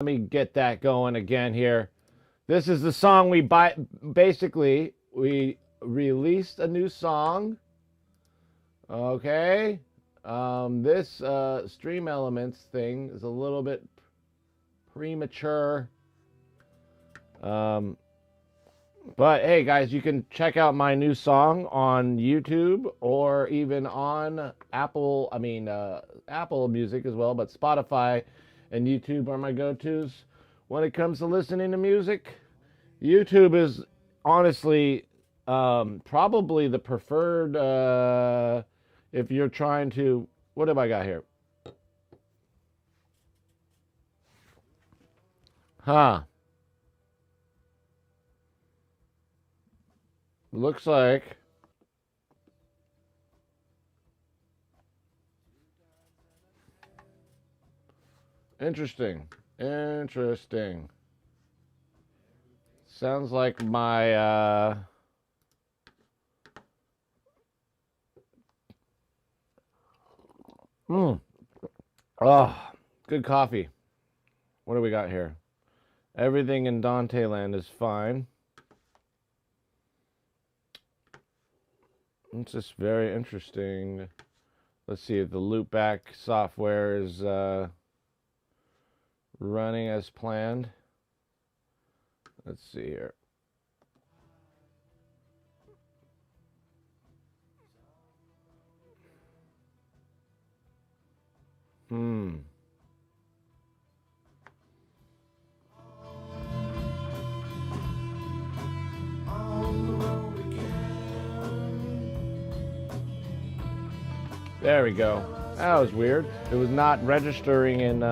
Let me get that going again here. This is the song basically we released a new song. Okay. This Stream Elements thing is a little bit premature. But hey guys, you can check out my new song on YouTube or even on Apple Music as well, but Spotify and YouTube are my go-tos when it comes to listening to music. YouTube is honestly probably the preferred if you're trying to. What have I got here? Looks like interesting. Sounds like my good coffee. What do we got here? Everything in Dante Land is fine. It's just very interesting. Let's see if the loopback software is running as planned. Let's see here. There we go. That was weird. It was not registering in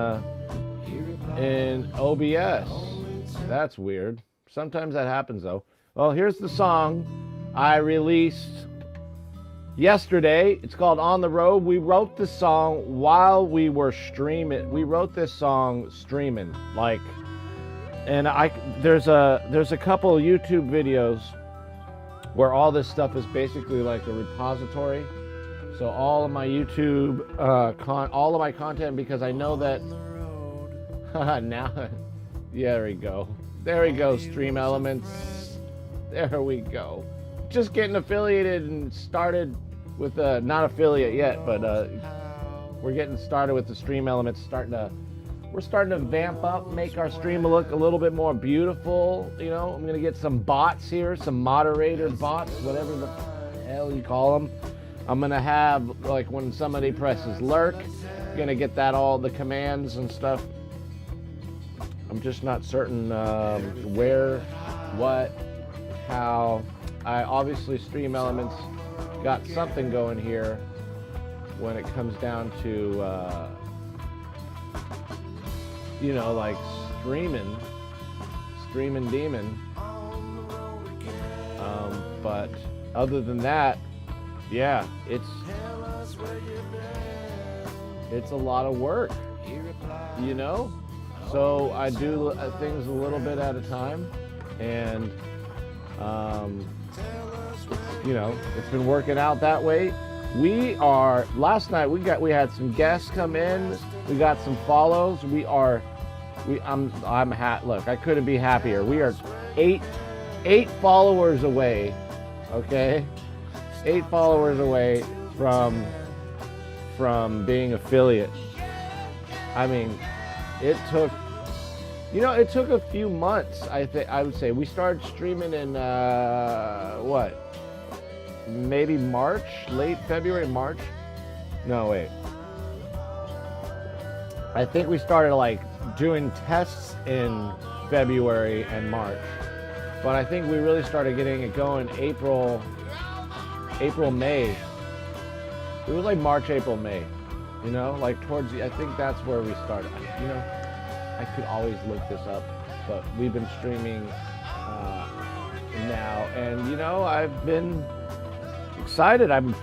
OBS. That's weird. Sometimes that happens though. Well, here's the song I released yesterday. It's called On the Road. We wrote this song while we were streaming. We wrote this song streaming, there's a couple of YouTube videos where all this stuff is basically like a repository. So all of my YouTube, all of my content, because I know that now, there we go. There we go, Stream Elements. There we go. Just getting affiliated and started with, not affiliate yet, but we're getting started with the Stream Elements. We're starting to vamp up, make our stream look a little bit more beautiful. You know, I'm gonna get some bots here, some moderator bots, whatever the hell you call them. I'm gonna have, like, when somebody presses lurk, I'm gonna get that, all the commands and stuff. I'm just not certain where, what, how. I obviously, Stream Elements got something going here when it comes down to, you know, like streaming demon. But other than that, yeah, it's a lot of work, you know? So I do things a little bit at a time, and you know, it's been working out that way. Last night we had some guests come in, we got some follows. Look, I couldn't be happier. We are eight followers away, okay? 8 followers away from being affiliate. I mean, it took a few months. I would say we started streaming in maybe March, late February, March. No, wait. I think we started like doing tests in February and March, but I think we really started getting it going April, May. It was like March, April, May. You know, like I think that's where we started. You know, I could always look this up, but we've been streaming now, and you know, I've been excited. I'm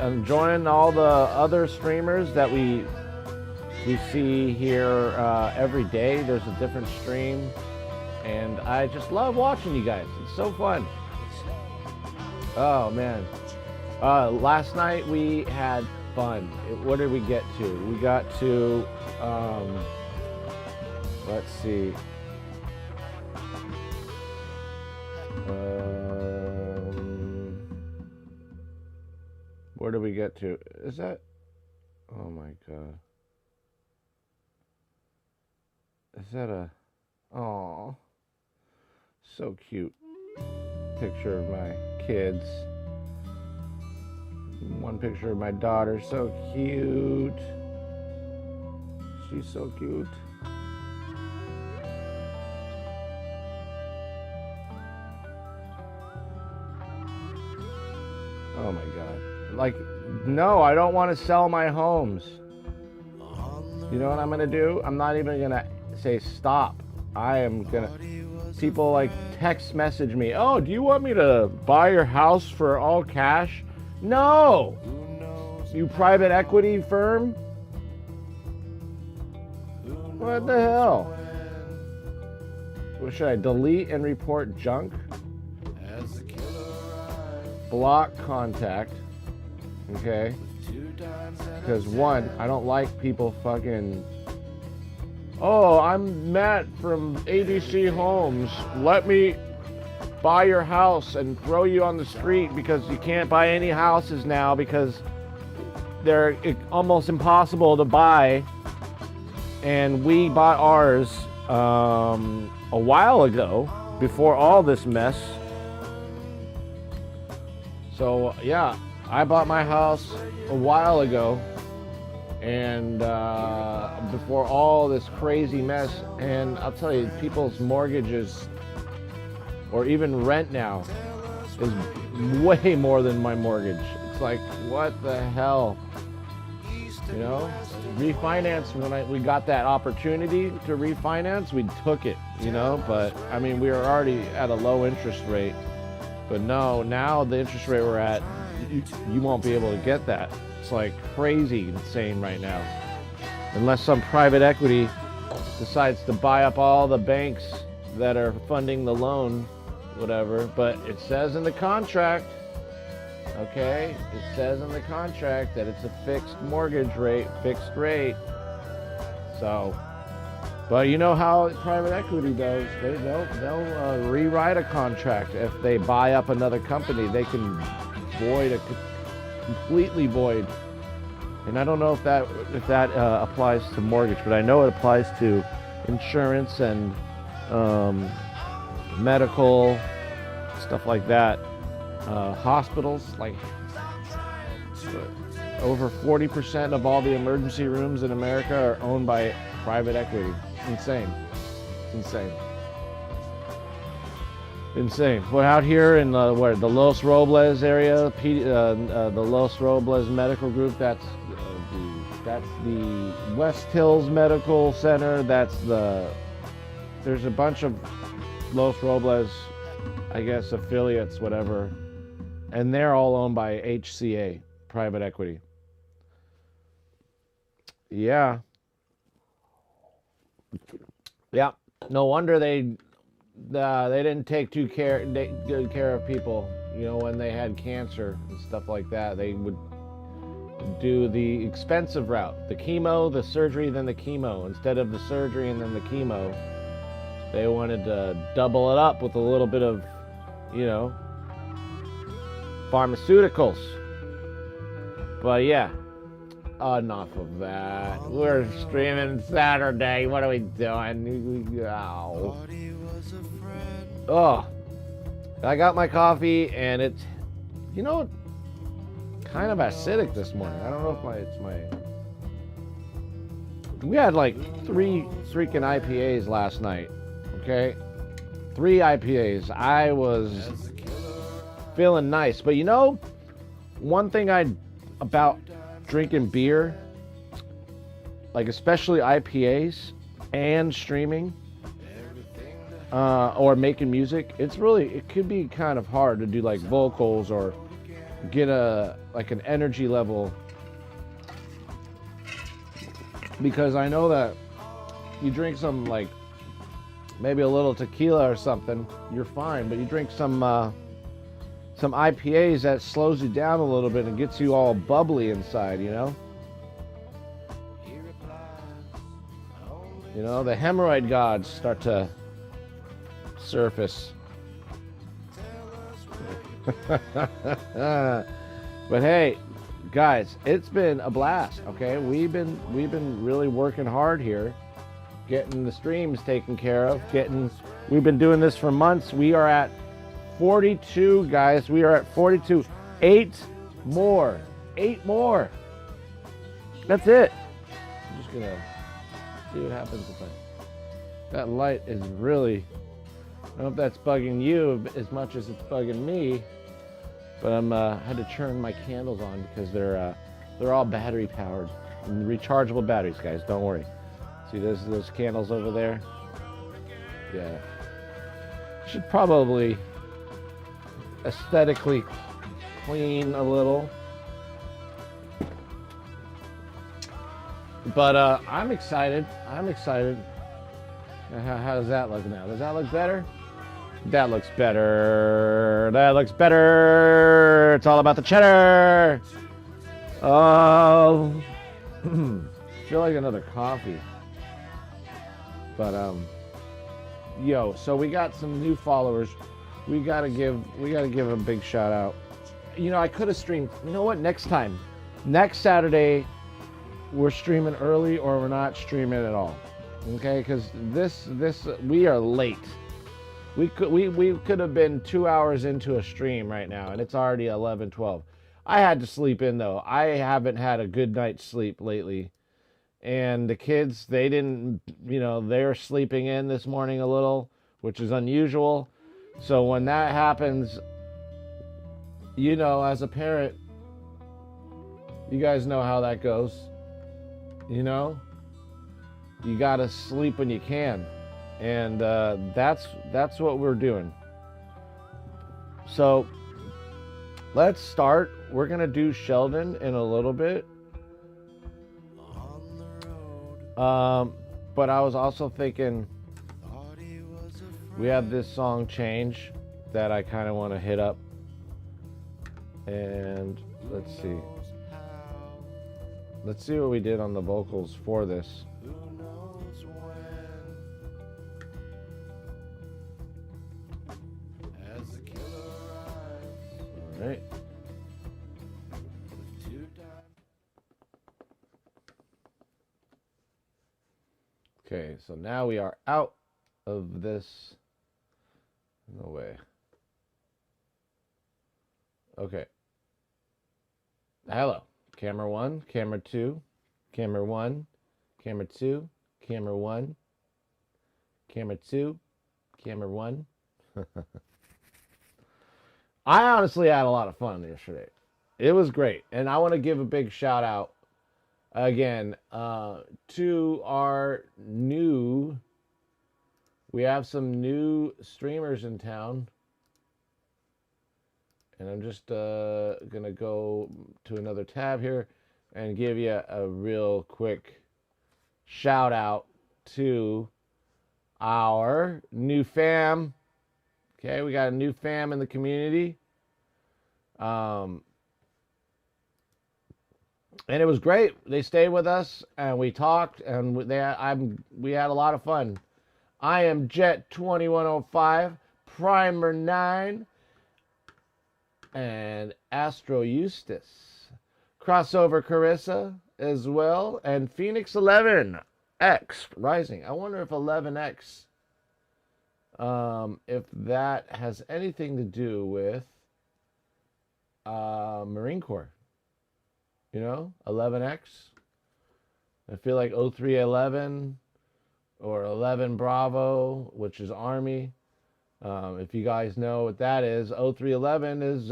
enjoying all the other streamers that we see here every day. There's a different stream, and I just love watching you guys. It's so fun. Oh man, last night we had fun. What did we get to? We got to Let's see. Where do we get to? Is that? Oh my God. Is that a? Oh, so cute. Picture of my kids. One picture of my daughter. So cute. She's so cute. Oh my God. Like, no, I don't want to sell my homes. You know what I'm going to do? I'm not even going to say stop. I am going to... People like text message me, oh, do you want me to buy your house for all cash? No! You private equity firm? What the hell? What should I delete and report junk? Block contact. Okay. Because one, I don't like people fucking. Oh, I'm Matt from ABC Homes. Let me buy your house and throw you on the street because you can't buy any houses now because they're almost impossible to buy. And we bought ours a while ago, before all this mess. So yeah, I bought my house a while ago, and before all this crazy mess. And I'll tell you, people's mortgages or even rent now is way more than my mortgage. It's like, what the hell? You know, refinance, when we got that opportunity to refinance, we took it, you know, but I mean, we were already at a low interest rate, but no, now the interest rate we're at, you won't be able to get that. It's like crazy insane right now, unless some private equity decides to buy up all the banks that are funding the loan, whatever. But it says in the contract, okay, it says in the contract that it's a fixed mortgage rate, fixed rate. So, but you know how private equity does. They'll rewrite a contract. If they buy up another company, they can completely void. And I don't know if that applies to mortgage, but I know it applies to insurance and medical stuff like that. Hospitals, like over 40% of all the emergency rooms in America are owned by private equity. Insane. But out here in the Los Robles area, the Los Robles Medical Group, that's the West Hills Medical Center. There's a bunch of Los Robles, I guess, affiliates, whatever. And they're all owned by HCA, private equity. Yeah. Yeah. No wonder they didn't take good care of people, you know, when they had cancer and stuff like that. They would do the expensive route, the chemo, the surgery, then the chemo. Instead of the surgery and then the chemo, they wanted to double it up with a little bit of, you know, pharmaceuticals. But yeah, enough of that. We're streaming Saturday. What are we doing? Oh, I got my coffee and it's, you know, kind of acidic this morning. I don't know if we had like 3 freaking IPAs last night. Okay, 3 IPAs. I was feeling nice. But you know, one thing about drinking beer, like especially IPAs and streaming or making music, it could be kind of hard to do like vocals or get an energy level, because I know that you drink some, like maybe a little tequila or something, you're fine, but you drink some IPAs, that slows you down a little bit and gets you all bubbly inside, you know? You know, the hemorrhoid gods start to surface. But hey, guys, it's been a blast. Okay, we've been really working hard here, getting the streams taken care of. We've been doing this for months. We are at 42, guys. We are at 42. 8 more. That's it. I'm just gonna see what happens if that light is really. I don't know if that's bugging you as much as it's bugging me, but I'm had to turn my candles on because they're all battery powered, rechargeable batteries, guys. Don't worry. See those candles over there? Yeah. Should probably aesthetically clean a little, but I'm excited. How does that look now? Does that look better? That looks better. It's all about the cheddar. Oh, feel like another coffee. But yo, so we got some new followers. We gotta give a big shout out. You know, I could have streamed. You know what? Next Saturday, we're streaming early, or we're not streaming at all. Okay, because this we are late. We could have been 2 hours into a stream right now, and it's already 11:12. I had to sleep in though. I haven't had a good night's sleep lately, and the kids, they didn't. You know, they're sleeping in this morning a little, which is unusual. So when that happens, you know, as a parent, you guys know how that goes. You know, you gotta sleep when you can, and that's what we're doing. So let's start. We're gonna do Sheldon in a little bit, but I was also thinking we have this song Change that I kind of want to hit up, and let's see what we did on the vocals for this. All right. Okay, so now we are out of this. No way. Okay. Hello. Camera 1, camera 2, camera 1, camera 2, camera 1, camera 2, camera 1. I honestly had a lot of fun yesterday. It was great. And I want to give a big shout out again to our we have some new streamers in town. And I'm just going to go to another tab here and give you a real quick shout out to our new fam. Okay, we got a new fam in the community. And it was great. They stayed with us and we talked, and we had a lot of fun. I am Jet 2105, Primer 9, and Astro Eustace, Crossover Carissa as well, and Phoenix 11 X Rising. I wonder if 11X, if that has anything to do with Marine Corps. You know, 11X. I feel like 0311 or 11 Bravo, which is Army. If you guys know what that is, 0311 is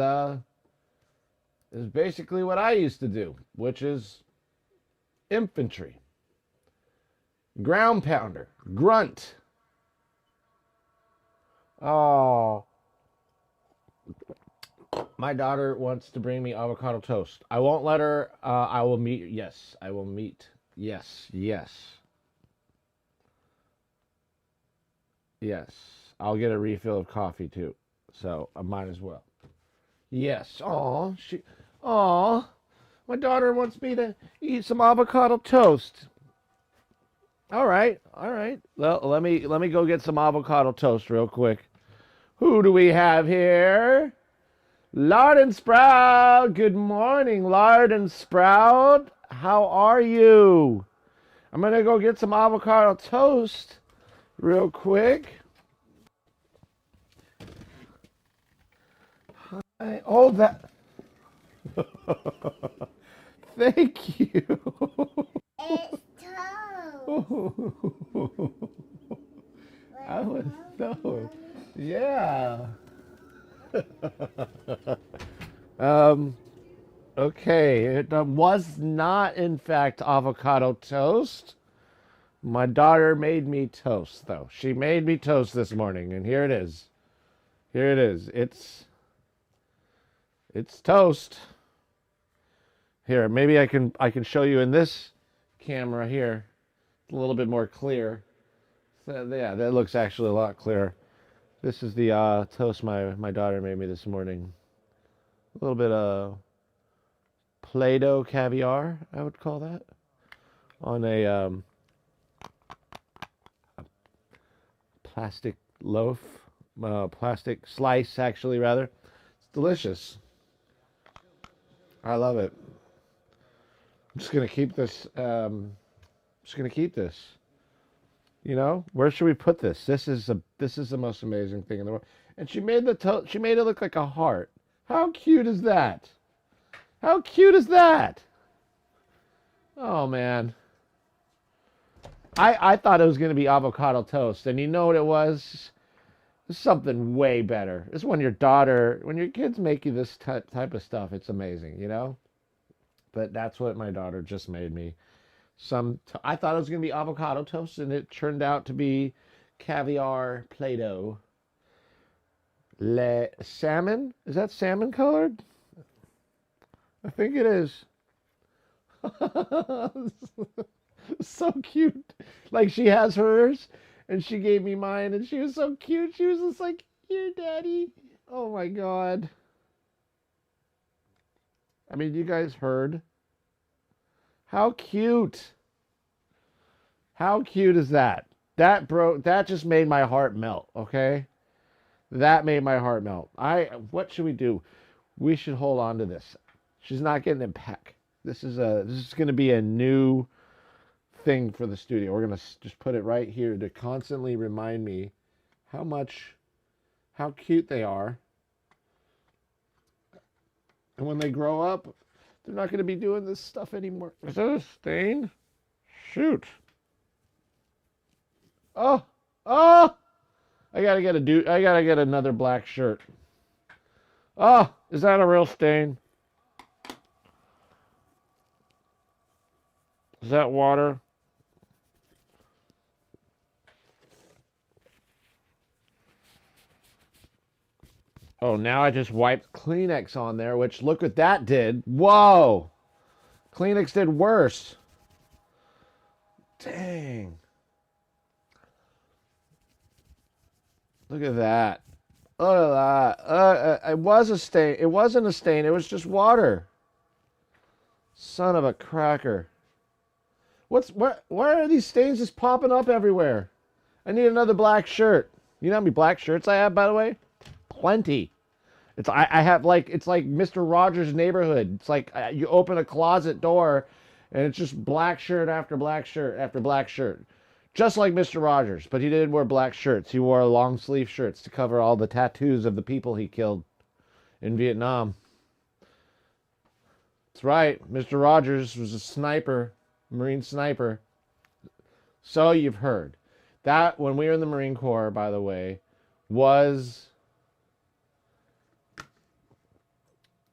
basically what I used to do, which is infantry, ground pounder, grunt. Oh, my daughter wants to bring me avocado toast. I won't let her. I will meet. Yes, I will meet. Yes. I'll get a refill of coffee too, so I might as well. Yes. My daughter wants me to eat some avocado toast. All right, all right. Well, let me go get some avocado toast real quick. Who do we have here? Lard and Sprout. Good morning, Lard and Sprout. How are you? I'm gonna go get some avocado toast real quick. Oh, that. Thank you. It's toast. I was so. Yeah. Um. Okay. It was not, in fact, avocado toast. My daughter made me toast, though. She made me toast this morning, and here it is. Here it is. It's toast. Here, maybe I can show you in this camera here. It's a little bit more clear. So, yeah, that looks actually a lot clearer. This is the toast my daughter made me this morning. A little bit of Play-Doh caviar, I would call that, on a plastic loaf, plastic slice, actually, rather. It's delicious. I love it. I'm just gonna keep this. Just gonna keep this. You know, where should we put this? This is the most amazing thing in the world. And she made it look like a heart. How cute is that? How cute is that? Oh man. I thought it was gonna be avocado toast, and you know what it was? It's something way better. It's when your kids make you this type of stuff, it's amazing, you know? But that's what my daughter just made me. I thought it was going to be avocado toast, and it turned out to be caviar Play-Doh. Salmon? Is that salmon colored? I think it is. So cute. Like she has hers, and she gave me mine, and she was so cute. She was just like, "Here, Daddy." Oh my God. I mean, you guys heard. How cute. How cute is that? That just made my heart melt, okay? That made my heart melt. What should we do? We should hold on to this. She's not getting it back. This is going to be a new thing for the studio. We're going to just put it right here to constantly remind me how cute they are. And when they grow up, they're not going to be doing this stuff anymore. Is that a stain? Shoot. Oh, oh! I gotta get another black shirt. Oh, is that a real stain? Is that water? Oh, now I just wiped Kleenex on there, which look what that did. Whoa! Kleenex did worse. Dang. Look at that. Look at that. It was a stain. It wasn't a stain. It was just water. Son of a cracker. Why are these stains just popping up everywhere? I need another black shirt. You know how many black shirts I have, by the way? Plenty. I have like it's like Mr. Rogers' Neighborhood. It's like you open a closet door, and it's just black shirt after black shirt after black shirt, just like Mr. Rogers. But he didn't wear black shirts. He wore long sleeve shirts to cover all the tattoos of the people he killed in Vietnam. That's right. Mr. Rogers was a sniper, Marine sniper. So you've heard. That when we were in the Marine Corps, by the way, was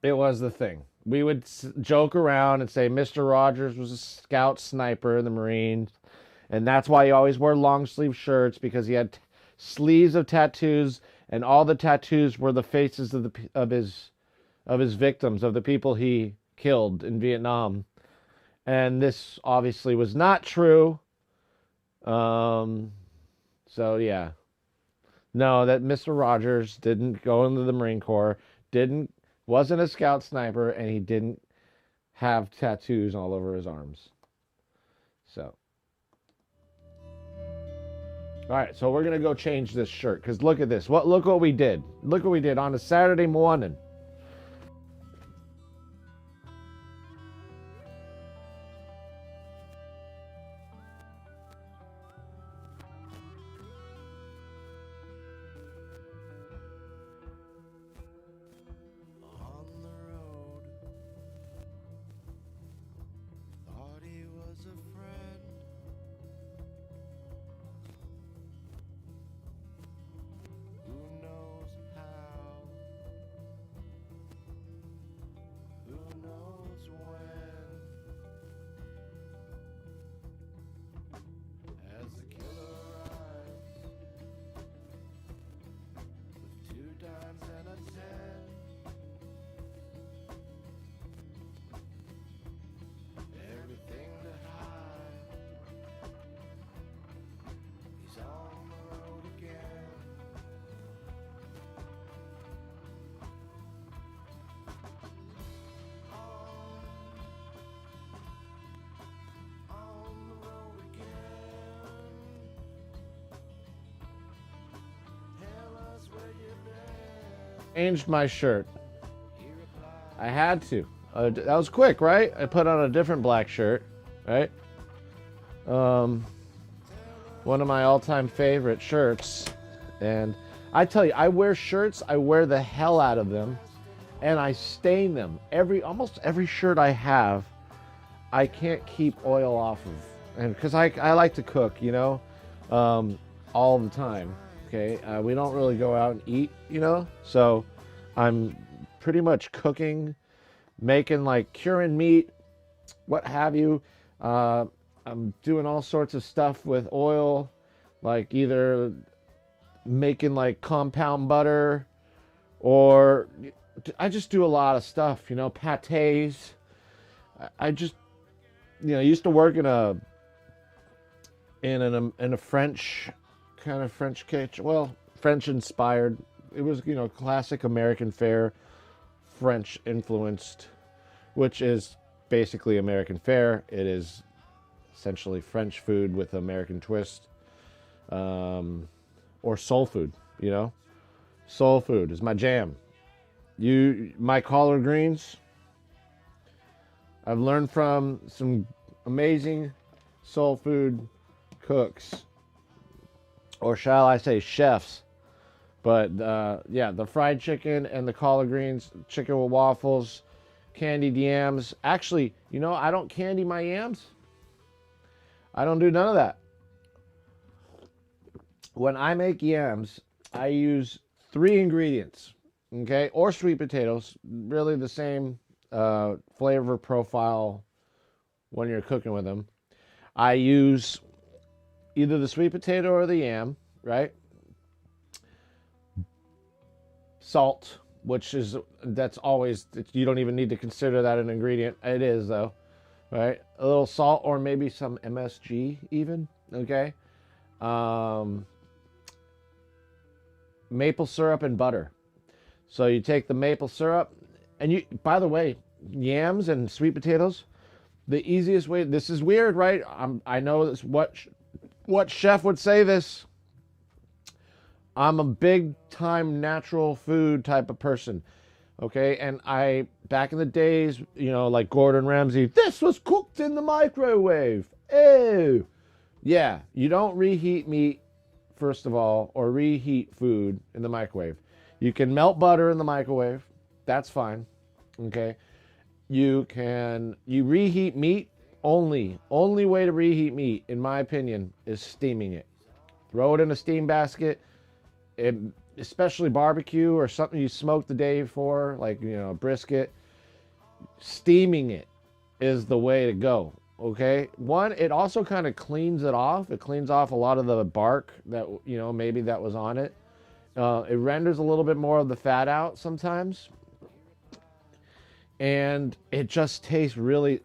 it was the thing. We would joke around and say Mr. Rogers was a scout sniper in the Marines, and that's why he always wore long sleeve shirts because he had sleeves of tattoos, and all the tattoos were the faces of his victims, of the people he killed in Vietnam. And this obviously was not true. Um, so yeah, no, that Mr. Rogers didn't go into the Marine Corps, didn't wasn't a scout sniper, and he didn't have tattoos all over his arms. So All right, so we're gonna go change this shirt because look at this. Look what we did. Look what we did on a Saturday morning. Changed my shirt. I had to. That was quick, right? I put on a different black shirt, right? One of my all-time favorite shirts. And I tell you, I wear shirts, I wear the hell out of them, and I stain them. Almost every shirt I have, I can't keep oil off of. And because I like to cook, you know, all the time. Okay, we don't really go out and eat, you know, so I'm pretty much cooking, making like curing meat, what have you. I'm doing all sorts of stuff with oil, like either making like compound butter, or I just do a lot of stuff, you know, pâtés. I just, you know, used to work in a French kind of French kitchen, well, French inspired. It was, you know, classic American fare, French influenced, which is basically American fare. It is essentially French food with American twist, or soul food, you know. Soul food is my jam. My collard greens, I've learned from some amazing soul food cooks, or shall I say chefs. But yeah, the fried chicken and the collard greens, chicken with waffles, candied yams. Actually, you know, I don't candy my yams. I don't do none of that. When I make yams, I use 3 ingredients, okay? Or sweet potatoes, really the same flavor profile when you're cooking with them. I use either the sweet potato or the yam, right? Salt, that's always, you don't even need to consider that an ingredient. It is though, right? A little salt, or maybe some MSG even, okay? Maple syrup and butter. So you take the maple syrup, and by the way, yams and sweet potatoes, the easiest way, this is weird, right? I know this, what chef would say this. I'm a big time natural food type of person, okay? And back in the days, you know, like Gordon Ramsay, this was cooked in the microwave. Ew. Yeah, you don't reheat meat, first of all, or reheat food in the microwave. You can melt butter in the microwave. That's fine, okay? You reheat meat. Only way to reheat meat, in my opinion, is steaming it. Throw it in a steam basket. Especially barbecue or something you smoked the day before, like, you know, brisket. Steaming it is the way to go, okay? One, it also kind of cleans it off. It cleans off a lot of the bark that, you know, maybe that was on it. It renders a little bit more of the fat out sometimes. And it just tastes really,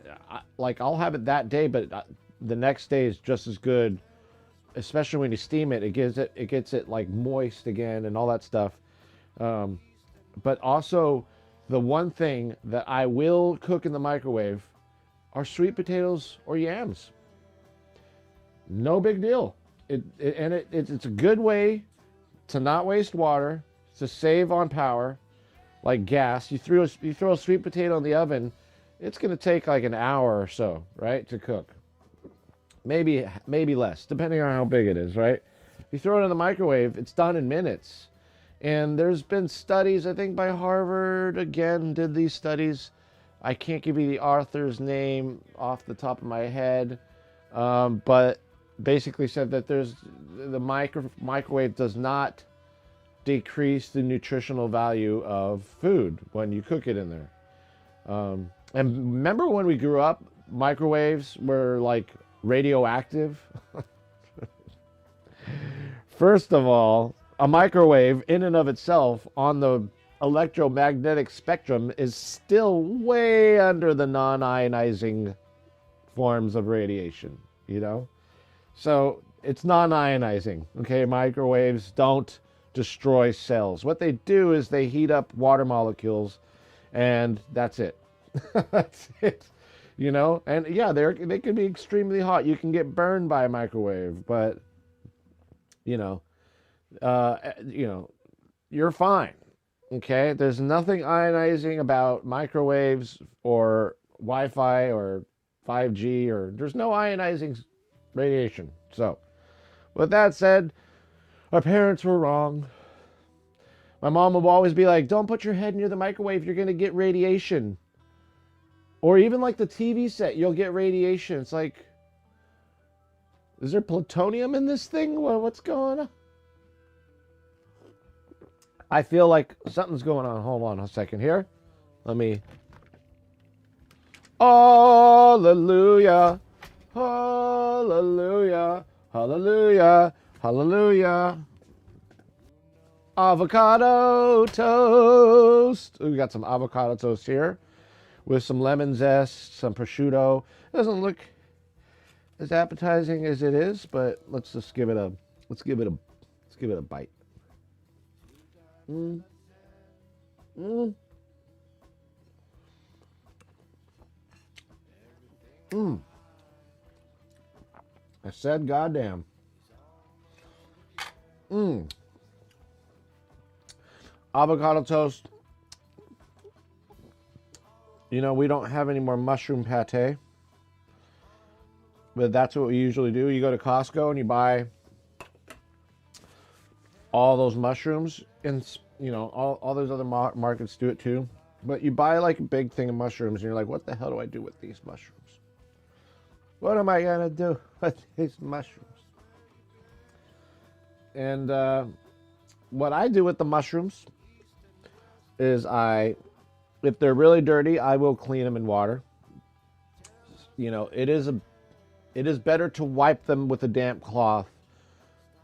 like, I'll have it that day, but the next day is just as good. Especially when you steam it, it gets it like moist again and all that stuff. But also, the one thing that I will cook in the microwave are sweet potatoes or yams. No big deal. It's a good way to not waste water, to save on power, like gas. You throw a sweet potato in the oven, it's going to take like an hour or so, right, to cook. Maybe less, depending on how big it is, right? If you throw it in the microwave, it's done in minutes. And there's been studies, I think by Harvard, again, did these studies. I can't give you the author's name off the top of my head, but basically said that the microwave does not decrease the nutritional value of food when you cook it in there. And remember when we grew up, microwaves were like radioactive? First of all, a microwave in and of itself on the electromagnetic spectrum is still way under the non-ionizing forms of radiation, you know? So it's non-ionizing, okay? Microwaves don't destroy cells. What they do is they heat up water molecules, and that's it. That's it, you know? And yeah, they can be extremely hot. You can get burned by a microwave, but you know, you're fine. Okay, there's nothing ionizing about microwaves or Wi-Fi or 5G, or there's no ionizing radiation. So, with that said, our parents were wrong. My mom would always be like, "Don't put your head near the microwave; you're gonna get radiation." Or even like the TV set, you'll get radiation. It's like, is there plutonium in this thing? What's going on? I feel like something's going on. Hold on a second here. Let me. Hallelujah. Hallelujah. Hallelujah. Hallelujah. Avocado toast. We got some avocado toast here with some lemon zest, some prosciutto. It doesn't look as appetizing as it is, but let's give it a bite. Mm. Mm. Mm. I said goddamn. Mm. Avocado toast. You know, we don't have any more mushroom pate, but that's what we usually do. You go to Costco and you buy all those mushrooms, and you know, all those other markets do it too. But you buy like a big thing of mushrooms and you're like, what the hell do I do with these mushrooms? What am I gonna do with these mushrooms? And what I do with the mushrooms is if they're really dirty, I will clean them in water. You know, it is better to wipe them with a damp cloth.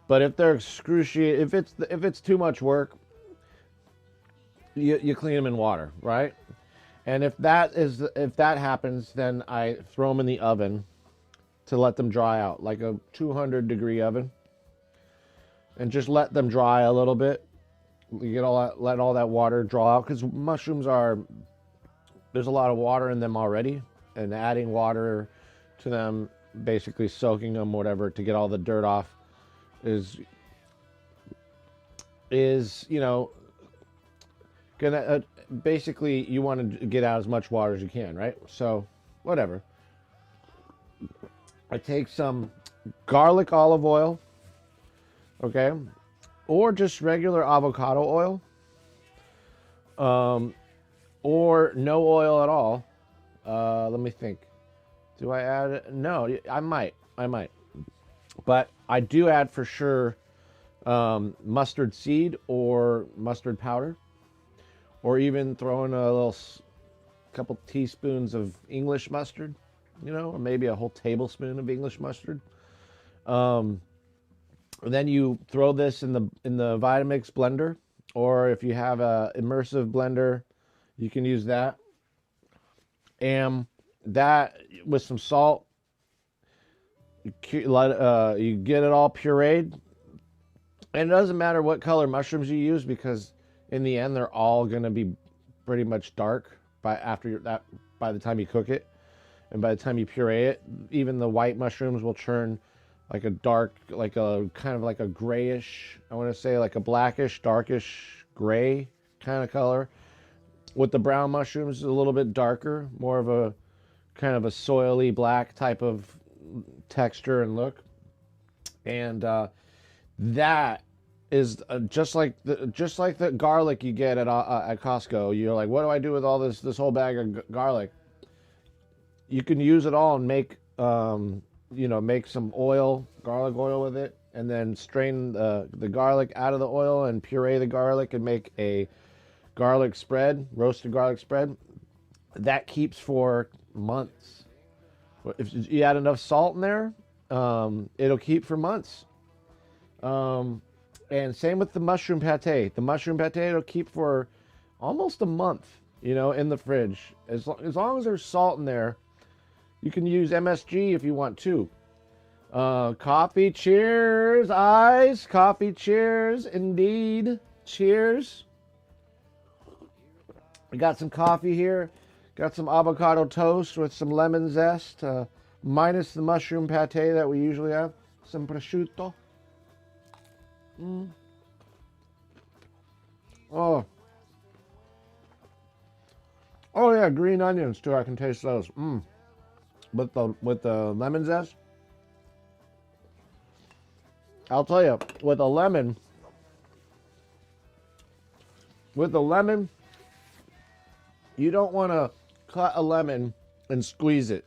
But if they're excruciating, if it's too much work, you clean them in water, right? And if that happens, then I throw them in the oven to let them dry out, like a 200-degree oven, and just let them dry a little bit. You let all that water draw out, because mushrooms there's a lot of water in them already, and adding water to them, basically soaking them, whatever, to get all the dirt off, is you know, gonna basically, you want to get out as much water as you can, right? So whatever. I take some garlic olive oil, okay, or just regular avocado oil, or no oil at all. Let me think. Do I add it? No, I might, but I do add for sure mustard seed or mustard powder, or even throw in a couple teaspoons of English mustard, you know, or maybe a whole tablespoon of English mustard. Then you throw this in the Vitamix blender, or if you have a immersive blender, you can use that. And that with some salt, you get it all pureed. And it doesn't matter what color mushrooms you use, because in the end they're all going to be pretty much dark by the time you cook it, and by the time you puree it. Even the white mushrooms will turn like a dark, like a kind of like a grayish, I want to say like a blackish, darkish gray kind of color. With the brown mushrooms, a little bit darker, more of a kind of a soily black type of texture and look. And that is just like the garlic you get at Costco. You're like, what do I do with all this whole bag of garlic? You can use it all and make make some oil, garlic oil with it, and then strain the garlic out of the oil and puree the garlic and make a garlic spread, roasted garlic spread. That keeps for months. If you add enough salt in there, it'll keep for months. And same with the mushroom pate. The mushroom pate will keep for almost a month, in the fridge. As long as there's salt in there, you can use MSG if you want to. Coffee, cheers, eyes. Coffee, cheers, indeed. Cheers. We got some coffee here. Got some avocado toast with some lemon zest, minus the mushroom pate that we usually have. Some prosciutto. Oh. Oh yeah, green onions too. I can taste those. With the lemon zest. I'll tell you, with the lemon, you don't want to cut a lemon and squeeze it.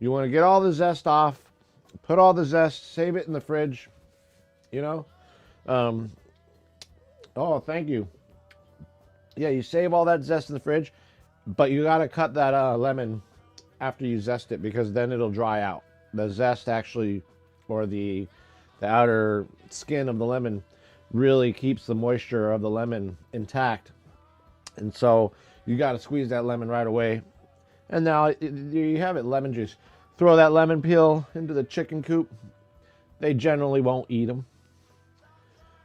You want to get all the zest off, put all the zest, save it in the fridge. Oh, thank you. Yeah, you save all that zest in the fridge, but you got to cut that lemon after you zest it, because then it'll dry out. The zest actually, or the outer skin of the lemon, really keeps the moisture of the lemon intact. And so you got to squeeze that lemon right away. And now you have it, lemon juice. Throw that lemon peel into the chicken coop. They generally won't eat them,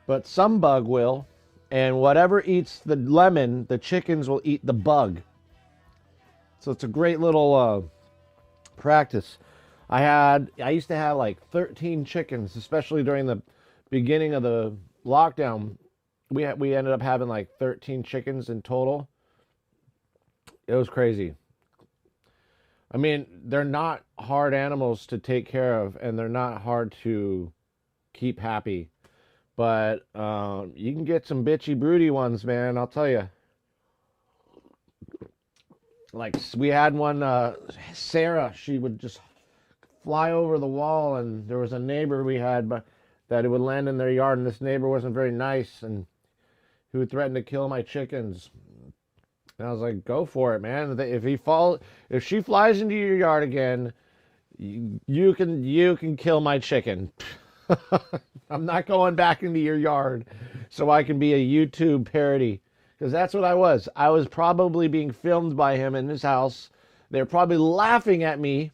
but some bug will. And whatever eats the lemon, the chickens will eat the bug. So it's a great little practice. I used to have like 13 chickens, especially during the beginning of the lockdown. We ended up having like 13 chickens in total. It was crazy. I mean, they're not hard animals to take care of, and they're not hard to keep happy. But you can get some bitchy, broody ones, man. I'll tell you. Like, we had one, Sarah. She would just fly over the wall, and there was a neighbor we had, but that it would land in their yard, and this neighbor wasn't very nice, and he would threaten to kill my chickens. And I was like, go for it, man. If she flies into your yard again, you can kill my chicken. I'm not going back into your yard so I can be a YouTube parody. Because that's what I was. I was probably being filmed by him in his house. They're probably laughing at me.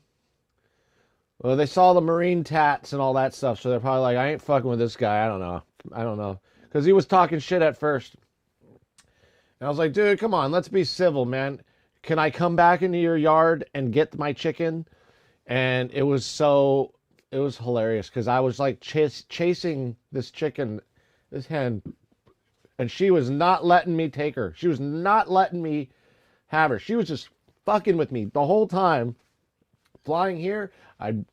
Well, they saw the Marine tats and all that stuff, so they're probably like, I ain't fucking with this guy. I don't know. Because he was talking shit at first. And I was like, dude, come on, let's be civil, man. Can I come back into your yard and get my chicken? And it was hilarious, because I was like chasing this chicken, this hen, and she was not letting me take her. She was not letting me have her. She was just fucking with me the whole time. Flying here, I'd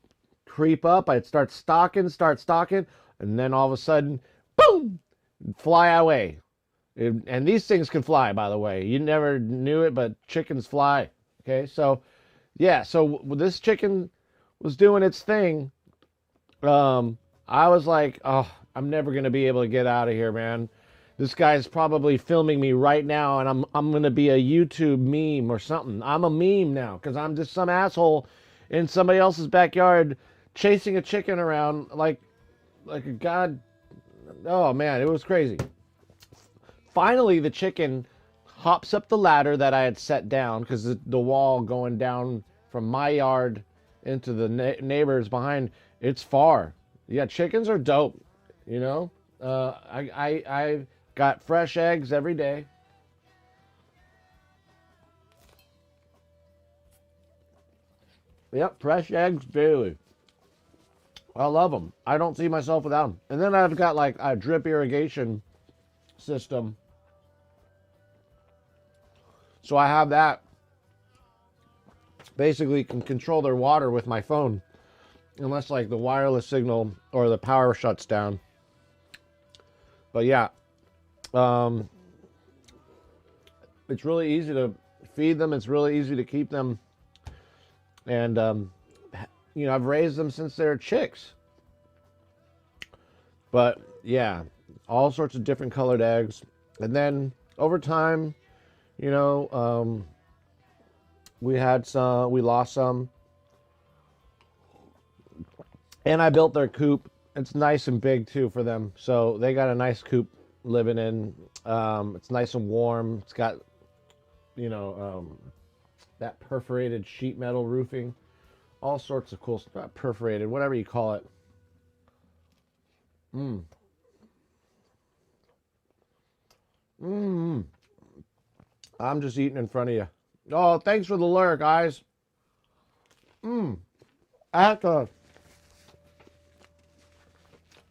creep up, I'd start stalking, and then all of a sudden, boom, fly away. And these things can fly, by the way. You never knew it, but chickens fly. Okay, so yeah, so this chicken was doing its thing. I was like, oh, I'm never gonna be able to get out of here, man. This guy's probably filming me right now, and I'm gonna be a YouTube meme or something. I'm a meme now, because I'm just some asshole in somebody else's backyard chasing a chicken around like a god. Oh man, it was crazy. Finally, the chicken hops up the ladder that I had set down, because the wall going down from my yard into the neighbors behind, it's far. Yeah, chickens are dope. I got fresh eggs every day. Yep, fresh eggs daily. I love them. I don't see myself without them. And then I've got like a drip irrigation system. So I have that. Basically can control their water with my phone. Unless like the wireless signal or the power shuts down. But yeah. It's really easy to feed them. It's really easy to keep them. And, you know, I've raised them since they're chicks. But yeah, all sorts of different colored eggs. And then over time, you know, we lost some. And I built their coop. It's nice and big too for them. So they got a nice coop living in. It's nice and warm. It's got, you know, that perforated sheet metal roofing. All sorts of cool stuff. Perforated, whatever you call it. I'm just eating in front of you. Oh, thanks for the lure, guys. I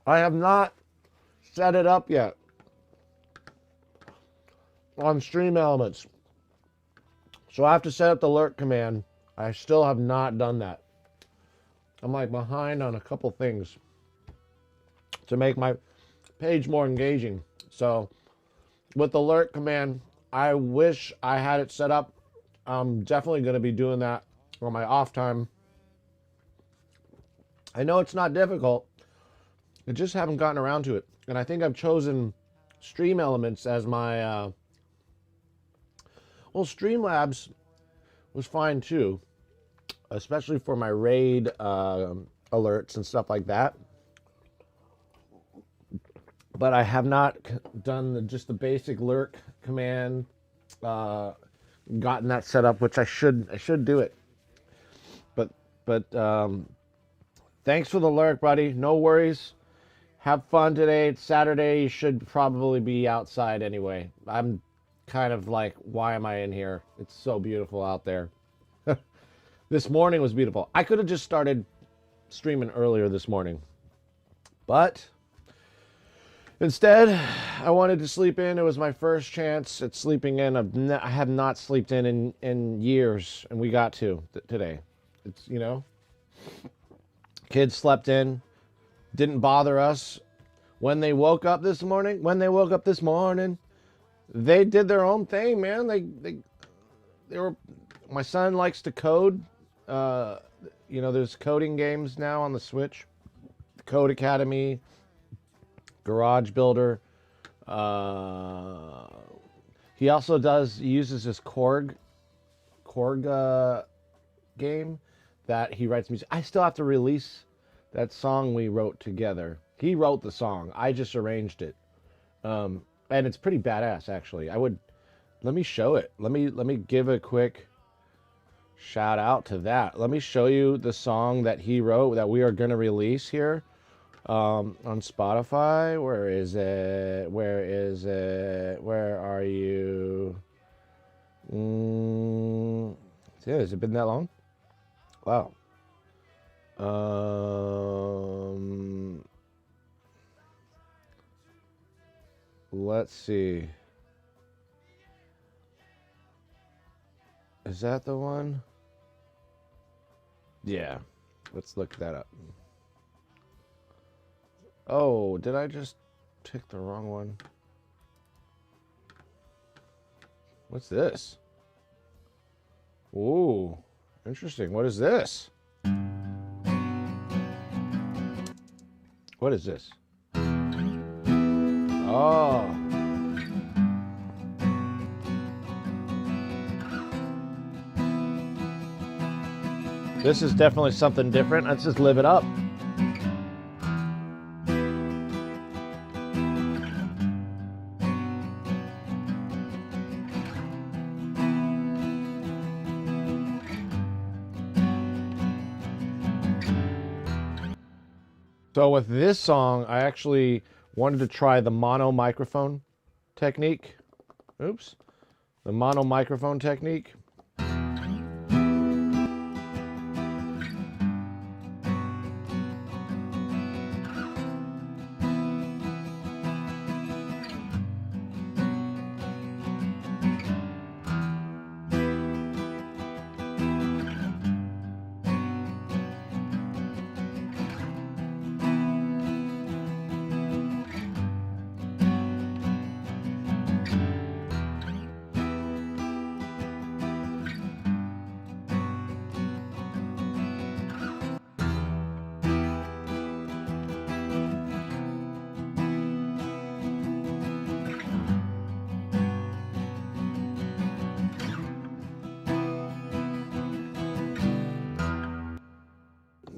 have not set it up yet on Stream Elements. So I have to set up the alert command. I still have not done that. I'm like behind on a couple things to make my page more engaging. So with the alert command, I wish I had it set up. I'm definitely going to be doing that on my off time. I know it's not difficult. I just haven't gotten around to it. And I think I've chosen Stream Elements as my... well, Streamlabs was fine too. Especially for my raid alerts and stuff like that. But I have not done just the basic lurk command, gotten that set up, which I should do it. But thanks for the lurk, buddy. No worries. Have fun today. It's Saturday. You should probably be outside anyway. I'm kind of like, why am I in here? It's so beautiful out there. This morning was beautiful. I could have just started streaming earlier this morning. But instead, I wanted to sleep in. It was my first chance at sleeping in. I have not slept in years, and we got to today. It's, you know, kids slept in, didn't bother us. When they woke up this morning, they did their own thing, man. They were. My son likes to code. You know, there's coding games now on the Switch. Code Academy, Garage Builder. He also uses his Korg game that he writes music. I still have to release that song we wrote together. He wrote the song. I just arranged it. And it's pretty badass, actually. Let me show it. Let me give a quick shout out to that. Let me show you the song that he wrote that we are going to release here on Spotify. Where is it? Where are you? Has it been that long? Wow. Let's see. Is that the one? Yeah. Let's look that up. Oh, did I just pick the wrong one? What's this? Ooh, interesting. What is this? What is this? Oh. This is definitely something different. Let's just live it up. So with this song, I actually wanted to try the mono microphone technique. Oops. The mono microphone technique.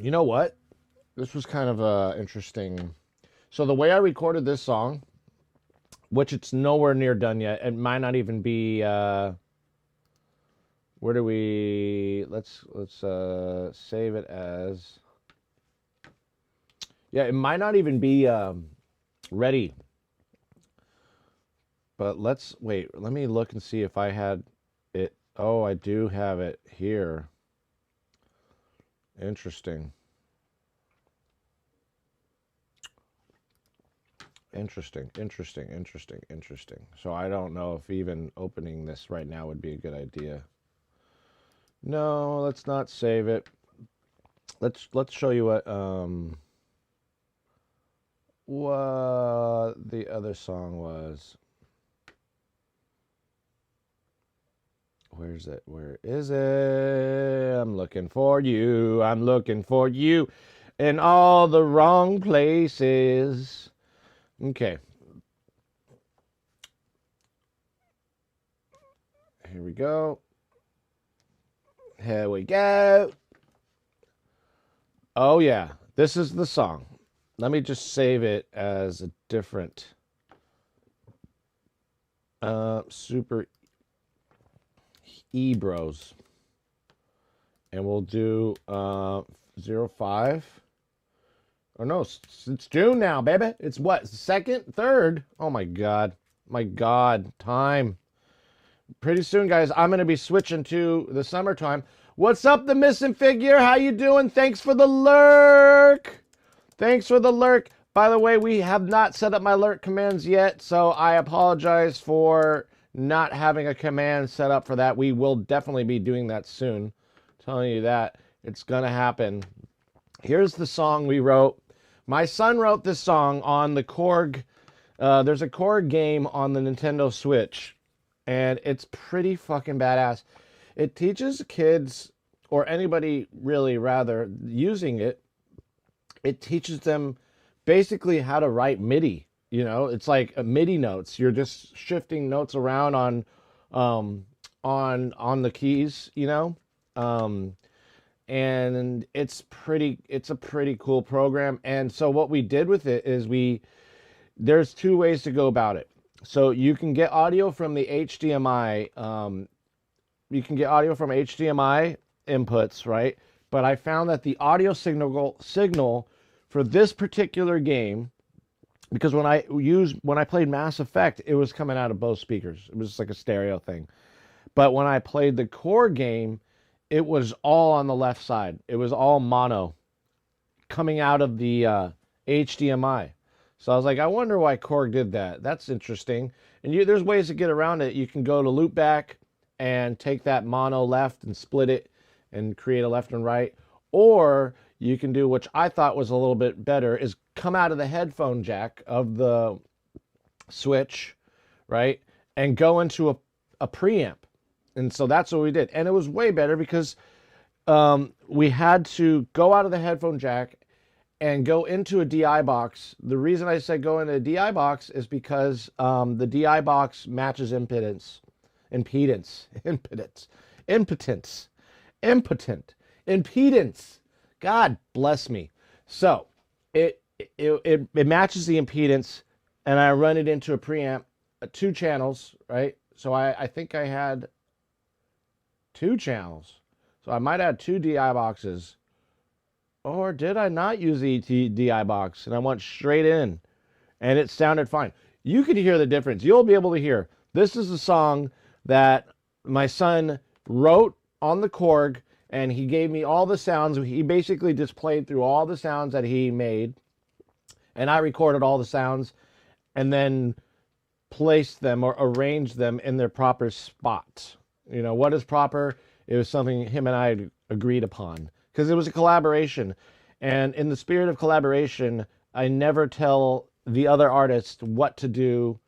You know what? This was kind of interesting. So the way I recorded this song, which it's nowhere near done yet, it might not even be. Where do we? Let's save it as. Yeah, it might not even be ready. But let's wait. Let me look and see if I had it. Oh, I do have it here. Interesting. Interesting. So I don't know if even opening this right now would be a good idea. No, let's not save it. Let's show you what the other song was. Where's it? Where is it? I'm looking for you. I'm looking for you in all the wrong places. Okay. Here we go. Here we go. Oh, yeah. This is the song. Let me just save it as a different Super E-Bros. And we'll do 05. Oh, no, it's June now, baby. It's what, second, third? Oh, my God. My God, time. Pretty soon, guys, I'm going to be switching to the summertime. What's up, the missing figure? How you doing? Thanks for the lurk. Thanks for the lurk. By the way, we have not set up my lurk commands yet, so I apologize for not having a command set up for that. We will definitely be doing that soon. I'm telling you that. It's going to happen. Here's the song we wrote. My son wrote this song on the Korg. There's a Korg game on the Nintendo Switch, and it's pretty fucking badass. It teaches kids, or anybody really rather, using it, it teaches them basically how to write MIDI. You know, it's like a MIDI notes. You're just shifting notes around on the keys, you know? And it's a pretty cool program. And so what we did with it is there's two ways to go about it. So you can get audio from the HDMI. You can get audio from HDMI inputs, right? But I found that the audio signal for this particular game, because when I played Mass Effect, it was coming out of both speakers. It was just like a stereo thing. But when I played the core game, it was all on the left side. It was all mono coming out of the HDMI. So I was like, I wonder why Korg did that. That's interesting. And there's ways to get around it. You can go to loopback and take that mono left and split it and create a left and right. Or you can do, which I thought was a little bit better, is come out of the headphone jack of the Switch, right? And go into a preamp. And so that's what we did. And it was way better because we had to go out of the headphone jack and go into a DI box. The reason I said go into a DI box is because the DI box matches impedance. God bless me. So it matches the impedance, and I run it into a preamp, 2 channels, right? So I think I had 2 channels. So I might have 2 DI boxes. Or did I not use the DI box and I went straight in and it sounded fine? You could hear the difference. You'll be able to hear. This is a song that my son wrote on the Korg, and he gave me all the sounds. He basically just played through all the sounds that he made, and I recorded all the sounds and then placed them or arranged them in their proper spots. You know, what is proper? It was something him and I agreed upon because it was a collaboration. And in the spirit of collaboration, I never tell the other artist what to do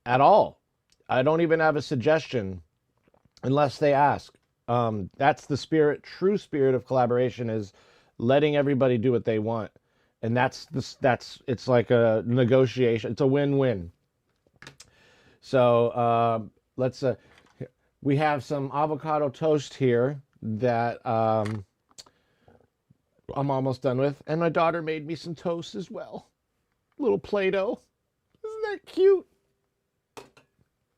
at all. I don't even have a suggestion unless they ask. That's the spirit, true spirit of collaboration, is letting everybody do what they want. And it's like a negotiation. It's a win-win. So we have some avocado toast here that I'm almost done with. And my daughter made me some toast as well. Little Play-Doh. Isn't that cute?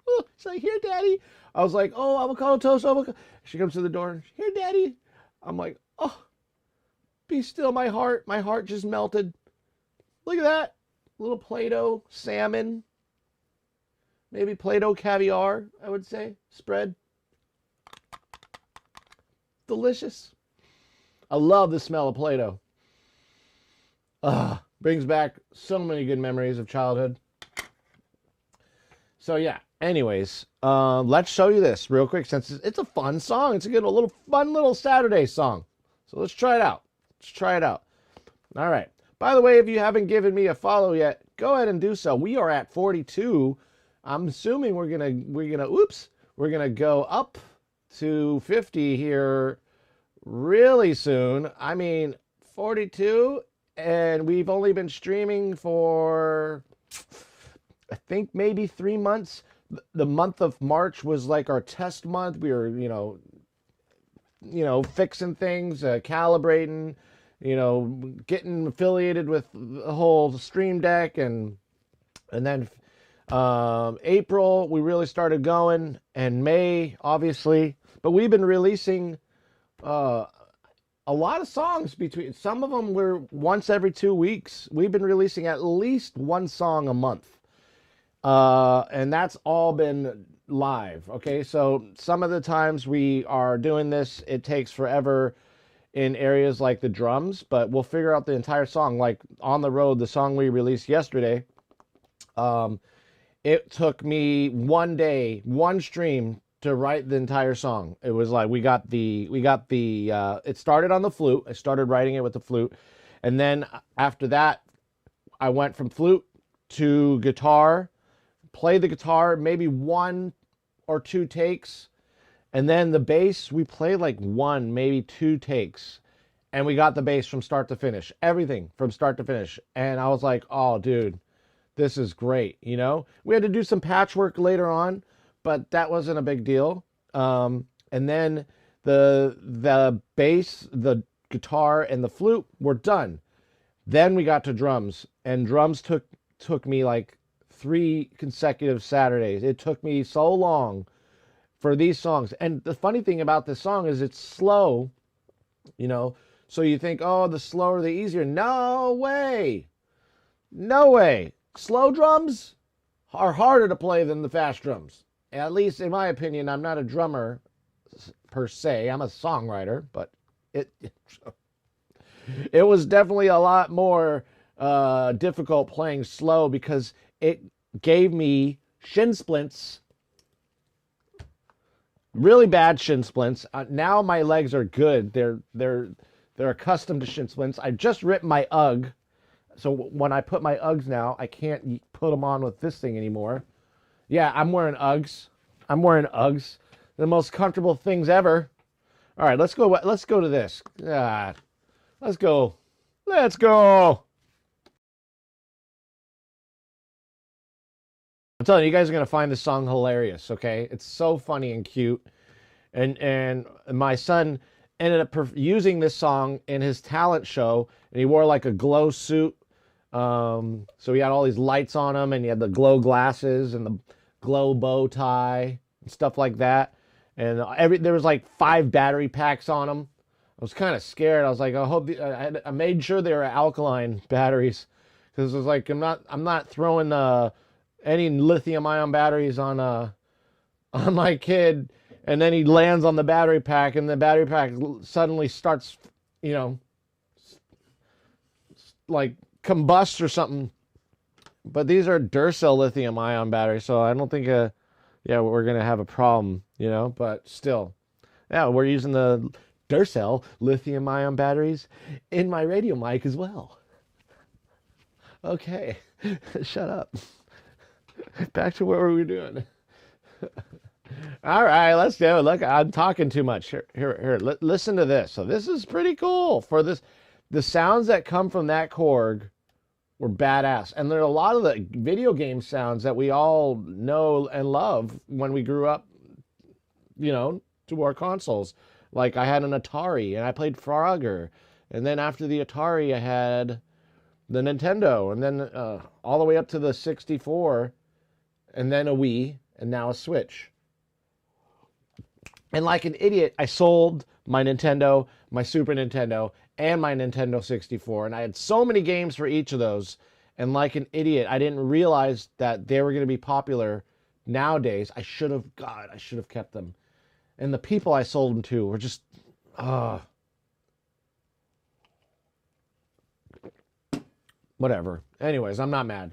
Oh, she's like, here, Daddy. I was like, oh, avocado toast, avocado. She comes to the door. Here, Daddy. I'm like, oh, be still, my heart. My heart just melted. Look at that. Little Play-Doh salmon. Maybe Play-Doh caviar, I would say. Spread. Delicious. I love the smell of Play-Doh. Brings back so many good memories of childhood. So yeah, anyways, let's show you this real quick since it's a fun song. It's a good, fun little Saturday song. So let's try it out. Let's try it out. All right. By the way, if you haven't given me a follow yet, go ahead and do so. We are at 42. I'm assuming we're gonna go up to 50 here really soon. I mean, 42, and we've only been streaming for, I think, maybe 3 months. The month of March was like our test month. We were, fixing things, calibrating, getting affiliated with the whole Stream Deck, and then April we really started going, and May obviously. But we've been releasing a lot of songs between. Some of them were once every 2 weeks. We've been releasing at least one song a month. And that's all been live. Okay, so some of the times we are doing this, it takes forever in areas like the drums, but we'll figure out the entire song. Like On the Road, the song we released yesterday, it took me 1 day, one stream to write the entire song. It was like it started on the flute. I started writing it with the flute, and then after that I went from flute to guitar, played the guitar maybe 1 or 2 takes, and then the bass we played like 1, maybe 2 takes, and we got the bass from start to finish, everything from start to finish. And I was like, oh dude, this is great. We had to do some patchwork later on, but that wasn't a big deal. And then the bass, the guitar, and the flute were done. Then we got to drums, and drums took me like 3 consecutive Saturdays. It took me so long for these songs. And the funny thing about this song is it's slow, so you think, oh, the slower the easier. No way. No way. Slow drums are harder to play than the fast drums. At least in my opinion. I'm not a drummer per se. I'm a songwriter, but it was definitely a lot more difficult playing slow because it gave me shin splints, really bad shin splints. Now my legs are good. They're accustomed to shin splints. I just ripped my UGG, so when I put my UGGs now, I can't put them on with this thing anymore. Yeah, I'm wearing UGGs. The most comfortable things ever. All right, let's go. Let's go to this. Let's go. Let's go. I'm telling you, you guys are gonna find this song hilarious. Okay, it's so funny and cute, and my son ended up using this song in his talent show, and he wore like a glow suit. So he had all these lights on him, and he had the glow glasses and the glow bow tie and stuff like that. And there was like 5 battery packs on him. I was kind of scared. I was like, I hope I made sure they were alkaline batteries, because it was like I'm not throwing any lithium-ion batteries on my kid, and then he lands on the battery pack, and the battery pack suddenly starts, like combust or something. But these are Duracell lithium-ion batteries, so I don't think we're gonna have a problem, But still, yeah, we're using the Duracell lithium-ion batteries in my radio mic as well. Okay, shut up. Back to what we were doing. All right, let's do it. Look, I'm talking too much. Here. Listen to this. So this is pretty cool. For this, the sounds that come from that Korg were badass. And there are a lot of the video game sounds that we all know and love when we grew up, to our consoles. Like I had an Atari and I played Frogger And then after the Atari, I had the Nintendo, and then all the way up to the 64, and then a Wii, and now a Switch. And like an idiot, I sold my Nintendo, my Super Nintendo, and my Nintendo 64. And I had so many games for each of those. And like an idiot, I didn't realize that they were going to be popular nowadays. I should have kept them. And the people I sold them to were just, whatever. Anyways, I'm not mad.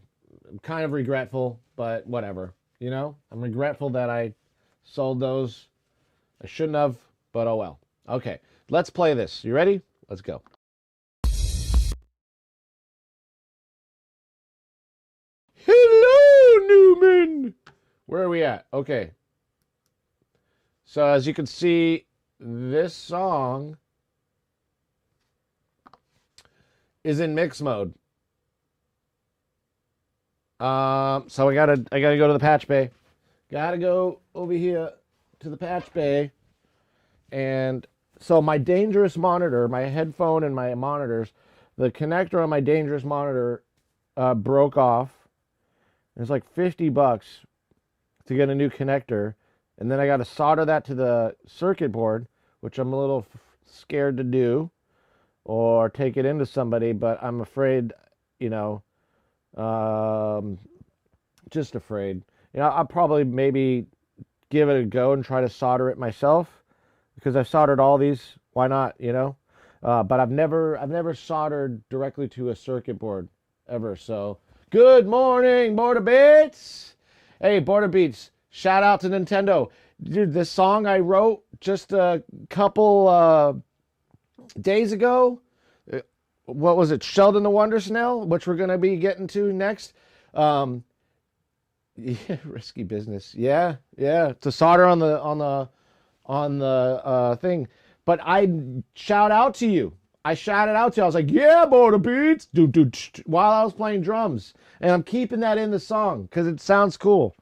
I'm kind of regretful, but whatever. You know, I'm regretful that I sold those. I shouldn't have, but oh well. Okay, let's play this. You ready? Let's go. Hello, Newman. Where are we at? Okay. So as you can see, this song is in mix mode. So I gotta go to the patch bay. Gotta go over here to the patch bay. And so my dangerous monitor, my headphone and my monitors, the connector on my dangerous monitor broke off. It's like $50 to get a new connector. And then I got to solder that to the circuit board, which I'm a little scared to do, or take it into somebody, but I'm afraid, you know, just afraid. You know, I'll probably maybe give it a go and try to solder it myself, because I've soldered all these. Why not, you know? But I've never soldered directly to a circuit board ever. So, good morning, Border Beats. Hey, Border Beats. Shout out to Nintendo. Dude, this song I wrote just a couple days ago. What was it? Sheldon the Wonder Snail, which we're going to be getting to next. Yeah, risky business. Yeah. To solder on the thing. But I shout out to you. I shouted out to you. I was like, yeah, Border Beats. While I was playing drums. And I'm keeping that in the song because it sounds cool.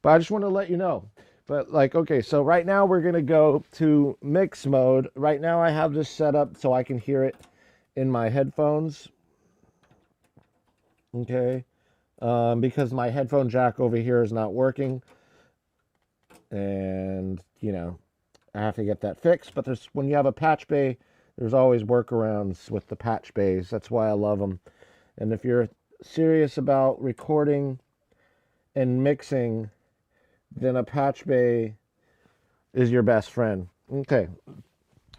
But I just want to let you know. But like, okay, so right now we're going to go to mix mode. Right now I have this set up so I can hear it in my headphones. Okay. Because my headphone jack over here is not working. And, you know, I have to get that fixed. But when you have a patch bay, there's always workarounds with the patch bays. That's why I love them. And if you're serious about recording and mixing, then a patch bay is your best friend. Okay,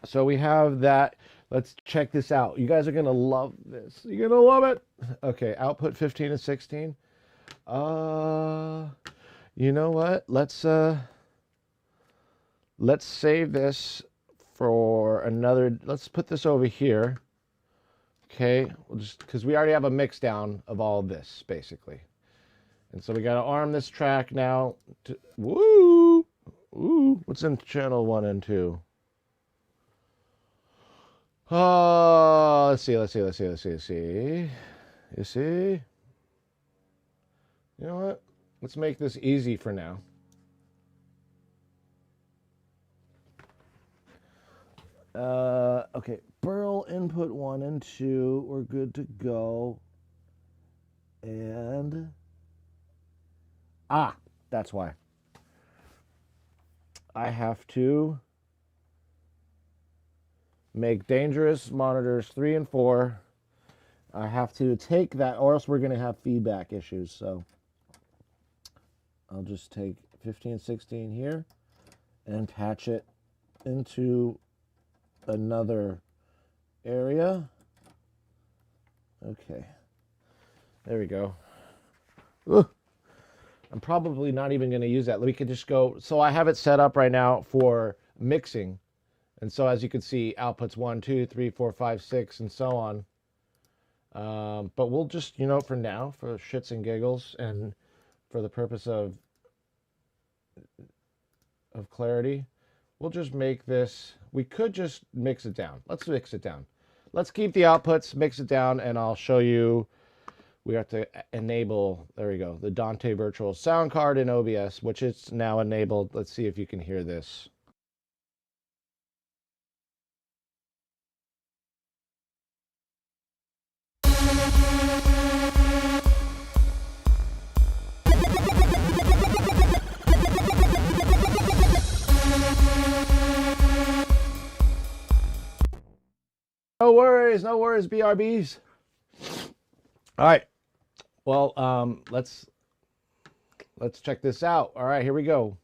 so we have that. Let's check this out. You guys are gonna love this. You're gonna love it. Okay, output 15 and 16. You know what? Let's save this for another. Let's put this over here. Okay, we'll just because we already have a mix down of all of this basically. And so we got to arm this track now. Woo! What's in channel 1 and 2? Oh, let's see. You see? You know what? Let's make this easy for now. Okay, Burl input 1 and 2. We're good to go. And that's why. I have to make dangerous monitors 3 and 4. I have to take that, or else we're going to have feedback issues. So I'll just take 15 and 16 here and patch it into another area. Okay. There we go. Ooh. I'm probably not even going to use that. We could just go. So I have it set up right now for mixing. And so as you can see, outputs 1, 2, 3, 4, 5, 6, and so on. But we'll just, you know, for now, for shits and giggles, and for the purpose of clarity, we'll just make this. We could just mix it down. Let's mix it down. Let's keep the outputs, mix it down, and I'll show you. We have to enable, there we go, the Dante Virtual Sound Card in OBS, which is now enabled. Let's see if you can hear this. No worries, BRBs. All right. Well, let's check this out. All right, here we go.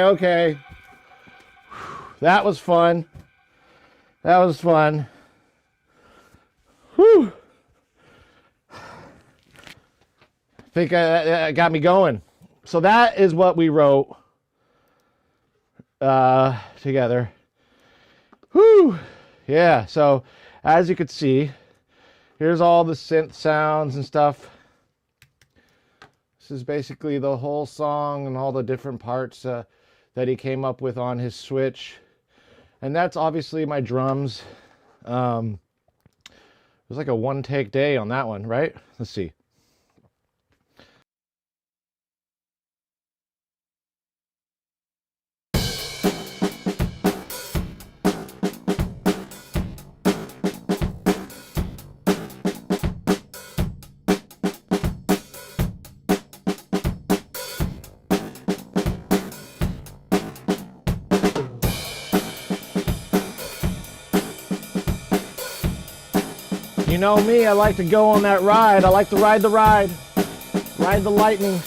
Okay. That was fun. Whew. I think that got me going. So that is what we wrote together. Whew. Yeah, so as you could see, here's all the synth sounds and stuff. This is basically the whole song and all the different parts that he came up with on his Switch. And that's obviously my drums. It was like a one-take day on that one, right? Let's see. You know me, I like to go on that ride. I like to ride the ride. Ride the lightning.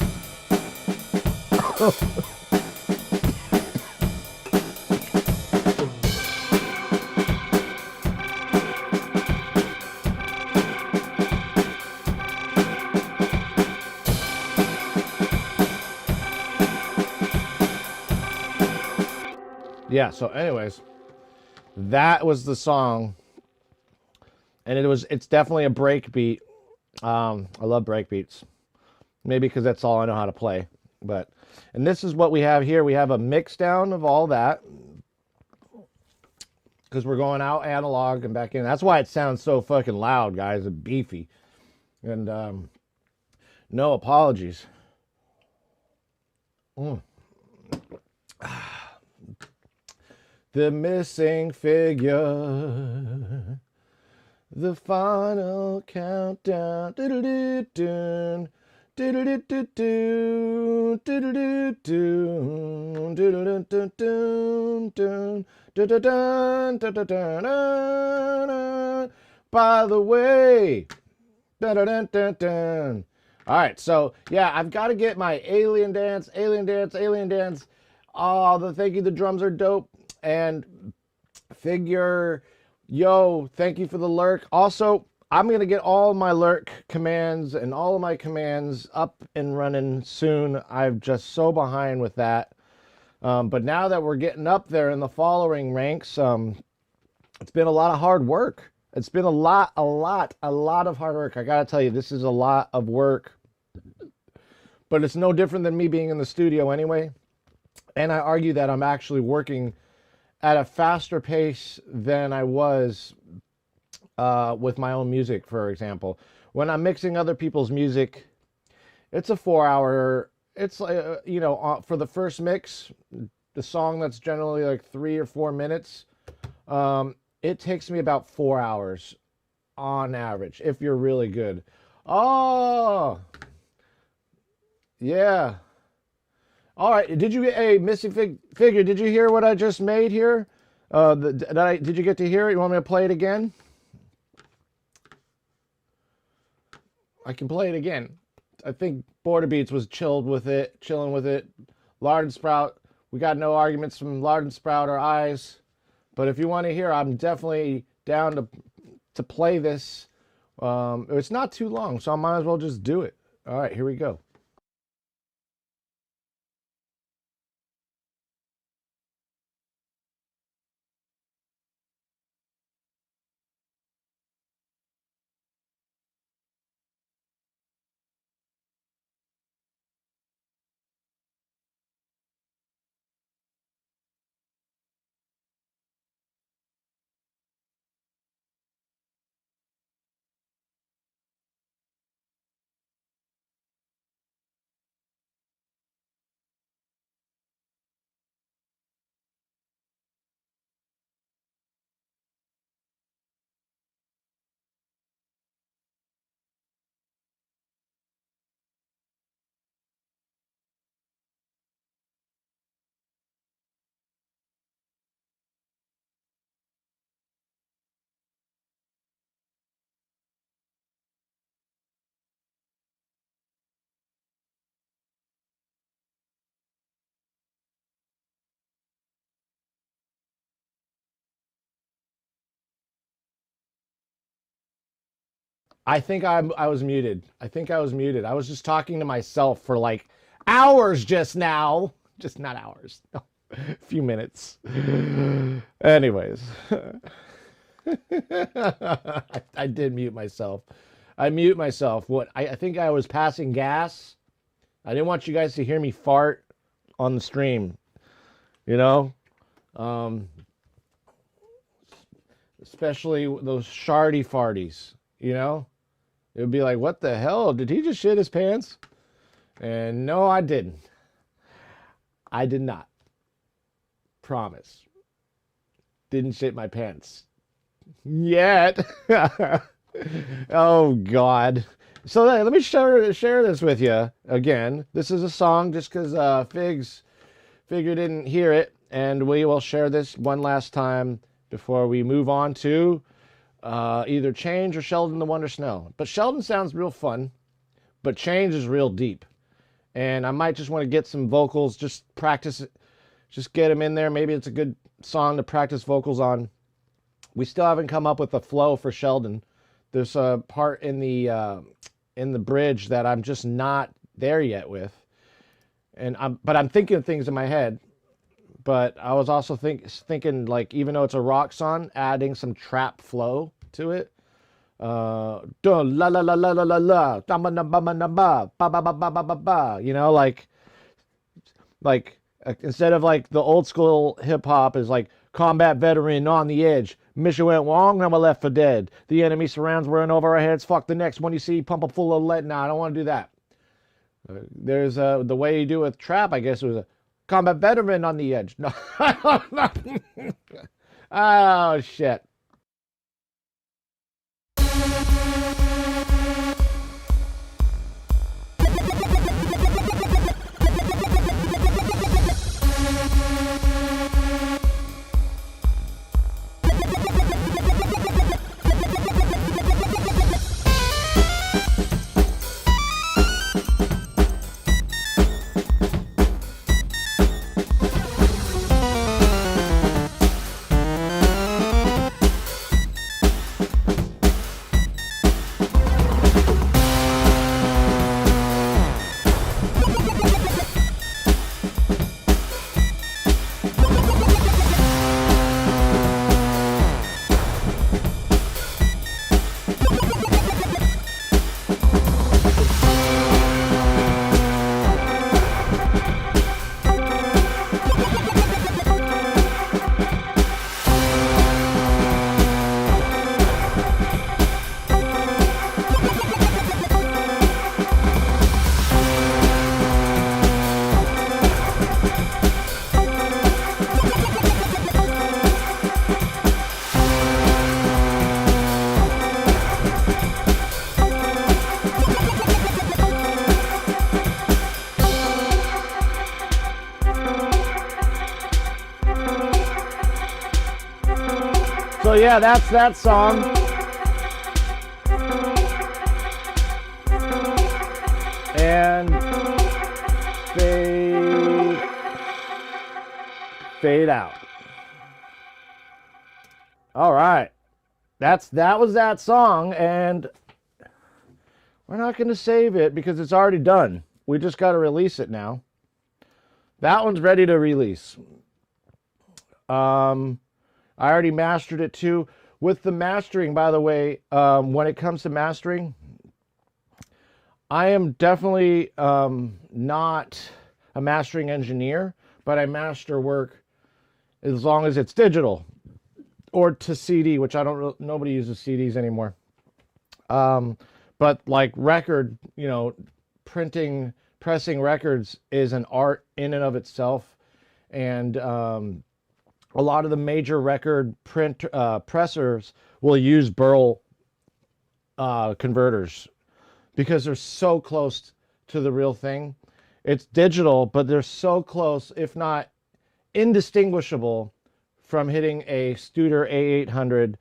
Yeah, so anyways, that was the song. And it's definitely a break beat. I love break beats. Maybe because that's all I know how to play. And this is what we have here. We have a mix down of all that. Because we're going out analog and back in. That's why it sounds so fucking loud, guys, and beefy. And no apologies. The missing figure. The final countdown. By the way. All right, so yeah, I've got to get my Alien Dance. Oh, the drums are dope. And figure. Yo, thank you for the lurk. Also, I'm going to get all my lurk commands and all of my commands up and running soon. I'm just so behind with that. But now that we're getting up there in the following ranks, it's been a lot of hard work. It's been a lot of hard work. I got to tell you, this is a lot of work. But it's no different than me being in the studio anyway. And I argue that I'm actually working at a faster pace than I was with my own music, for example. When I'm mixing other people's music, it's a 4 hour. It's like for the first mix, the song that's generally like 3 or 4 minutes. It takes me about 4 hours on average if you're really good. Oh, yeah. All right. Did you get a missing figure? Did you hear what I just made here? Did you get to hear it? You want me to play it again? I can play it again. I think Border Beats was chilling with it. Lard and Sprout. We got no arguments from Lard and Sprout or Eyes. But if you want to hear, I'm definitely down to play this. It's not too long, so I might as well just do it. All right, here we go. I think I was muted. I think I was muted. I was just talking to myself for like hours just now. Just not hours. No, a few minutes. Anyways. I did mute myself. I mute myself. I think I was passing gas. I didn't want you guys to hear me fart on the stream. You know? Especially those shardy farties, you know? It would be like, what the hell? Did he just shit his pants? And no, I didn't. I did not. Promise. Didn't shit my pants. Yet. Oh, God. So let me share this with you again. This is a song just because Figs didn't hear it. And we will share this one last time before we move on to either Change or Sheldon the Wonder Snow. But Sheldon sounds real fun, but Change is real deep. And I might just want to get some vocals, just practice it, just get them in there. Maybe it's a good song to practice vocals on. We still haven't come up with a flow for Sheldon. There's a part in the bridge that I'm just not there yet with. But I'm thinking of things in my head. But I was also thinking, like, even though it's a rock song, adding some trap flow to it. La la la la la la la, ba ba ba ba ba ba ba. You know, like instead of like the old school hip hop is like combat veteran on the edge. Mission went wrong, now we're left for dead. The enemy surrounds, we're in over our heads. Fuck the next one you see, pump up full of lead. Nah, I don't want to do that. There's the way you do with trap. I guess it was a combat veteran on the edge. No. Oh, shit. So yeah, that's that song. And fade out. All right. That was that song, and we're not going to save it because it's already done. We just got to release it now. That one's ready to release. I already mastered it too. With the mastering, by the way, when it comes to mastering, I am definitely not a mastering engineer, but I master work as long as it's digital or to CD, which I don't. Nobody uses CDs anymore. But like record, pressing records is an art in and of itself, and a lot of the major record pressers will use Burl converters because they're so close to the real thing. It's digital, but they're so close, if not indistinguishable, from hitting a Studer A800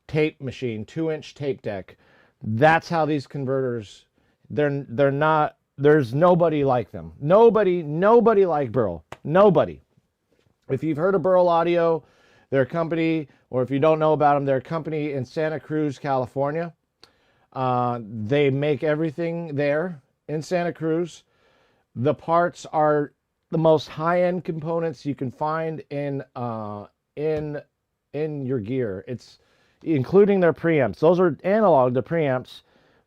tape machine, 2-inch tape deck. That's how these converters, they're not, there's nobody like them. Nobody like Burl. Nobody. If you've heard of Burl Audio, they're a company, or if you don't know about them, they're a company in Santa Cruz, California. They make everything there in Santa Cruz. The parts are the most high-end components you can find in your gear. It's including their preamps. Those are analog, the preamps,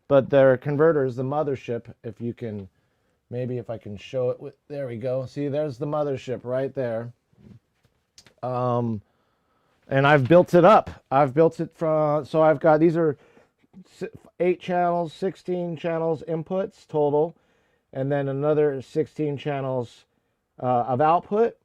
but their converters, the mothership. If you can, maybe if I can show it. There we go. See, there's the mothership right there. And I've built it up. I've built it from, so I've got, these are 8 channels, 16 channels inputs total, and then another 16 channels of output.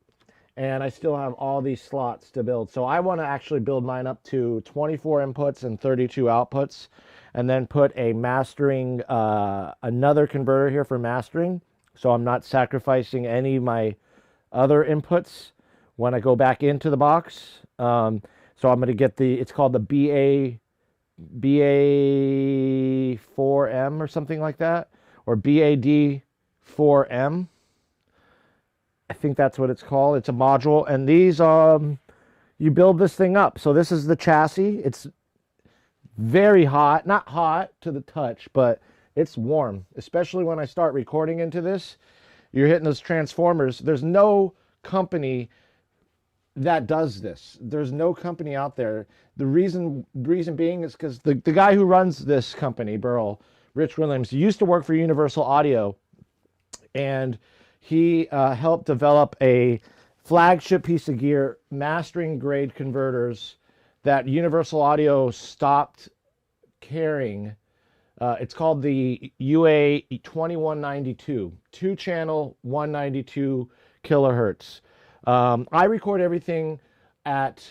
And I still have all these slots to build. So I want to actually build mine up to 24 inputs and 32 outputs, and then put a mastering, another converter here for mastering. So I'm not sacrificing any of my other inputs when I go back into the box. So I'm going to get it's called the BA4M or something like that, or BAD4M. I think that's what it's called. It's a module, and these you build this thing up. So this is the chassis. It's very hot, not hot to the touch, but it's warm, especially when I start recording into this. You're hitting those transformers. There's no company that does this. There's no company out there. The reason being is because the guy who runs this company, Burl, Rich Williams, used to work for Universal Audio, and he helped develop a flagship piece of gear, mastering grade converters that Universal Audio stopped carrying. It's called the UA 2192, 2-channel 192 kilohertz. I record everything at,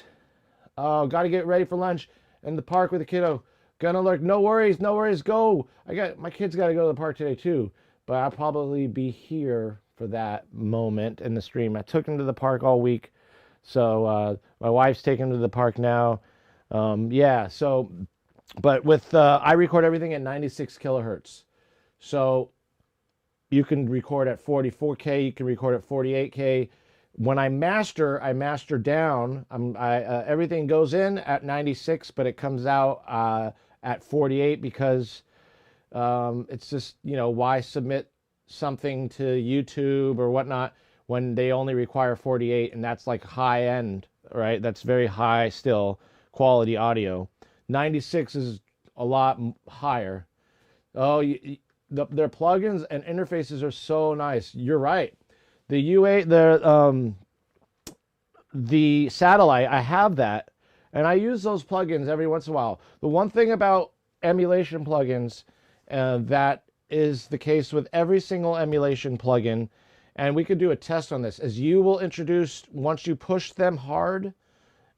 got to get ready for lunch in the park with the kiddo. Gonna lurk, no worries, go. My kids got to go to the park today too, but I'll probably be here for that moment in the stream. I took him to the park all week, so my wife's taking him to the park now. Yeah, so, but with, I record everything at 96 kilohertz. So you can record at 44K, you can record at 48K. When I master down. Everything goes in at 96, but it comes out at 48 because it's just, why submit something to YouTube or whatnot when they only require 48, and that's like high end, right? That's very high still quality audio. 96 is a lot higher. Oh, their plugins and interfaces are so nice. You're right. The UA, the satellite, I have that, and I use those plugins every once in a while. The one thing about emulation plugins that is the case with every single emulation plugin, and we could do a test on this, is you will introduce, once you push them hard,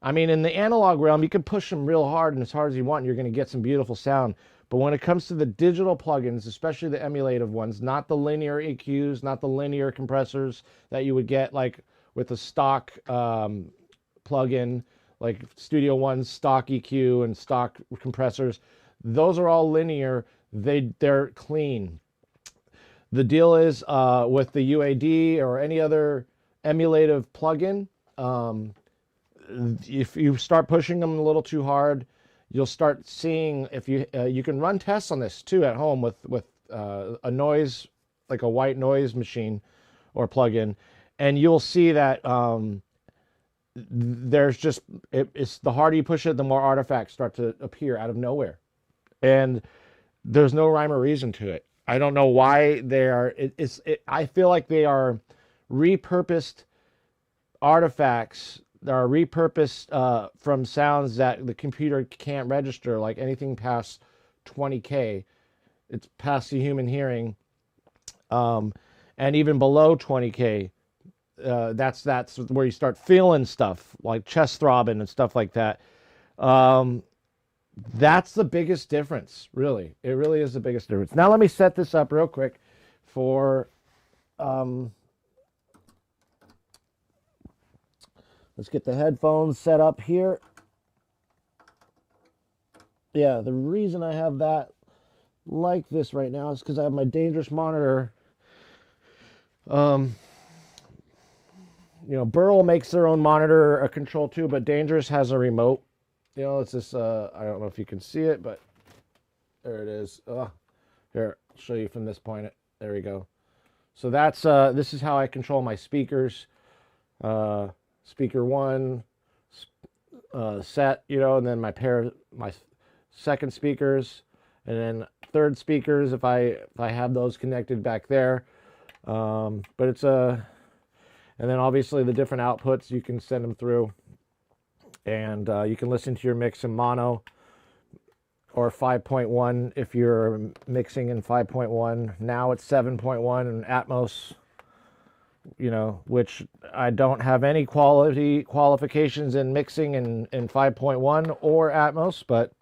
I mean, in the analog realm, you can push them real hard and as hard as you want, and you're going to get some beautiful sound. But when it comes to the digital plugins, especially the emulative ones, not the linear EQs, not the linear compressors that you would get like with a stock plugin like Studio One's stock EQ and stock compressors. Those are all linear. They're clean. The deal is with the UAD or any other emulative plugin, if you start pushing them a little too hard, you'll start seeing, if you can run tests on this too at home with a noise, like a white noise machine or plugin, and you'll see that there's just it's the harder you push it, the more artifacts start to appear out of nowhere, and there's no rhyme or reason to it. I don't know why they are. I feel like they are repurposed artifacts that are repurposed from sounds that the computer can't register, like anything past 20K. It's past the human hearing, and even below 20K. That's where you start feeling stuff like chest throbbing and stuff like that. That's the biggest difference, really. It really is the biggest difference. Now let me set this up real quick for let's get the headphones set up here. Yeah, the reason I have that like this right now is because I have my Dangerous monitor. Burl makes their own monitor, a control too, but Dangerous has a remote. It's this, I don't know if you can see it, but there it is. Here, I'll show you from this point. There we go. So that's, this is how I control my speakers. Speaker one, set, and then my second speakers, and then third speakers if I have those connected back there. But it's and then obviously the different outputs, you can send them through. And you can listen to your mix in mono or 5.1 if you're mixing in 5.1. Now it's 7.1 and Atmos, which I don't have any qualifications in mixing in 5.1 or Atmos, but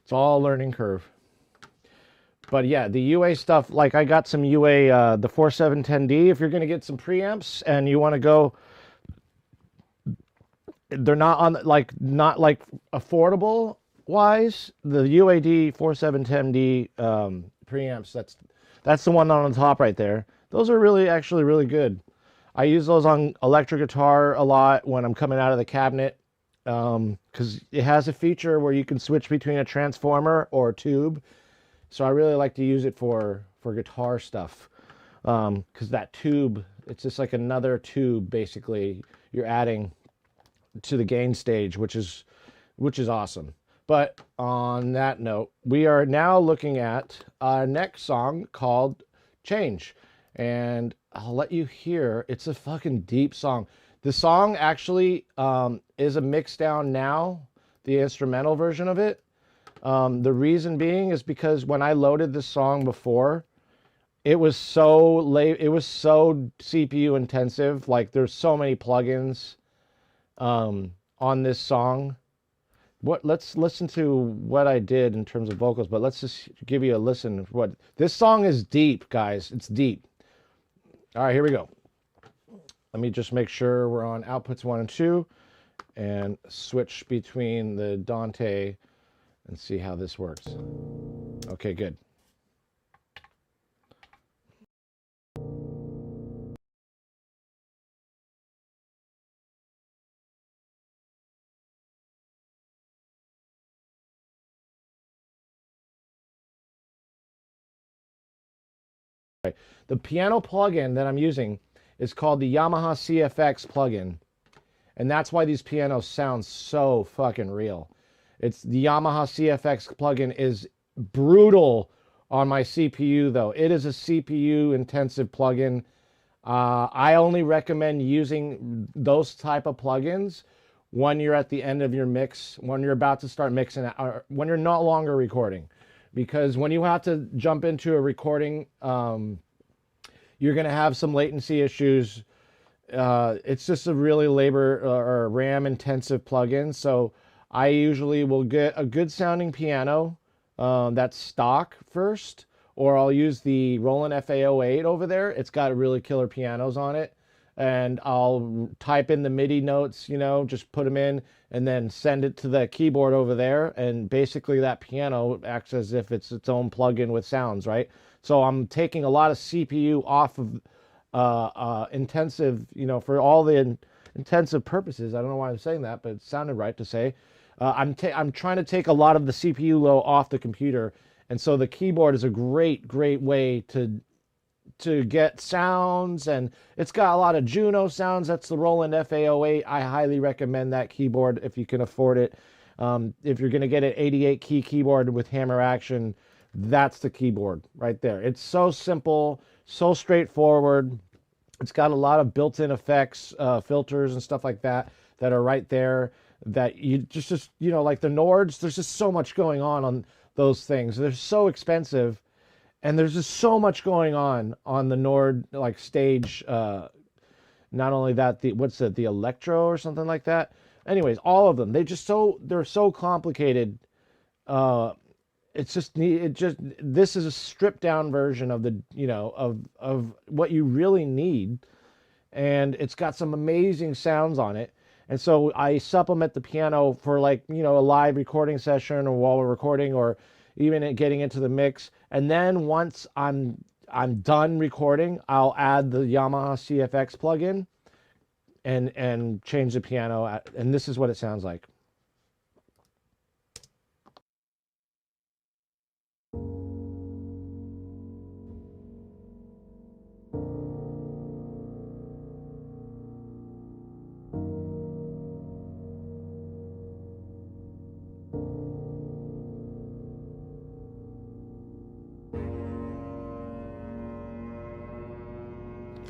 it's all a learning curve. But yeah, the UA stuff, like I got some UA, the 4710D, if you're going to get some preamps and you want to go, they're not affordable wise. The UAD 4710D preamps, that's the one on the top right there. Those are actually really good. I use those on electric guitar a lot when I'm coming out of the cabinet, because it has a feature where you can switch between a transformer or a tube. So I really like to use it for guitar stuff, because that tube, it's just like another tube basically you're adding to the gain stage, which is awesome. But on that note, we are now looking at our next song called Change, and I'll let you hear. It's a fucking deep song. The song actually is a mix down now, the instrumental version of it. The reason being is because when I loaded this song before, it was so CPU intensive. Like there's so many plugins on this song. Let's listen to what I did in terms of vocals, but let's just give you a listen. This song is deep, guys. It's deep. All right, here we go. Let me just make sure we're on outputs 1 and 2 and switch between the Dante and see how this works. Okay, good. The piano plugin that I'm using is called the Yamaha CFX plugin. And that's why these pianos sound so fucking real. It's the Yamaha CFX plugin is brutal on my CPU though. It is a CPU intensive plugin. I only recommend using those type of plugins when you're at the end of your mix, when you're about to start mixing, or when you're no longer recording. Because when you have to jump into a recording, you're going to have some latency issues. It's just a really labor or RAM intensive plugin. So I usually will get a good sounding piano that's stock first, or I'll use the Roland FA08 over there. It's got really killer pianos on it. and I'll type in the MIDI notes, you know, just put them in and then send it to the keyboard over there. And basically that piano acts as if it's its own plugin with sounds, right? So I'm taking a lot of CPU off of intensive, you know, for all the intensive purposes. I don't know why I'm saying that, but it sounded right to say. I'm trying to take a lot of the CPU load off the computer, and so the keyboard is a great way to get sounds, and it's got a lot of Juno sounds. That's the Roland FA08. I highly recommend that keyboard if you can afford it. If you're going to get an 88 key keyboard with hammer action, that's the keyboard right there. It's so simple, so straightforward. It's got a lot of built-in effects, filters and stuff like that that are right there, that you just you know, like the Nords, there's just so much going on those things. They're so expensive, and there's just so much going on the Nord like stage. Not only that, the Electro or something like that. Anyways, all of them, they're so complicated. This is a stripped down version of the, you know, of what you really need, and it's got some amazing sounds on it. And so I supplement the piano for, like, you know, a live recording session, or while we're recording, or even getting into the mix. And then once I'm done recording, I'll add the Yamaha CFX plugin and change the piano, and this is what it sounds like.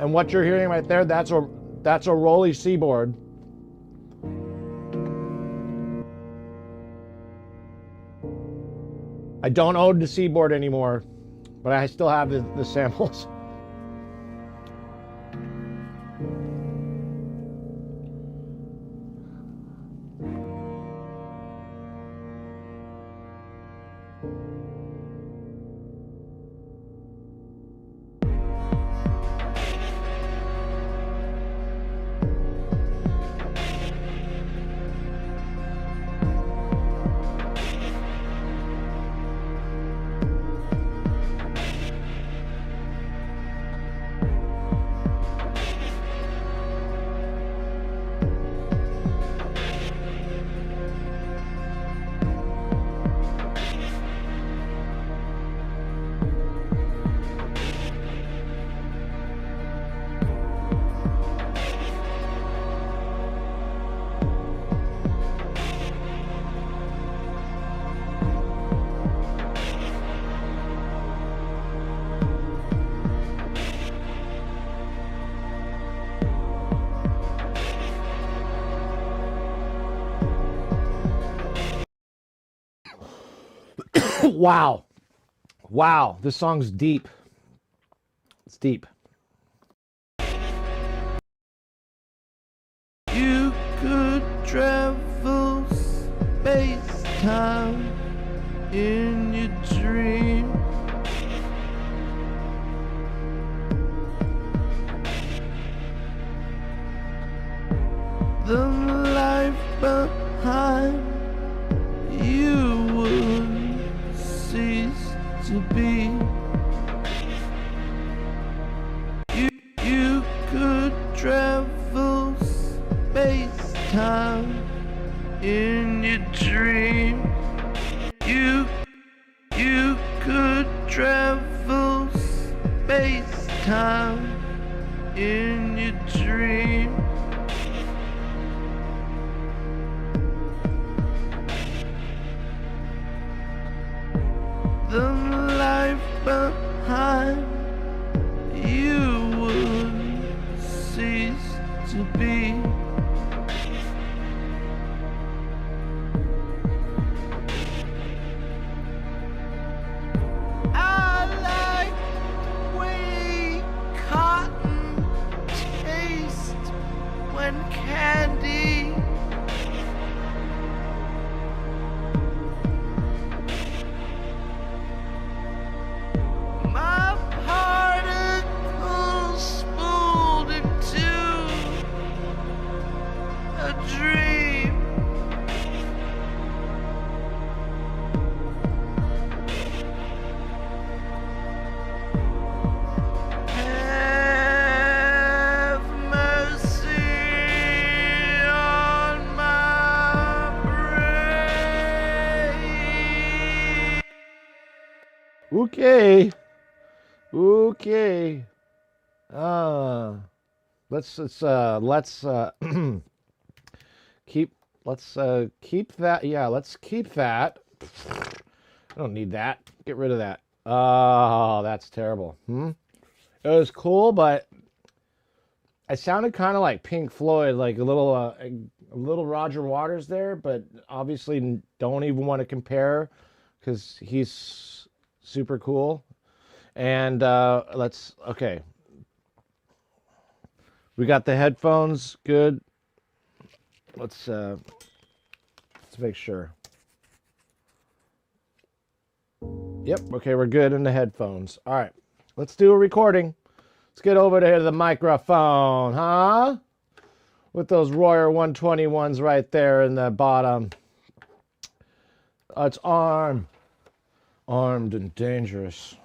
And what you're hearing right there, that's a Rolly Seaboard. I don't own the Seaboard anymore, but I still have the samples. Wow. Wow, this song's deep. It's deep. You could travel space-time in your dream. The life behind you would cease to be. You could travel space-time in your dream. You could travel space-time in your dream. The life behind you would cease to be. I like the way cotton tastes when candy my particles spooled into Okay. Okay. Let's keep keep that. Yeah, let's keep that. I don't need that. Get rid of that. Oh, that's terrible. It was cool, but it sounded kind of like Pink Floyd, like a little Roger Waters there, but obviously don't even want to compare because he's super cool. And okay. We got the headphones, good. Let's make sure. Yep, okay, we're good in the headphones. All right, let's do a recording. Let's get over there to the microphone, huh? With those Royer 121s right there in the bottom. It's armed and dangerous.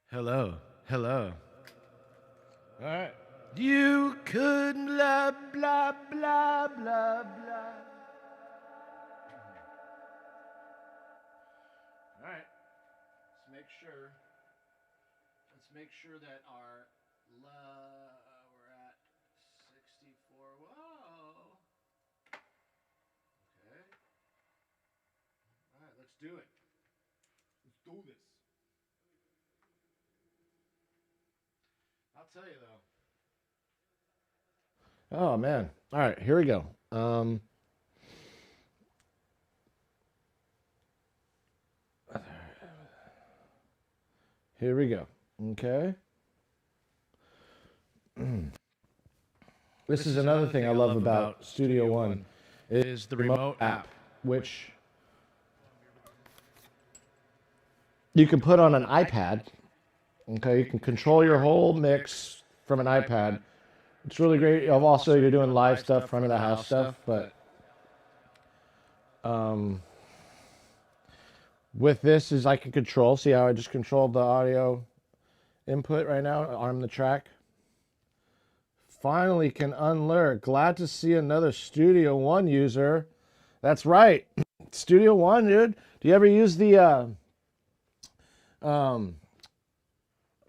Hello. All right. You could blah, blah, blah, blah, blah. All right. Let's make sure that our we're at 64. Whoa. Okay. All right, let's do it. Let's do this. I'll tell you though. Oh man. All right, here we go. Here we go. Okay. This is another thing I love about Studio One is the remote app, which you can put on an iPad. Okay, you can control your whole mix from an iPad. It's really great. Also, you're doing live stuff, front of the house stuff, but with this is I can control. See how I just controlled the audio input right now? Arm the track. Finally can unlurk. Glad to see another Studio One user. That's right. Studio One, dude. Do you ever use the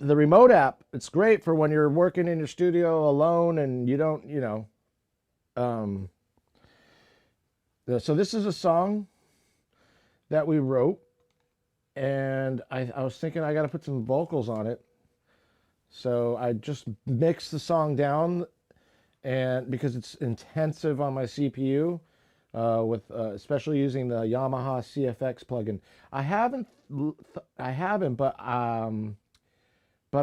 remote app? It's great for when you're working in your studio alone and you don't, so this is a song that we wrote, and I was thinking I got to put some vocals on it. So I just mixed the song down, and because it's intensive on my CPU, especially using the Yamaha CFX plugin. I haven't, but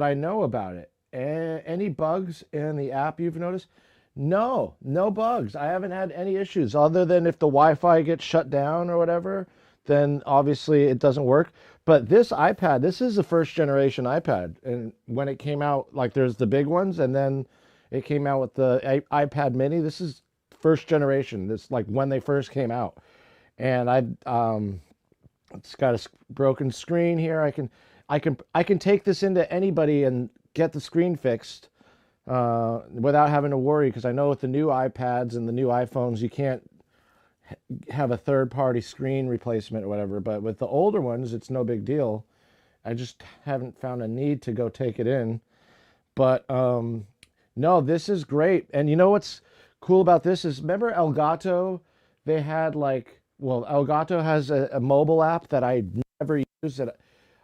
I know about it. Any bugs in the app you've noticed? No bugs. I haven't had any issues other than if the Wi-Fi gets shut down or whatever, then obviously it doesn't work. But this iPad, this is the first generation iPad. And when it came out, like there's the big ones, and then it came out with the iPad mini. This is first generation. This like when they first came out. And it's got a broken screen here. I can take this into anybody and get the screen fixed without having to worry, because I know with the new iPads and the new iPhones you can't have a third-party screen replacement or whatever, but with the older ones it's no big deal. I just haven't found a need to go take it in. But no, this is great. And you know what's cool about this is, remember Elgato? They had Elgato has a mobile app that I never use, that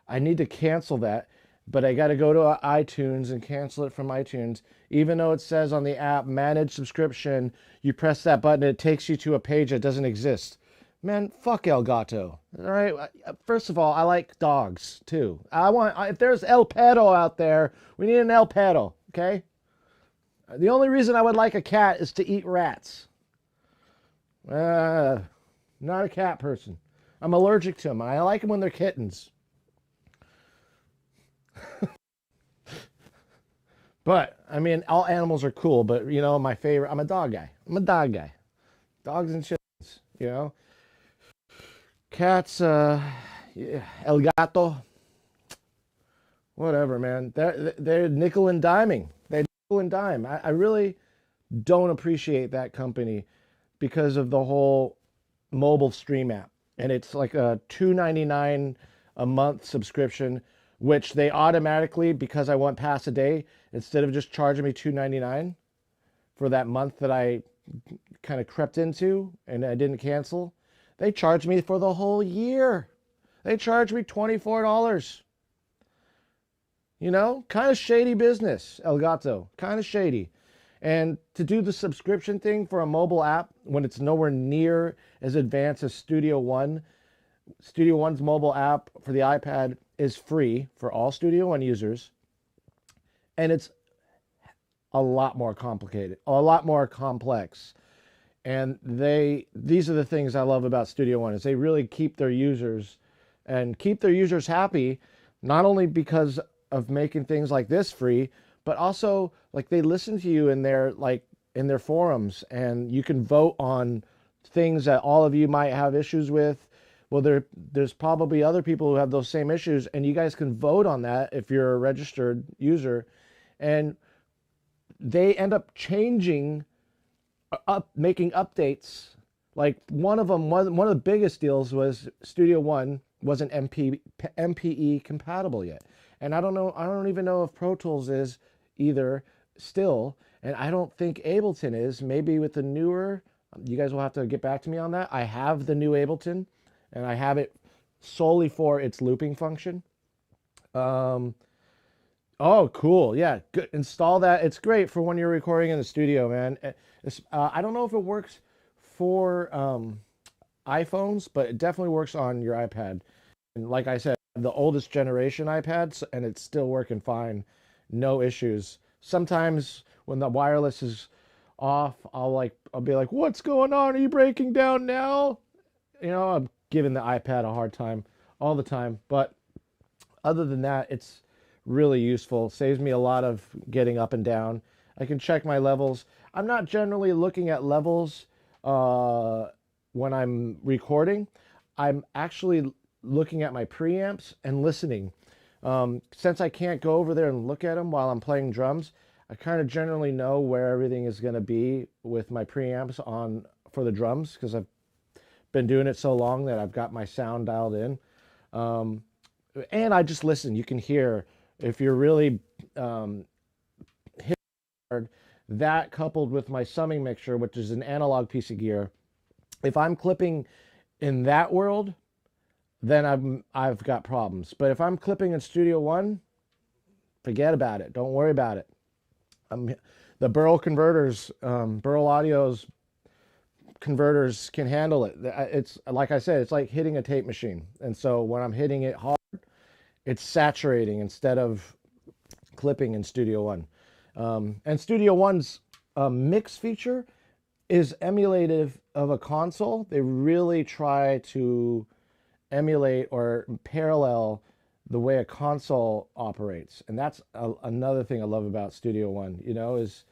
I need to cancel that, but I got to go to iTunes and cancel it from iTunes. Even though it says on the app, manage subscription, you press that button, it takes you to a page that doesn't exist. Man, fuck Elgato. All right. First of all, I like dogs too. If there's El Pedo out there, we need an El Pedo. Okay. The only reason I would like a cat is to eat rats. Not a cat person. I'm allergic to them. I like them when they're kittens. But I mean, all animals are cool, but my favorite, I'm a dog guy. Dogs and chickens, cats, yeah, El Gato, whatever, man. They're nickel and diming. They're nickel and dime. I really don't appreciate that company because of the whole mobile stream app. and it's like a $2.99 a month subscription, which they automatically, because I went past a day, instead of just charging me $2.99 for that month that I kind of crept into and I didn't cancel, they charged me for the whole year. They charged me $24. You know, kind of shady business, Elgato, kind of shady. And to do the subscription thing for a mobile app when it's nowhere near as advanced as Studio One, Studio One's mobile app for the iPad is free for all Studio One users. And it's a lot more complicated, a lot more complex. And these are the things I love about Studio One is they really keep their users and keep their users happy, not only because of making things like this free, but also like they listen to you in their in their forums, and you can vote on things that all of you might have issues with. Well, there's probably other people who have those same issues, and you guys can vote on that if you're a registered user, and they end up changing making updates. Like one of the biggest deals was Studio One wasn't MPE compatible yet. And I don't even know if Pro Tools is either still, and I don't think Ableton is. Maybe with the newer, you guys will have to get back to me on that. I have the new Ableton, and I have it solely for its looping function. Oh, cool. Yeah, good. Install that. It's great for when you're recording in the studio, man. I don't know if it works for iPhones, but it definitely works on your iPad. And like I said, the oldest generation iPads, and it's still working fine. No issues. Sometimes when the wireless is off, I'll be like, "What's going on? Are you breaking down now?" You know, I'm giving the iPad a hard time all the time. But other than that, it's really useful. Saves me a lot of getting up and down. I can check my levels. I'm not generally looking at levels when I'm recording. I'm actually looking at my preamps and listening. Since I can't go over there and look at them while I'm playing drums, I kind of generally know where everything is going to be with my preamps on for the drums, because I've been doing it so long that I've got my sound dialed in. And I just listen. You can hear if you're really hitting hard. That coupled with my summing mixer, which is an analog piece of gear, if I'm clipping in that world, then I've got problems. But if I'm clipping in Studio One, forget about it. Don't worry about it. The Burl converters, Burl Audio's converters can handle it. It's like I said, it's like hitting a tape machine. And so when I'm hitting it hard, it's saturating instead of clipping in Studio One. And Studio One's mix feature is emulative of a console. They really try to emulate or parallel the way a console operates. And that's another thing I love about Studio One, you know, is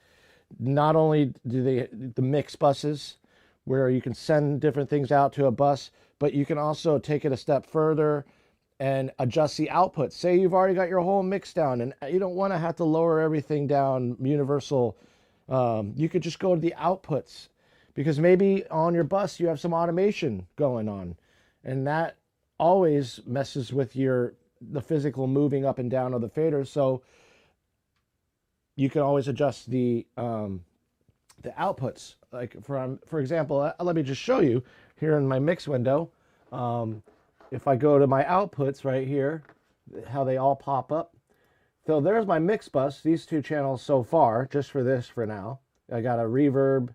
not only do the mix buses where you can send different things out to a bus, but you can also take it a step further and adjust the output. Say you've already got your whole mix down and you don't want to have to lower everything down universal. You could just go to the outputs, because maybe on your bus you have some automation going on, and that always messes with the physical moving up and down of the fader. So you can always adjust the outputs. Like for example, let me just show you here in my mix window. If I go to my outputs right here, how they all pop up. So there's my mix bus, these two channels so far, just for this for now. I got a reverb,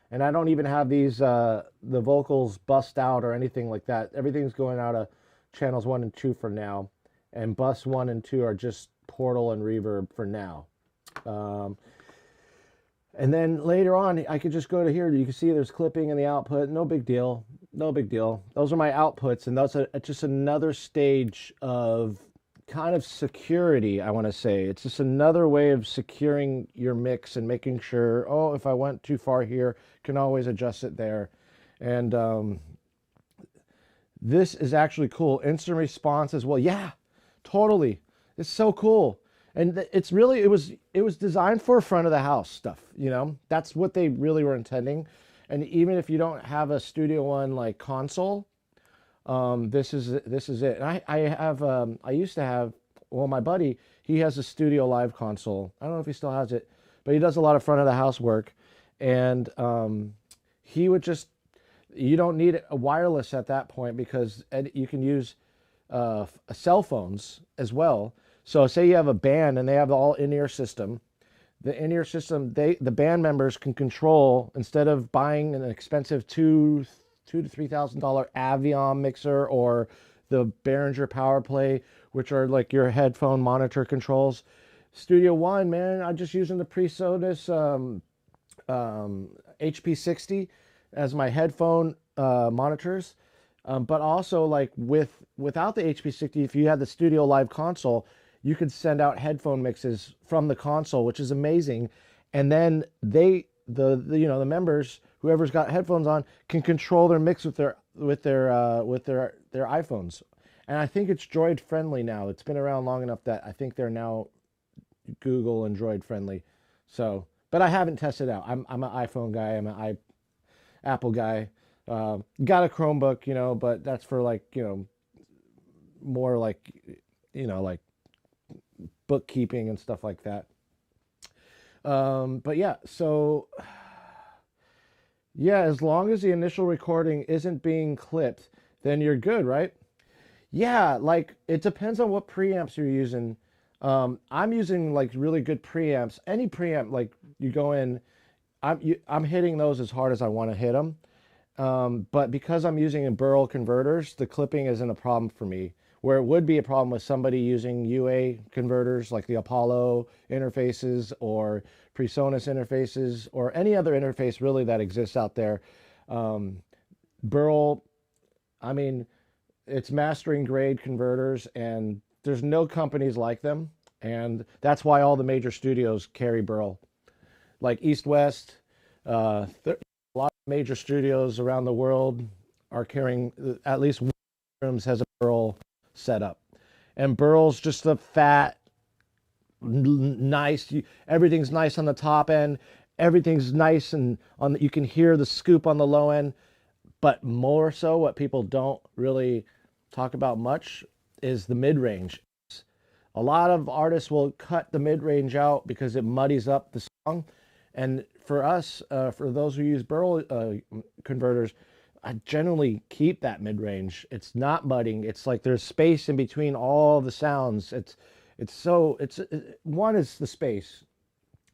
and I don't even have these, the vocals bust out or anything like that. Everything's going out of channels 1 and 2 for now. And bus 1 and 2 are just portal and reverb for now. And then later on, I could just go to here. You can see there's clipping in the output. No big deal. No big deal. Those are my outputs, and that's just another stage of kind of security, I want to say. It's just another way of securing your mix and making sure, oh, if I went too far here, can always adjust it there. And this is actually cool. Instant response as well. Yeah, totally. It's so cool. And it's really, it was designed for front of the house stuff, you know? That's what they really were intending. And even if you don't have a Studio One like console, This is it. And I used to have, well, my buddy, he has a Studio Live console. I don't know if he still has it, but he does a lot of front of the house work, and he would just, you don't need a wireless at that point because you can use cell phones as well. So say you have a band and they have the all in-ear system. The in-ear system, the band members can control, instead of buying an expensive two to $3,000 Avion mixer or the Behringer PowerPlay, which are like your headphone monitor controls. Studio One, man, I'm just using the PreSonus HP60 as my headphone monitors. But also, like without the HP60, if you had the Studio Live console, you could send out headphone mixes from the console, which is amazing. And then the members, whoever's got headphones on, can control their mix with their iPhones. And I think it's Droid friendly now. It's been around long enough that I think they're now Google and Droid friendly. So, but I haven't tested it out. I'm an iPhone guy. I'm an Apple guy. Got a Chromebook, but that's for like, more like, like bookkeeping and stuff like that. But yeah, so yeah, as long as the initial recording isn't being clipped, then you're good, right? Yeah, like it depends on what preamps you're using. I'm using like really good preamps. Any preamp, like you go in, I'm hitting those as hard as I want to hit them. But because I'm using Burl converters, the clipping isn't a problem for me. Where it would be a problem with somebody using UA converters like the Apollo interfaces or PreSonus interfaces or any other interface really that exists out there. Burl, I mean, it's mastering grade converters, and there's no companies like them. And that's why all the major studios carry Burl. Like East West, a lot of major studios around the world are carrying, at least one rooms has a Burl setup. And Burl's just a fat, nice, everything's nice on the top end, everything's nice, and you can hear the scoop on the low end. But more so, what people don't really talk about much is the mid-range. A lot of artists will cut the mid-range out because it muddies up the song. And for us, for those who use Burl converters, I generally keep that mid-range. It's not mudding. It's like there's space in between all the sounds. One is the space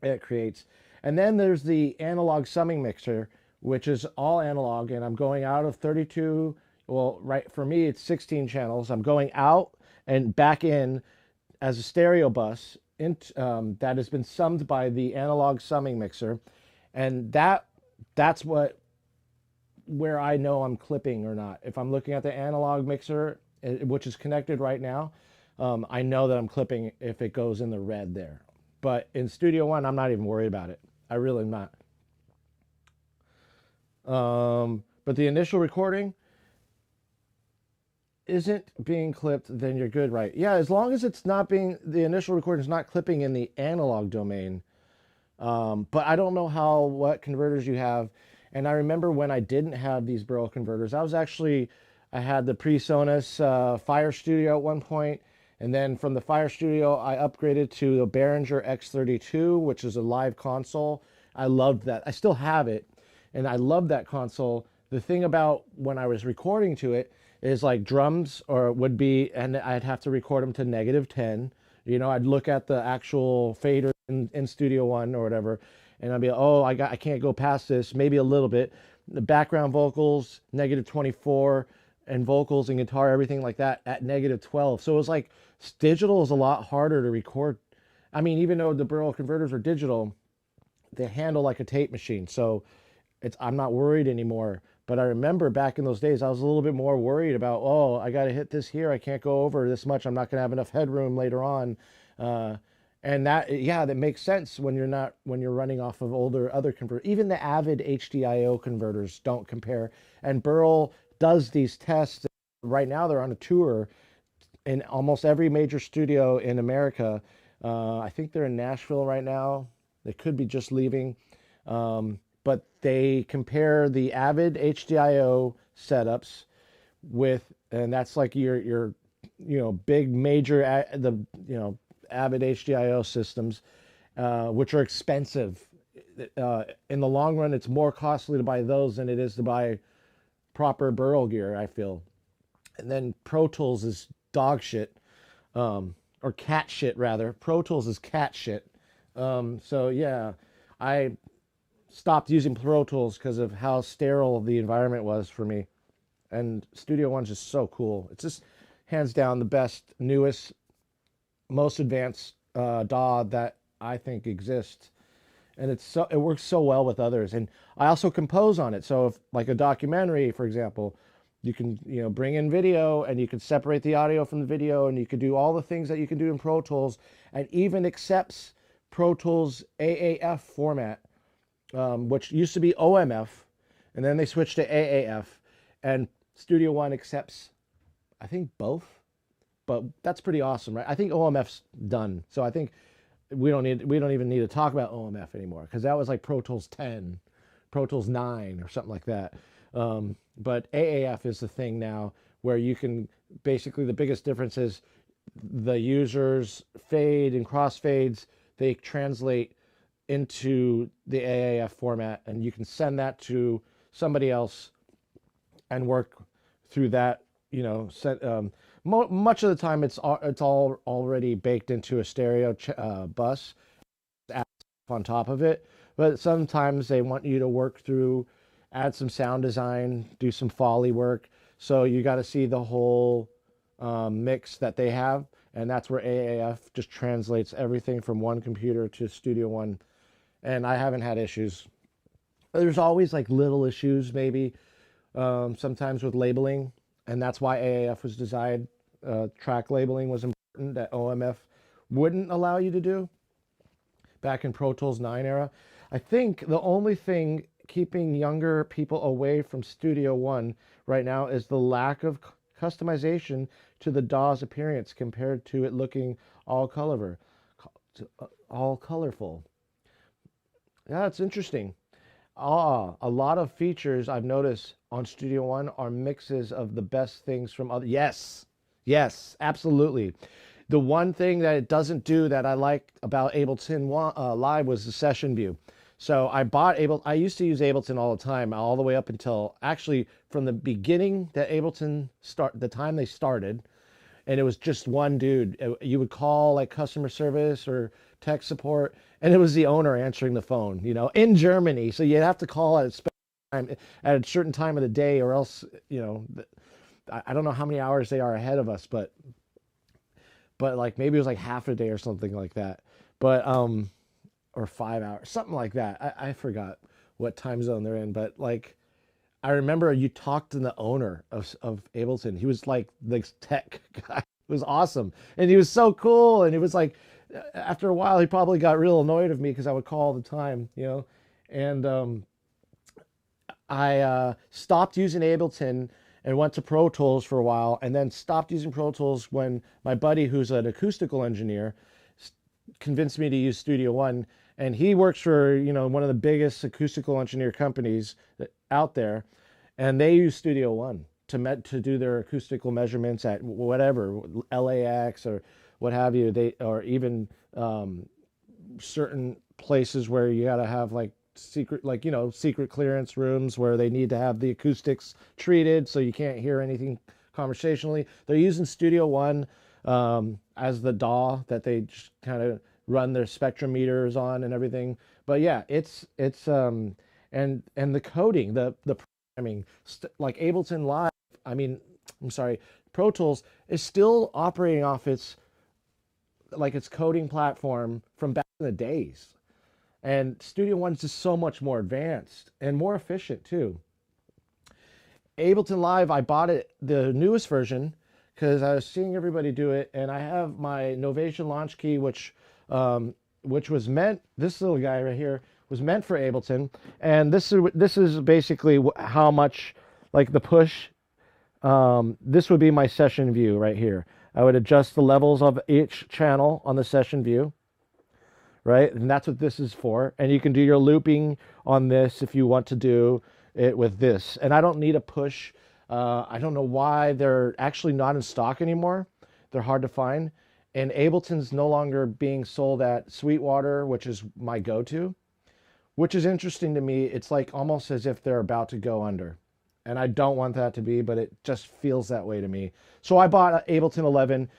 it creates. And then there's the analog summing mixer, which is all analog, and I'm going out of 32. Well, right, for me, it's 16 channels. I'm going out and back in as a stereo bus that has been summed by the analog summing mixer. And that's where I know I'm clipping or not. If I'm looking at the analog mixer, which is connected right now, I know that I'm clipping if it goes in the red there. But in Studio One, I'm not even worried about it. I really am not. But the initial recording isn't being clipped, then you're good, right? Yeah, as long as the initial recording is not clipping in the analog domain. But I don't know what converters you have. And I remember when I didn't have these Burl converters, I had the PreSonus Fire Studio at one point. And then from the Fire Studio, I upgraded to the Behringer X32, which is a live console. I loved that. I still have it. And I love that console. The thing about when I was recording to it is like drums and I'd have to record them to -10. I'd look at the actual fader in Studio One or whatever, and I'd be, I can't go past this, maybe a little bit. The background vocals, -24, and vocals and guitar, everything like that at -12. So it was like, digital is a lot harder to record. I mean, even though the Burl converters are digital, they handle like a tape machine. So I'm not worried anymore. But I remember back in those days, I was a little bit more worried about, I got to hit this here. I can't go over this much. I'm not going to have enough headroom later on. And that makes sense when you're running off of other converters. Even the Avid HDIO converters don't compare. And Burl does these tests. Right now, they're on a tour in almost every major studio in America. I think they're in Nashville right now. They could be just leaving. But they compare the Avid HDIO setups with and that's like your big major Avid HDIO systems, which are expensive. In the long run, it's more costly to buy those than it is to buy proper Burl gear, I feel. And then Pro Tools is dog shit, or cat shit rather. Pro Tools is cat shit. So yeah, I stopped using Pro Tools because of how sterile the environment was for me. And Studio One's just so cool. It's just hands down the best, newest, most advanced DAW that I think exists. And it works so well with others. And I also compose on it. So if like a documentary, for example, you can bring in video and you can separate the audio from the video, and you can do all the things that you can do in Pro Tools, and even accepts Pro Tools AAF format, which used to be OMF, and then they switched to AAF, and Studio One accepts, I think, both. But that's pretty awesome, right? I think OMF's done, so I think we don't even need to talk about OMF anymore, because that was like Pro Tools 10, Pro Tools 9, or something like that. But AAF is the thing now, where you can basically, the biggest difference is the users fade and crossfades, they translate into the AAF format, and you can send that to somebody else and work through that. Much of the time it's all already baked into a stereo bus on top of it, but sometimes they want you to work through, add some sound design, do some Foley work. So you got to see the whole mix that they have, and that's where AAF just translates everything from one computer to Studio One. And I haven't had issues. There's always like little issues, maybe sometimes with labeling, and that's why AAF was designed. Track labeling was important that OMF wouldn't allow you to do back in Pro Tools 9 era. I think the only thing keeping younger people away from Studio One right now is the lack of customization to the DAW's appearance compared to it looking all colorful. Yeah, that's interesting. A lot of features I've noticed on Studio One are mixes of the best things from other. Yes, absolutely. The one thing that it doesn't do that I liked about Ableton Live was the session view. So I used to use Ableton all the time, all the way up until, actually, from the beginning that the time they started, and it was just one dude. You would call like customer service or tech support, and it was the owner answering the phone, in Germany. So you'd have to call at a certain time of the day, or else, I don't know how many hours they are ahead of us, but like maybe it was like half a day or something like that. But or 5 hours, something like that. I forgot what time zone they're in, but like I remember you talked to the owner of Ableton. He was like the tech guy. It was awesome, and he was so cool. And it was like, after a while, he probably got real annoyed of me because I would call all the time, And I stopped using Ableton and went to Pro Tools for a while, and then stopped using Pro Tools when my buddy, who's an acoustical engineer, convinced me to use Studio One. And he works for, one of the biggest acoustical engineer companies out there, and they use Studio One to do their acoustical measurements at whatever, LAX or what have you. Or even certain places where you got to have like secret clearance rooms where they need to have the acoustics treated so you can't hear anything conversationally. They're using Studio One as the DAW that they just kind of run their spectrometers on and everything. But yeah, it's and the coding, the programming, like Ableton Live, Pro Tools is still operating off its coding platform from back in the days. And Studio One's just so much more advanced and more efficient too. Ableton Live, I bought it, the newest version, because I was seeing everybody do it, and I have my Novation launch key, which was meant, this little guy right here, was meant for Ableton. And this is basically how much, like the push, this would be my session view right here. I would adjust the levels of each channel on the session view. Right? And that's what this is for. And you can do your looping on this if you want to do it with this. And I don't need a push I don't know why they're actually not in stock anymore. They're hard to find. And Ableton's no longer being sold at Sweetwater, which is my go-to, which is interesting to me. It's like almost as if they're about to go under. And I don't want that to be, but it just feels that way to me. So I bought Ableton 11.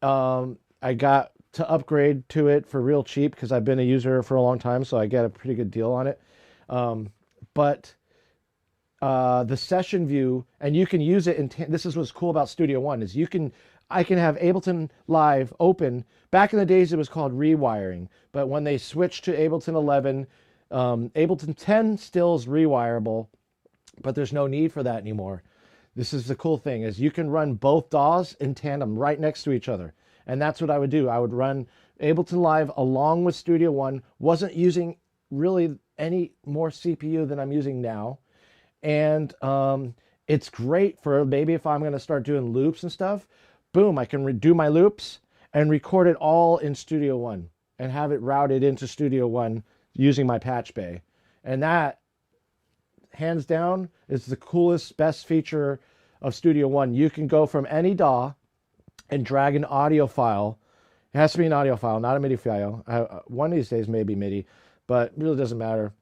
I got to upgrade to it for real cheap because I've been a user for a long time, so I get a pretty good deal on it. But the session view, and you can use it in, this is what's cool about Studio One, is I can have Ableton Live open. Back in the days, it was called rewiring, but when they switched to Ableton 11, Ableton 10 still is rewirable, but there's no need for that anymore. This is the cool thing, is you can run both DAWs in tandem right next to each other. And that's what I would do. I would run Ableton Live along with Studio One. Wasn't using really any more CPU than I'm using now. And it's great for maybe if I'm going to start doing loops and stuff. Boom, I can redo my loops and record it all in Studio One and have it routed into Studio One using my patch bay. And that, hands down, is the coolest, best feature of Studio One. You can go from any DAW and drag an audio file. It has to be an audio file, not a MIDI file. One of these days maybe MIDI, but it really doesn't matter.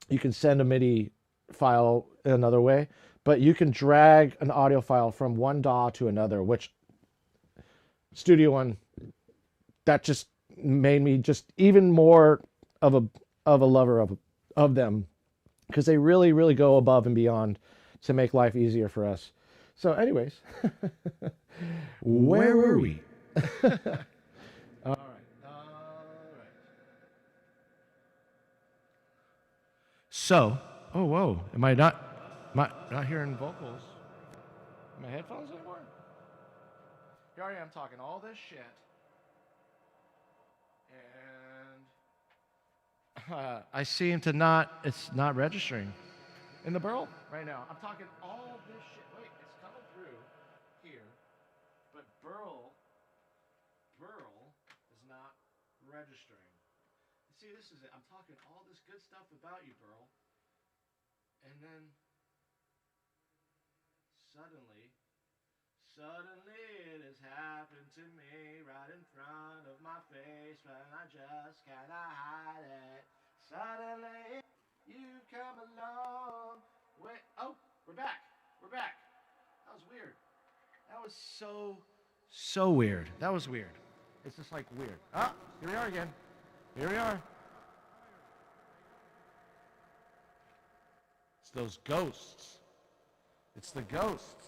You can send a MIDI file another way, but you can drag an audio file from one DAW to another, which Studio One, that just made me just even more of a lover of them, because they really go above and beyond to make life easier for us. So anyways, Where were we? all right. So, Oh, whoa. Am I not hearing vocals? My headphones anymore? Here I am talking all this shit. And I seem to it's not registering in the Burl right now. I'm talking all this shit. Wait, it's coming through here. But Burl is not registering. See, this is it. I'm talking all this good stuff about you, Burl. And then suddenly it has happened to me right in front of my face, but I just cannot hide it. Suddenly you come along. Wait, oh, we're back. That was weird. That was so weird. That was weird. It's just like weird. Ah, here we are again. Here we are. It's those ghosts. It's the ghosts.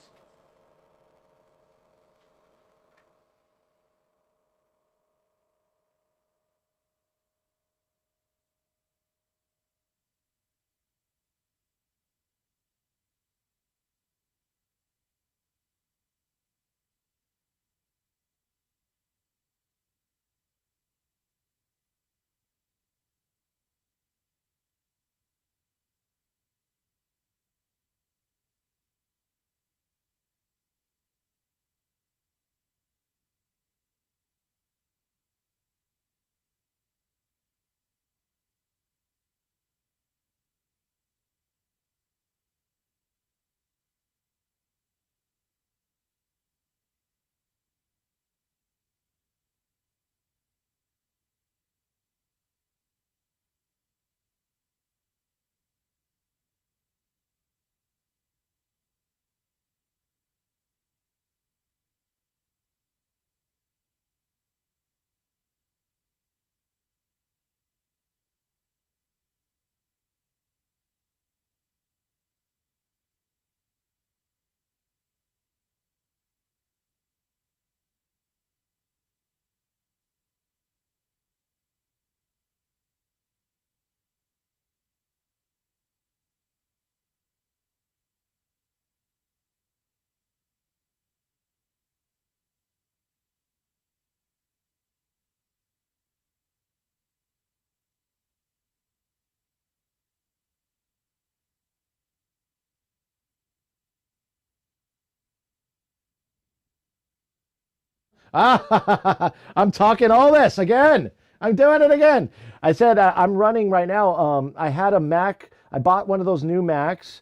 Ah, I'm talking all this again. I'm doing it again. I said I'm running right now. I had a Mac. I bought one of those new Macs,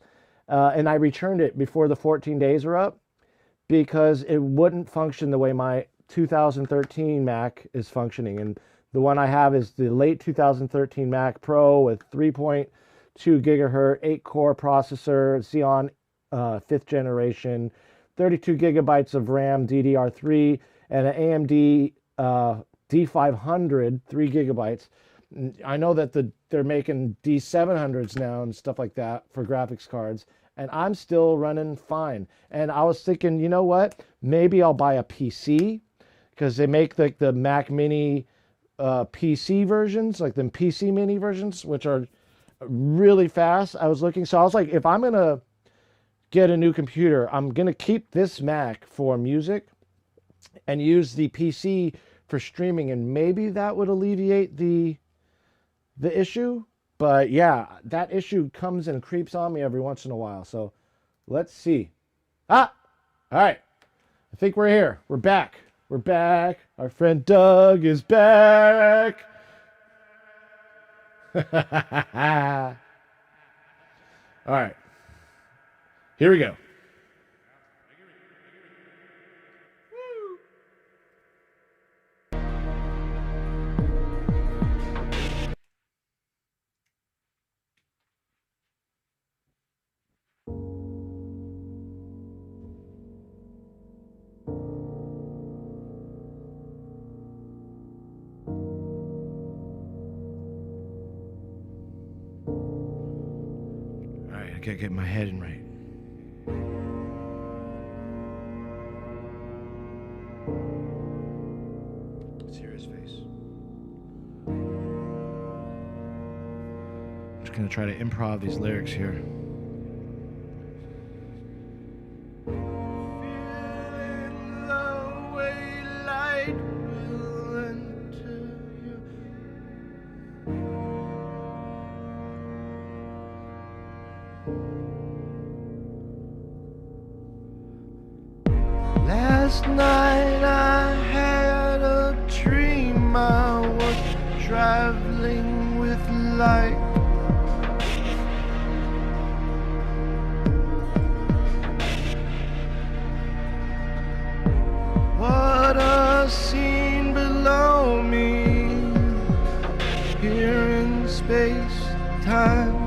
and I returned it before the 14 days were up because it wouldn't function the way my 2013 Mac is functioning. And the one I have is the late 2013 Mac Pro with 3.2 gigahertz, 8-core processor, Xeon 5th generation, 32 gigabytes of RAM, DDR3, and an AMD D500, 3 gigabytes. I know that they're making D700s now and stuff like that for graphics cards, and I'm still running fine. And I was thinking, you know what? Maybe I'll buy a PC, because they make the Mac Mini PC versions, like the PC Mini versions, which are really fast. I was looking, so I was like, if I'm gonna get a new computer, I'm gonna keep this Mac for music and use the PC for streaming, and maybe that would alleviate the issue. But yeah, that issue comes and creeps on me every once in a while. So let's see. All right. I think we're here. We're back. We're back. Our friend Doug is back. All right. Here we go. I gotta get my head in right. Let's hear his face. I'm just gonna try to improv these lyrics here. Feeling the way light will enter you. Last night I had a dream I was traveling with light. What a scene below me, here in space-time.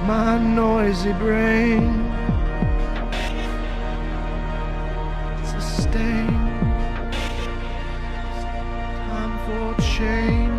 My noisy brain sustain. Time for change.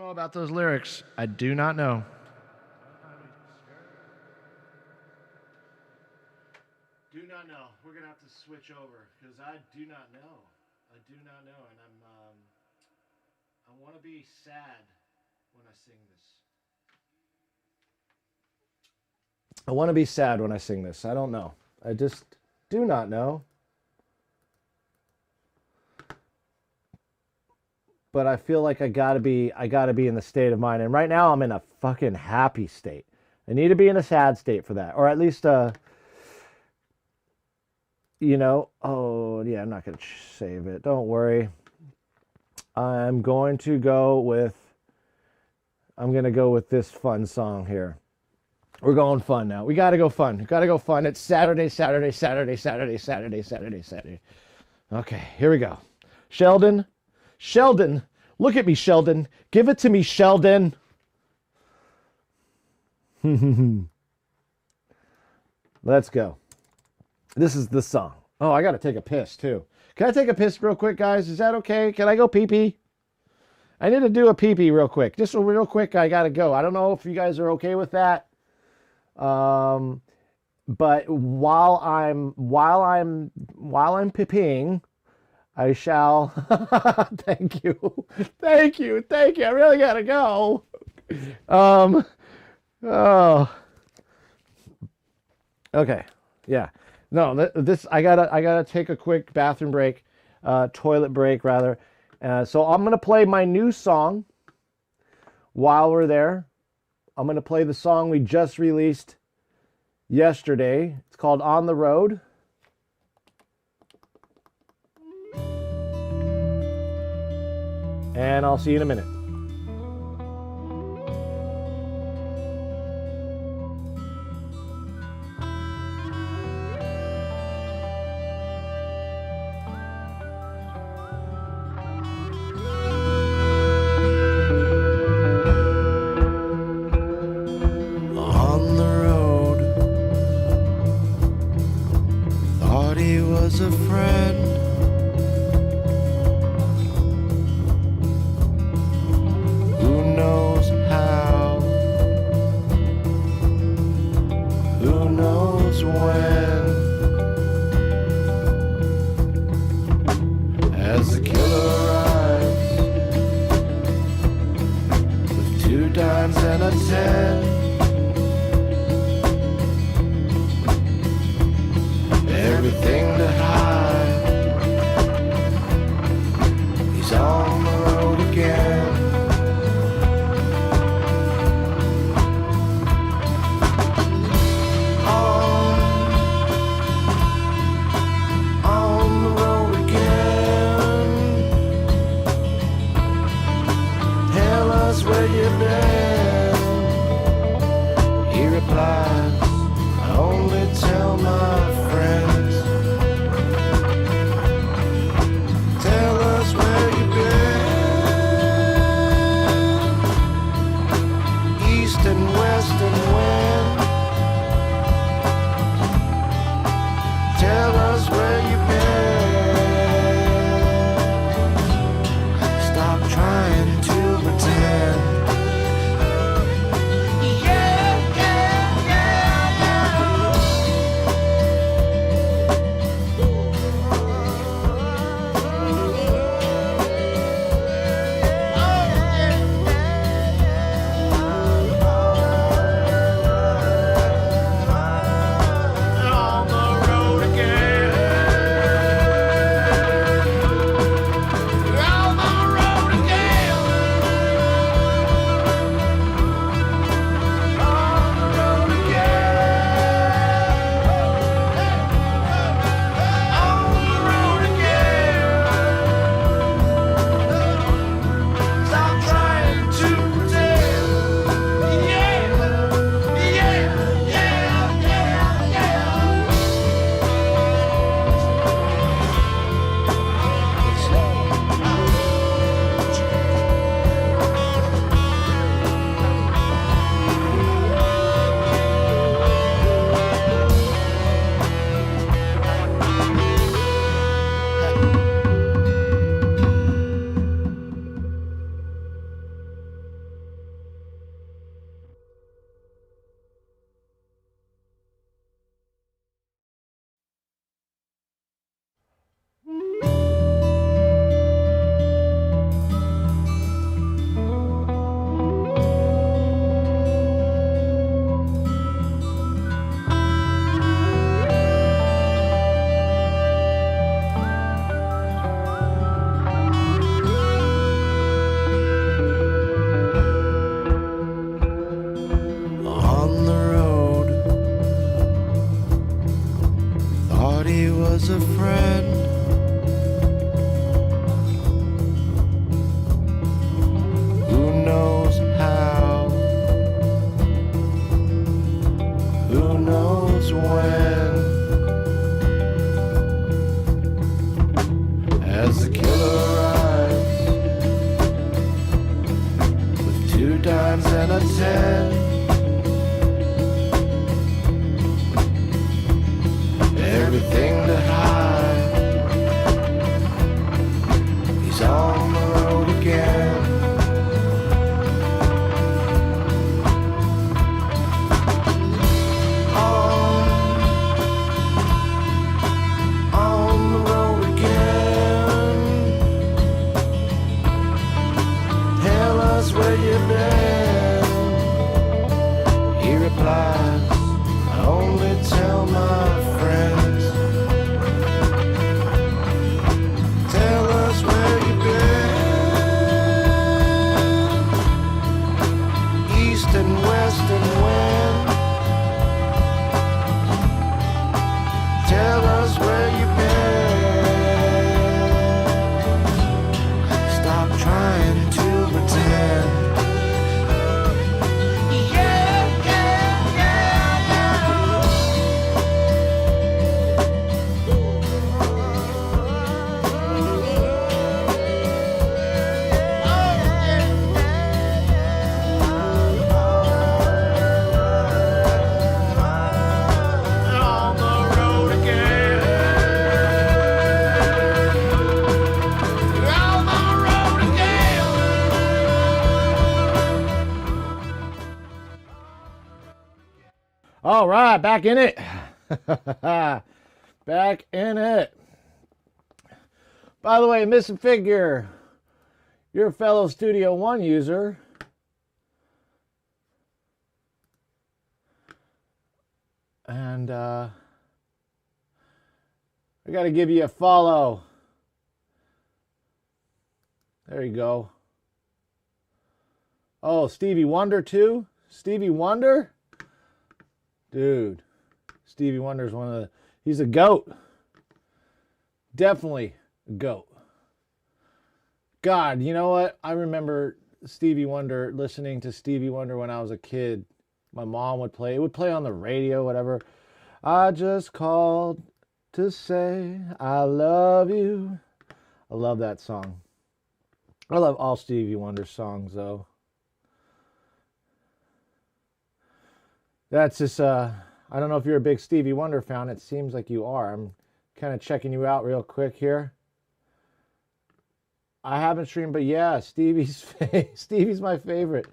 know about those lyrics. I do not know. Do not know. We're gonna have to switch over because I do not know. I do not know, and I want to be sad when I sing this. I want to be sad when I sing this. I don't know. I just do not know. But I feel like I gotta be in the state of mind. And right now I'm in a fucking happy state. I need to be in a sad state for that. Or at least you know, oh yeah, I'm not gonna save it. Don't worry. I'm gonna go with this fun song here. We're going fun now. We gotta go fun. It's Saturday. Okay, here we go. Sheldon, look at me, Sheldon. Give it to me, Sheldon. Let's go. This is the song. Oh, I gotta take a piss too. Can I take a piss real quick, guys? Is that okay? Can I go pee-pee? I need to do a pee-pee real quick. Just real quick, I gotta go. I don't know if you guys are okay with that. But while I'm peeing, I shall. Thank you. I really gotta go. Oh. Okay. Yeah. No. I gotta take a quick bathroom break, toilet break rather. So I'm gonna play my new song. While we're there, I'm gonna play the song we just released yesterday. It's called "On the Road." And I'll see you in a minute. On the road, thought he was a friend. Who knows how? Who knows when? As the killer arrives with 2 dimes and a 10. Everything to hide. He's on the road again. On the road again. Tell us where you've been. He replies, I only tell my friends. Tell us where you've been. East and west and when. Tell us where you've been. Stop trying to pretend. as the killer arrives with 2 dimes and a 10. Everything to hide. He's on the road again. On the road again. Tell us where you've been. He replies, I only tell my friends. Tell us where you've been. East and west and when. Tell us where you've been. Stop trying to pretend. All right, back in it. Back in it. By the way, Missing Figure, you're a fellow Studio One user. And I got to give you a follow. There you go. Oh, Stevie Wonder too? Stevie Wonder? Dude, Stevie Wonder's one of the, he's a goat. Definitely a goat. God, you know what? I remember Stevie Wonder, listening to Stevie Wonder when I was a kid. My mom would play, it would play on the radio, whatever. I just called to say I love you. I love that song. I love all Stevie Wonder songs, though. That's just, I don't know if you're a big Stevie Wonder fan. It seems like you are. I'm kind of checking you out real quick here. I haven't streamed, but yeah, Stevie's my favorite.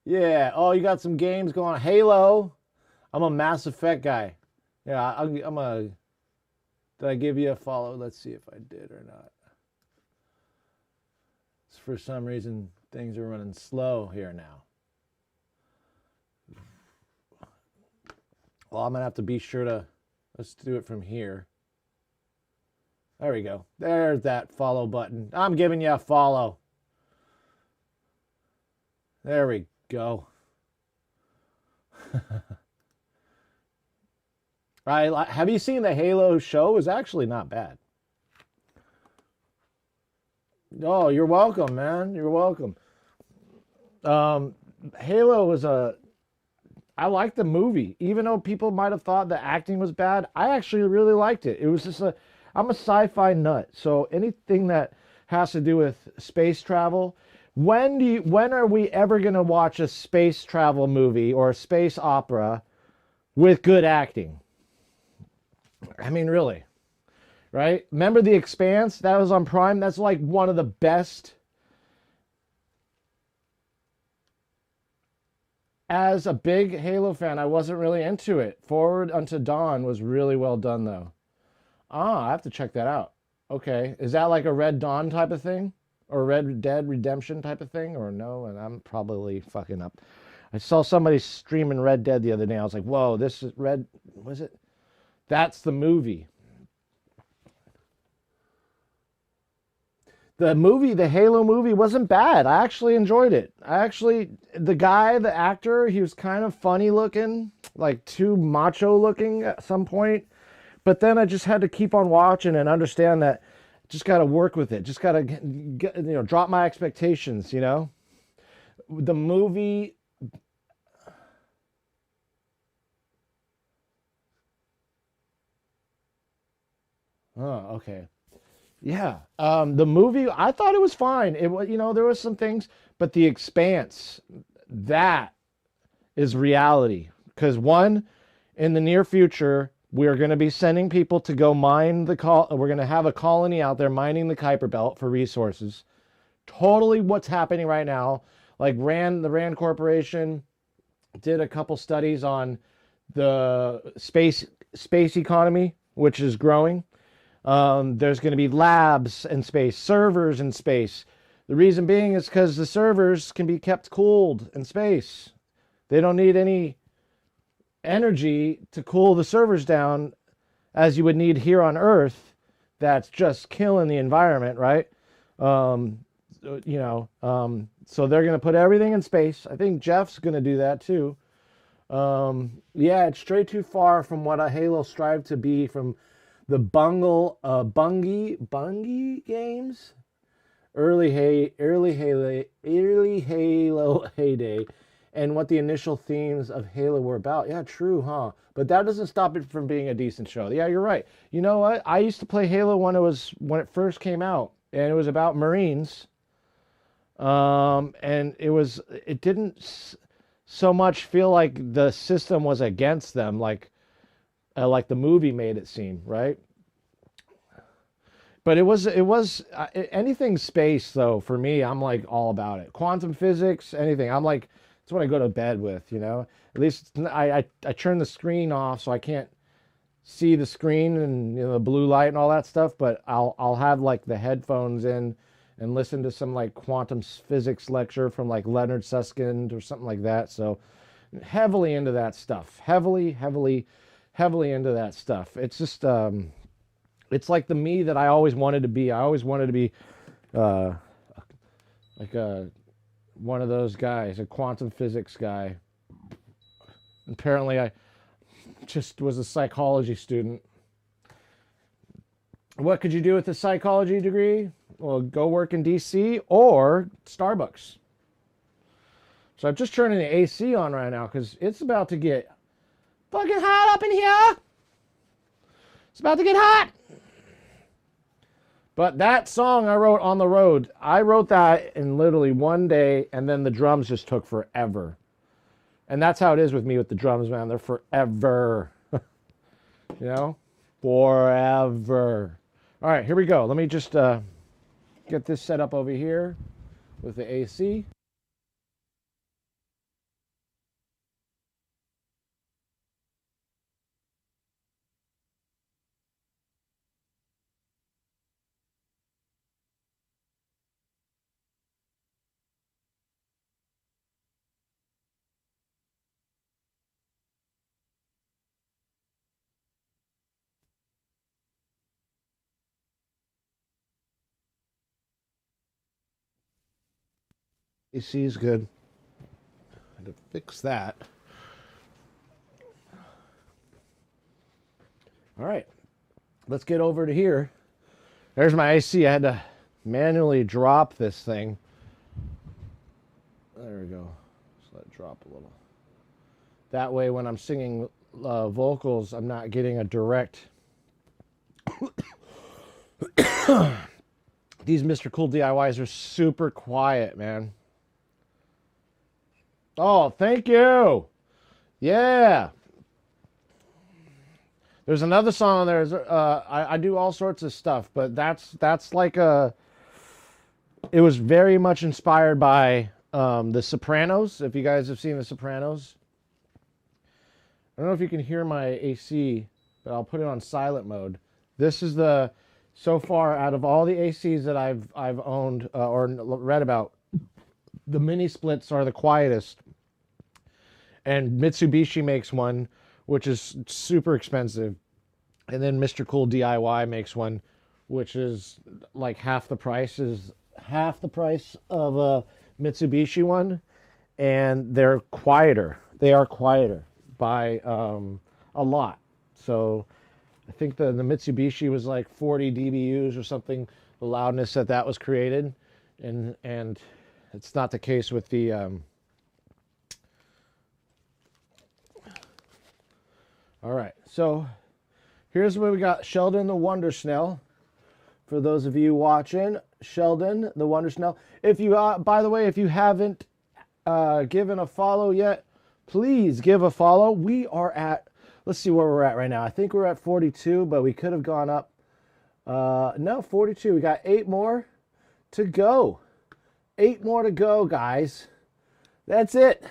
Yeah. Oh, you got some games going on. Halo. I'm a Mass Effect guy. Yeah, I'm a... Did I give you a follow? Let's see if I did or not. For some reason, things are running slow here now. Well, I'm going to have to be sure to... Let's do it from here. There we go. There's that follow button. I'm giving you a follow. There we go. Have you seen the Halo show? It was actually not bad. Oh, you're welcome, man. You're welcome. Halo was I liked the movie. Even though people might have thought the acting was bad, I actually really liked it. It was just I'm a sci-fi nut. So anything that has to do with space travel, when are we ever going to watch a space travel movie or a space opera with good acting? I mean, really, right? Remember The Expanse? That was on Prime. That's like one of the best. As a big Halo fan, I wasn't really into it. Forward Unto Dawn was really well done, though. Ah, I have to check that out. Okay. Is that like a Red Dawn type of thing? Or Red Dead Redemption type of thing? Or no? And I'm probably fucking up. I saw somebody streaming Red Dead the other day. I was like, whoa, this is Red... Was it? That's the movie. The Halo movie wasn't bad. I actually enjoyed it. The actor, he was kind of funny looking, like too macho looking at some point. But then I just had to keep on watching and understand that just got to work with it. Just got to, drop my expectations, The movie... Oh, okay. Yeah. The movie, I thought it was fine. It was, there was some things, but The Expanse, that is reality. Because one, in the near future, we are going to be sending people to go mine we're going to have a colony out there mining the Kuiper Belt for resources. Totally what's happening right now. Like the Rand Corporation did a couple studies on the space economy, which is growing. There's going to be labs in space, servers in space. The reason being is because the servers can be kept cooled in space. They don't need any energy to cool the servers down as you would need here on Earth. That's just killing the environment, right? Um, so they're going to put everything in space. I think Jeff's going to do that too. Yeah, it's straight too far from what a Halo strived to be from the Bungie games, early Halo heyday, and what the initial themes of Halo were about. Yeah, true, huh? But that doesn't stop it from being a decent show. Yeah, you're right. You know what? I used to play Halo when it first came out, and it was about Marines. And it didn't so much feel like the system was against them, like the movie made it seem, right? But it was anything space though. For me, I'm like all about it. Quantum physics, anything. I'm like, it's what I go to bed with. At least I turn the screen off so I can't see the screen and the blue light and all that stuff. But I'll have like the headphones in and listen to some like quantum physics lecture from like Leonard Susskind or something like that. So heavily into that stuff. Heavily into that stuff. It's just it's like the me that I always wanted to be. I always wanted to be uh, like one of those guys, a quantum physics guy. Apparently, I just was a psychology student. What could you do with a psychology degree? Well, go work in DC or Starbucks. So I'm just turning the AC on right now because it's about to get fucking hot up in here. It's about to get hot. But that song I wrote on the road, I wrote that in literally one day, and then the drums just took forever. And that's how it is with me with the drums, man. They're forever. Forever. All right, here we go. Let me just get this set up over here with the AC. AC is good. I had to fix that. All right, let's get over to here. There's my AC. I had to manually drop this thing. There we go. Just let it drop a little. That way, when I'm singing vocals, I'm not getting a direct. These Mr. Cool DIYs are super quiet, man. Oh, thank you. Yeah. There's another song on there. I do all sorts of stuff, but that's like it was very much inspired by The Sopranos. If you guys have seen The Sopranos, I don't know if you can hear my AC, but I'll put it on silent mode. This is so far out of all the ACs that I've owned or read about, the mini splits are the quietest. And Mitsubishi makes one, which is super expensive. And then Mr. Cool DIY makes one, which is like half the price of a Mitsubishi one. And they're quieter. They are quieter by a lot. So I think the Mitsubishi was like 40 dBUs or something, the loudness that was created. And it's not the case with the... All right, so Here's where we got Sheldon the Wonder Snail. For those of you watching, Sheldon the Wonder Snail. If you, by the way, if you haven't given a follow yet, please give a follow. We are at, let's see where we're at right now. I think we're at 42, but we could have gone up. No, 42. We got 8 more to go. 8 more to go, guys. That's it.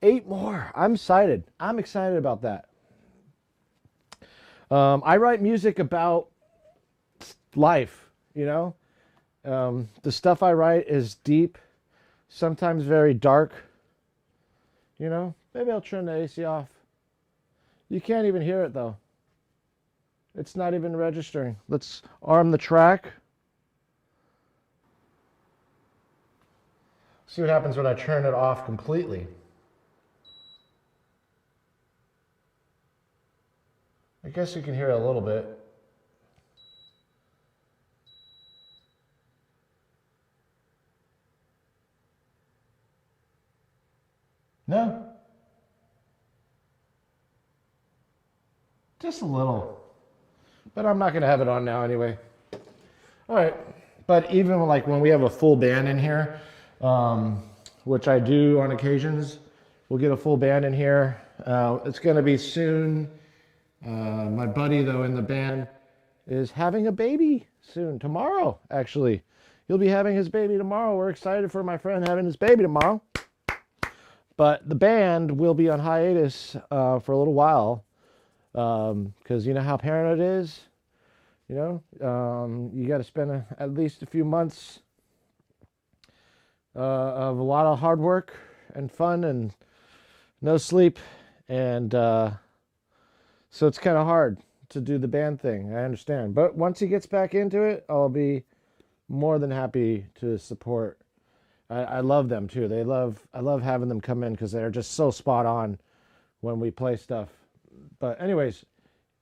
8 more. I'm excited. I'm excited about that. I write music about life, you know. The stuff I write is deep, sometimes very dark. You know, maybe I'll turn the AC off. You can't even hear it though. It's not even registering. Let's arm the track. See what happens when I turn it off completely. I guess you can hear it a little bit. No? Just a little. But I'm not going to have it on now anyway. All right. But even like when we have a full band in here, which I do on occasions, we'll get a full band in here. It's going to be soon. My buddy, though, in the band is having a baby soon. Tomorrow, actually. He'll be having his baby tomorrow. We're excited for my friend having his baby tomorrow. But the band will be on hiatus for a little while. Because you know how parenthood is. You know, you got to spend at least a few months of a lot of hard work and fun and no sleep. And so it's kind of hard to do the band thing. I understand. But once he gets back into it, I'll be more than happy to support. I love them too. I love having them come in because they're just so spot on when we play stuff. But anyways,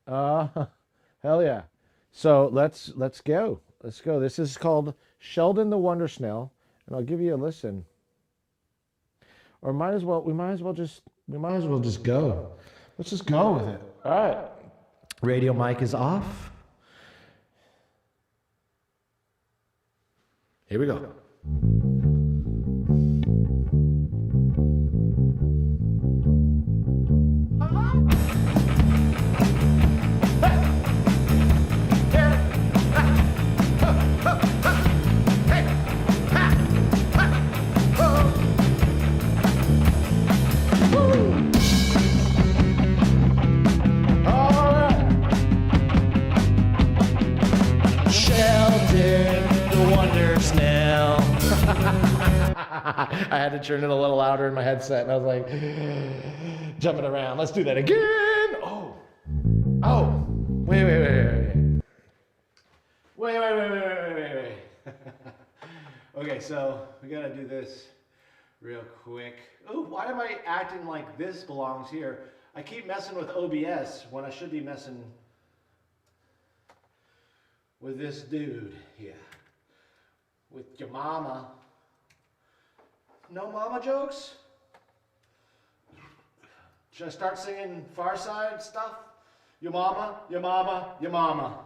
hell yeah. So let's go. Let's go. This is called Sheldon the Wonder Snail, and I'll give you a listen. Or we might as well just go. Let's just go with it. All right. Radio mic is off. Here we go. I had to turn it a little louder in my headset, and I was like, jumping around. Let's do that again. Oh, wait. Okay, so we gotta do this real quick. Oh, why am I acting like this belongs here? I keep messing with OBS when I should be messing with this dude here. With your mama. No mama jokes? Should I start singing Far Side stuff? Your mama, your mama, your mama.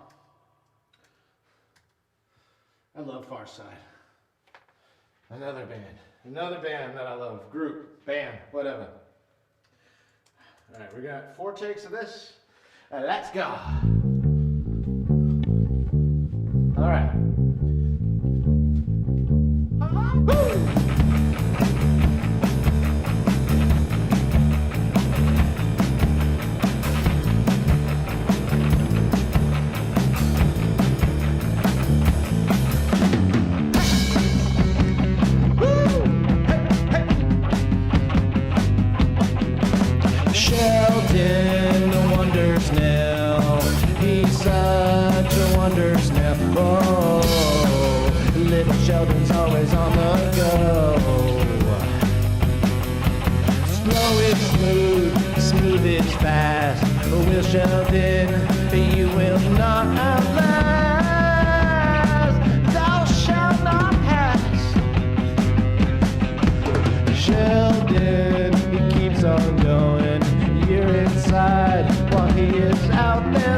I love Far Side. Another band that I love. Group, band, whatever. All right, we got 4 takes of this. Let's go. All right. Woo! Sheldon the Wonder Snail, he's such a wonder snail. Oh, little Sheldon's always on the go. Slow is smooth, smooth is fast. Will Sheldon, you will not outlast. Thou shalt not pass. Sheldon, he keeps on going. You're inside while he is out there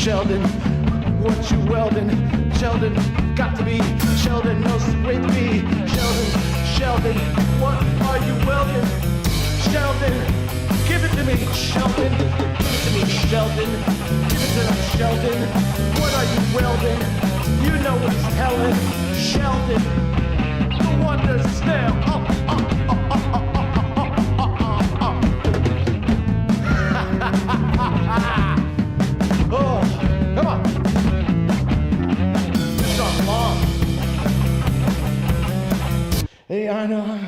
Sheldon, what you welding? Sheldon, got to be. Sheldon knows with me. Sheldon, what are you welding? Sheldon, give it to me. Sheldon, give it to me. Sheldon, give it to me. Sheldon, what are you welding? You know what he's telling. Sheldon, the wonder snail. Oh, come on. This song's long. Hey, I know.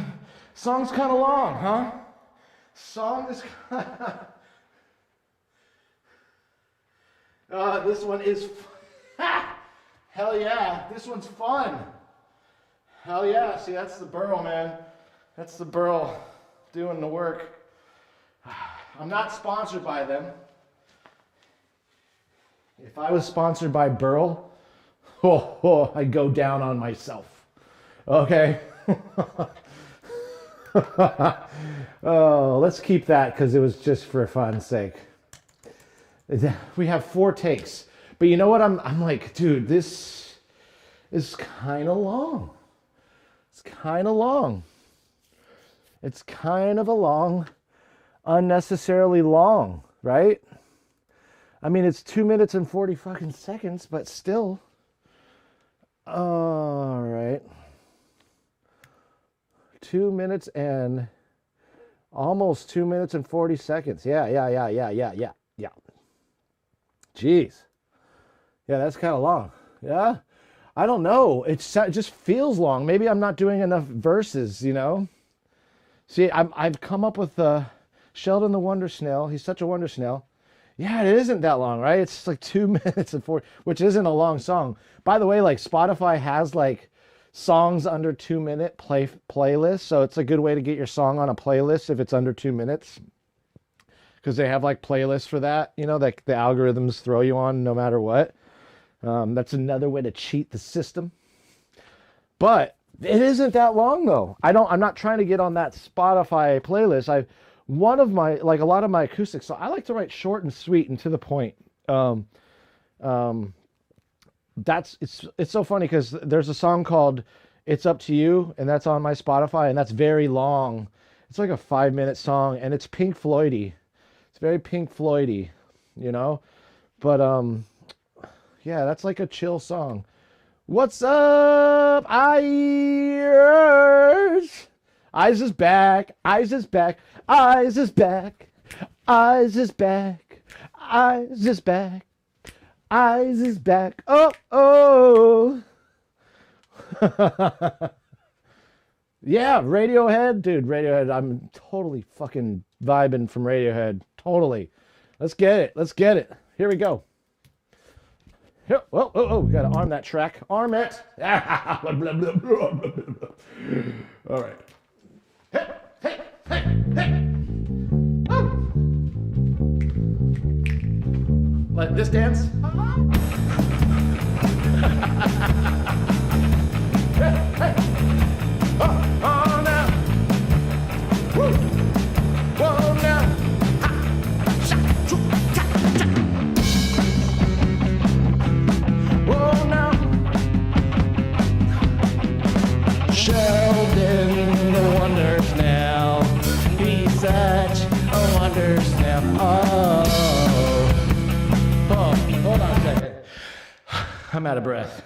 Song's kind of long, huh? Song is this one is hell yeah, this one's fun. Hell yeah, see, that's the Burl, man. That's the Burl doing the work. I'm not sponsored by them. If I was sponsored by Burl, I'd go down on myself. Okay? Oh, let's keep that because it was just for fun's sake. We have 4 takes. But you know what? I'm like, dude, this is kind of long. It's kind of long. It's kind of a long, unnecessarily long, right? I mean, it's 2 minutes and 40 fucking seconds, but still. All right. 2 minutes and almost 2 minutes and 40 seconds. Yeah. Jeez. Yeah, that's kind of long. Yeah. I don't know. It just feels long. Maybe I'm not doing enough verses, you know? See, I've come up with Sheldon the Wonder Snail. He's such a wonder snail. Yeah, it isn't that long, right? It's like 2 minutes and 40, which isn't a long song. By the way, like Spotify has like songs under 2 minute playlists. So it's a good way to get your song on a playlist if it's under 2 minutes. Because they have like playlists for that, you know, that the algorithms throw you on no matter what. That's another way to cheat the system. But it isn't that long though. I'm not trying to get on that Spotify playlist. A lot of my acoustics, so I like to write short and sweet and to the point. It's so funny because there's a song called It's Up to You, and that's on my Spotify, and that's very long. It's like a 5-minute song, and it's Pink Floyd-y. It's very Pink Floyd-y, you know? But yeah, that's like a chill song. What's up, Eyes? Eyes is back. Eyes is back. Eyes is back. Eyes is back. Eyes is back. Eyes is back. Oh. Yeah, Radiohead. Dude, Radiohead. I'm totally fucking vibing from Radiohead. Totally. Let's get it. Here we go. Here. Oh, we got to arm that track. Arm it. All right. Hey. Oh. Like this dance. Hey. Oh, now. Woo. Whoa, now. Whoa, now. Sheldon, the wonder snail. He's such a wonder snail. Oh, hold on a second. I'm out of breath.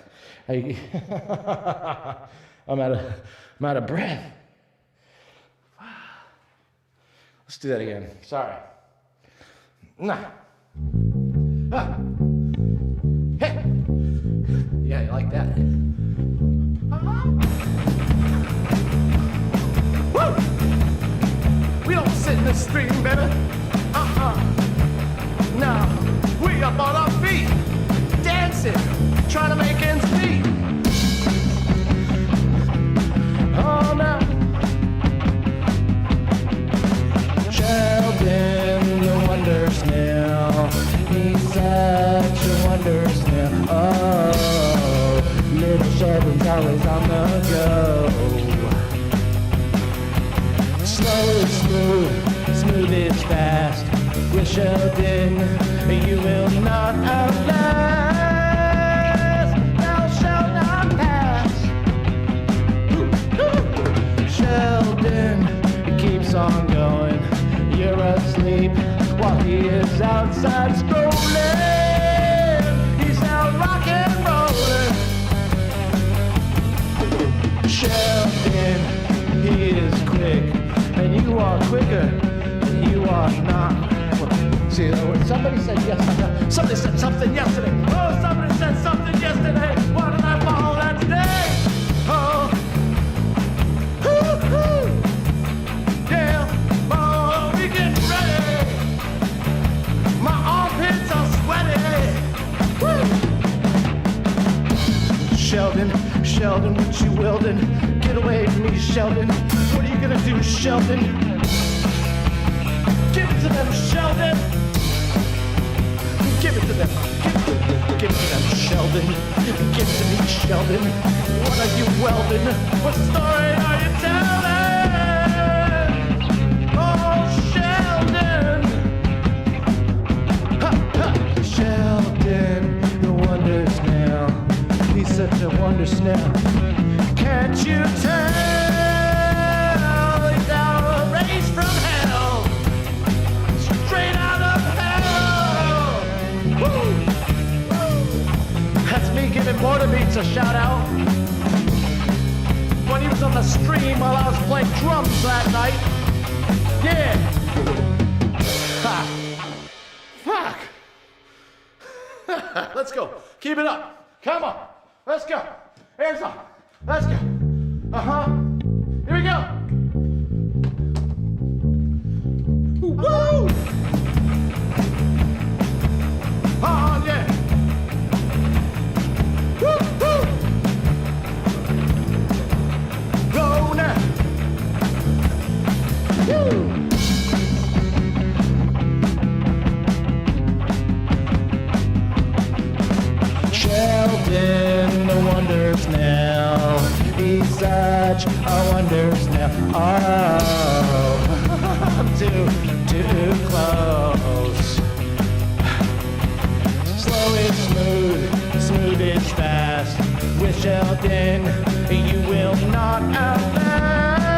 I'm out of breath. Let's do that again. Sorry. Nah. Ah. Hey. Yeah, you like that? Woo! We don't sit in the stream, baby. No, we up on our feet, dancing, trying to make ends meet. Oh, no. Sheldon, the wonder snail. He's such a wonder snail. Oh, little Sheldon's always on the go. Slow is smooth is fast. With Sheldon, you will not outlast. is outside strolling. He's out rock and rolling. Sheldon, he is quick, and you are quicker, and you are not. See, somebody said yes. Somebody said something yesterday. Oh, somebody said something yesterday. Why did I follow that today? Oh, hoo-hoo. Yeah, oh, we getting ready. My armpits are sweaty. Woo. Sheldon, Sheldon, what you wielding? Get away from me, Sheldon. What are you gonna do, Sheldon? Give it to them, Sheldon. Give it to them. Give it to them, Sheldon. Give it to me, Sheldon. What are you welding? What story are you telling? Oh, Sheldon. Ha, ha. Sheldon, the wonders now. He's such a wonder now. Can't you tell? He's out of race from hell. Straight out of hell. Woo! Woo! That's me giving Border Beats a shout out. When he was on the stream while I was playing drums that night. Yeah. Ha. Fuck. Let's go. Keep it up. Come on. Let's go. Hands up. Let's go. Uh-huh. Here we go. Woo! Oh, yeah. Woo, woo. Go now. Woo. Sheldon, the wonders now. He's such a wonders now. Oh, I'm too close. Slow is smooth, smooth is fast. With Sheldon, you will not outlast.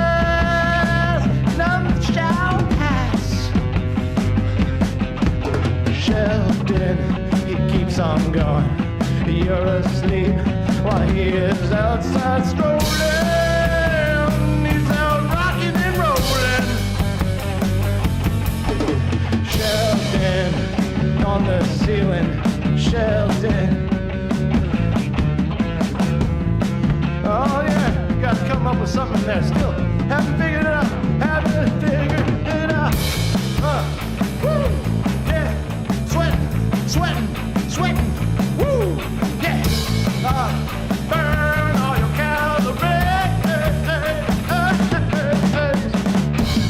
None shall pass. Sheldon, he keeps on going. You're asleep while he is outside strolling. He's out rocking and rolling. Sheldon on the ceiling. Sheldon. Oh yeah, you guys come up with something there. Still haven't figured it out. Haven't figured it out. Woo! Yeah, sweating, sweating, sweating. Woo! Yeah! Burn all your calories.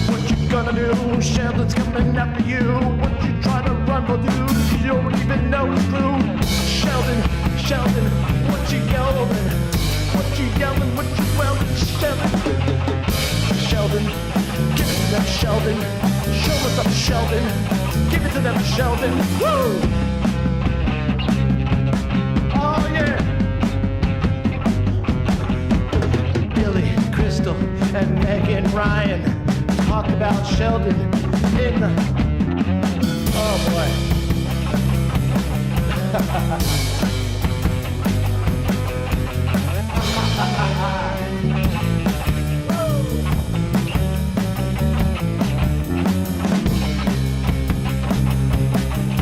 What you gonna do? Sheldon's coming after you. What you trying to run for, dude? You don't even know the clue. Sheldon, Sheldon, what you yelling? What you yelling? What you welding? Sheldon, Sheldon, give it to them, Sheldon. Show us up, Sheldon. Give it to them, Sheldon. Woo! Oh yeah! Billy, Crystal, and Meg and Ryan talk about Sheldon in the... Oh boy.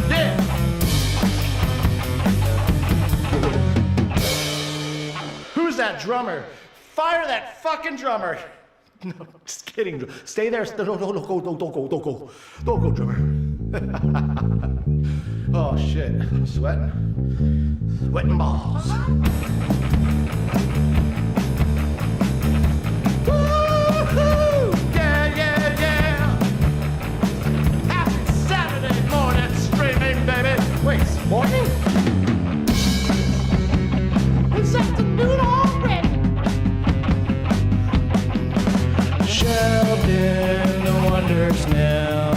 Yeah! Who's that drummer? Fire that fucking drummer! No, just kidding. Stay there. Don't go, don't go, drummer. Oh shit, I'm sweating. Sweating balls. Woo-hoo! Yeah, yeah, yeah. Happy Saturday morning streaming, baby. Wait, it's morning? It's afternoon already. Sheldon, the wonders now.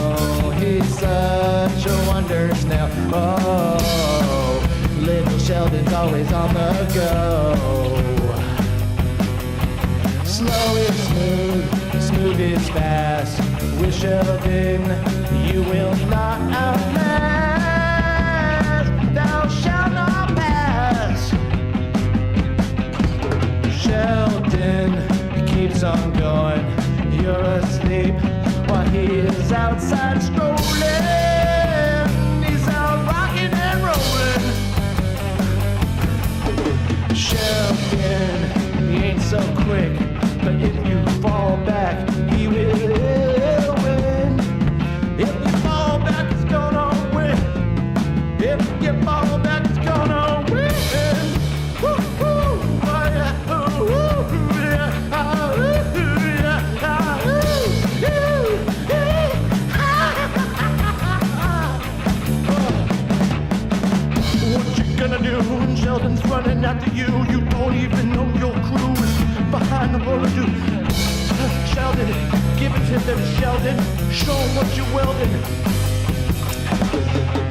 He's such a wonders now. Oh, little Sheldon's always on the go. Slow is smooth, smooth is fast. With Sheldon, you will not outlast. doing? Sheldon's running after you. You don't even know your crew is behind the roller dude. Sheldon, give it to them, Sheldon. Show them what you're welding.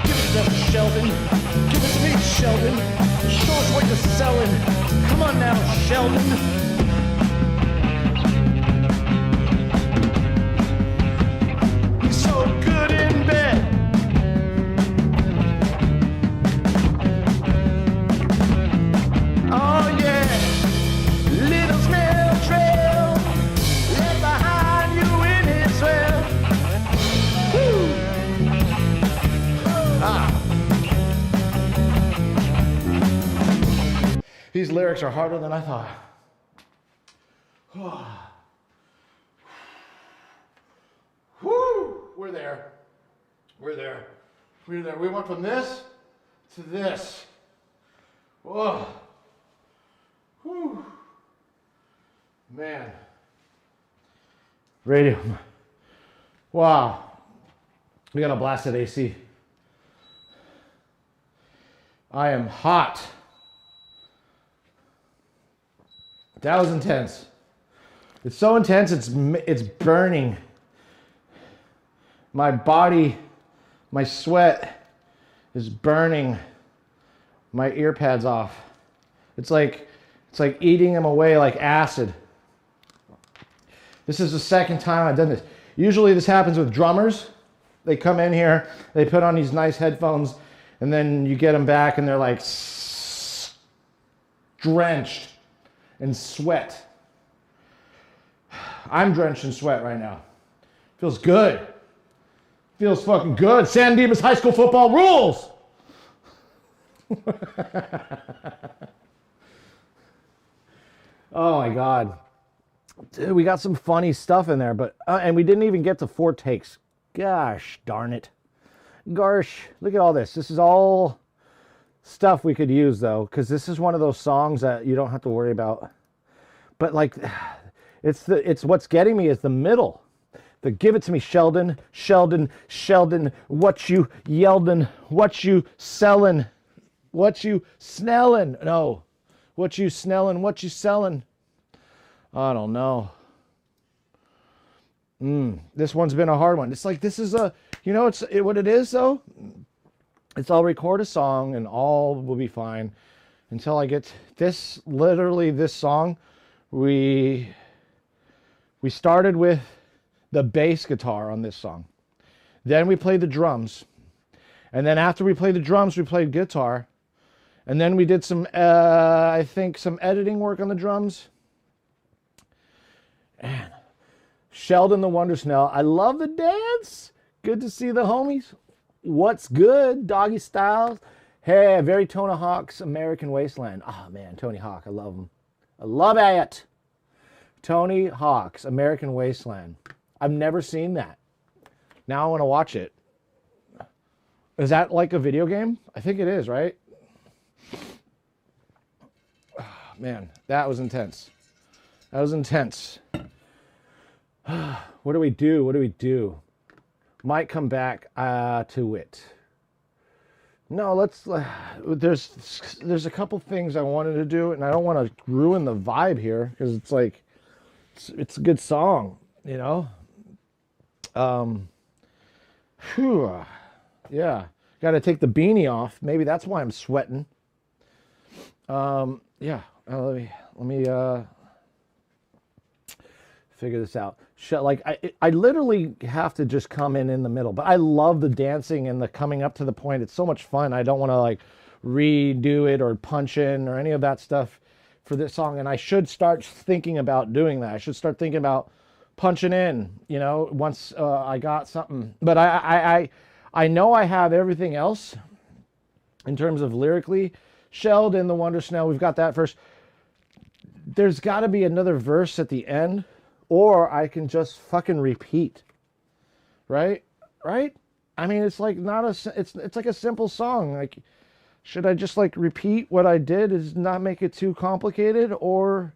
Give it to them, Sheldon. Give it to me, Sheldon. Show us what you're selling. Come on now, Sheldon. He's so good in bed. Oh yeah, little snail trail left behind you in his well. Woo. Ah. These lyrics are harder than I thought. Woo! We're there. We're there. We're there. We went from this to this. Whoa. Whew. Man. Radio. Wow. We got a blasted AC. I am hot. That was intense. It's so intense, it's burning. My body, my sweat is burning my ear pads off. It's like eating them away like acid. This is the second time I've done this. Usually this happens with drummers. They come in here, they put on these nice headphones, and then you get them back and they're like drenched in sweat. I'm drenched in sweat right now. Feels good. Feels fucking good. San Dimas High School football rules. Oh my God. Dude, we got some funny stuff in there, but and we didn't even get to 4 takes. Gosh darn it. Gosh, look at all this. This is all stuff we could use though, because this is one of those songs that you don't have to worry about. But like, it's what's getting me is the middle. The give it to me, Sheldon, Sheldon, Sheldon, what you yeldin', what you sellin', what you snellin', no, what you snellin', what you sellin'. I don't know. This one's been a hard one. It's like, this is what it is though? It's I'll record a song and all will be fine until I get this, literally this song. We started with the bass guitar on this song. Then we played the drums. And then after we played the drums, we played guitar. And then we did some, I think, some editing work on the drums. Man, Sheldon the Wonder Snell. I love the dance. Good to see the homies. What's good, Doggy Styles? Hey, very Tony Hawk's American Wasteland. Oh man, Tony Hawk, I love him. I love it. Tony Hawk's American Wasteland. I've never seen that. Now I want to watch it. Is that like a video game? I think it is, right? Oh, man, that was intense. That was intense. What do we do? What do we do? Might come back to it. No, let's. There's a couple things I wanted to do, and I don't want to ruin the vibe here because it's like it's a good song, you know. Whew, yeah, got to take the beanie off. Maybe that's why I'm sweating. Yeah, let me figure this out. Like I literally have to just come in the middle, but I love the dancing and the coming up to the point. It's so much fun. I don't want to like redo it or punch in or any of that stuff for this song. And I should start thinking about doing that. I should start thinking about punching in, you know, once I got something. But I know I have everything else in terms of lyrically. Sheldon the Wonder Snell, we've got that first. There's got to be another verse at the end. Or I can just fucking repeat, right? Right? I mean, it's like not it's like a simple song. Like, should I just like repeat what I did? Is not make it too complicated, or,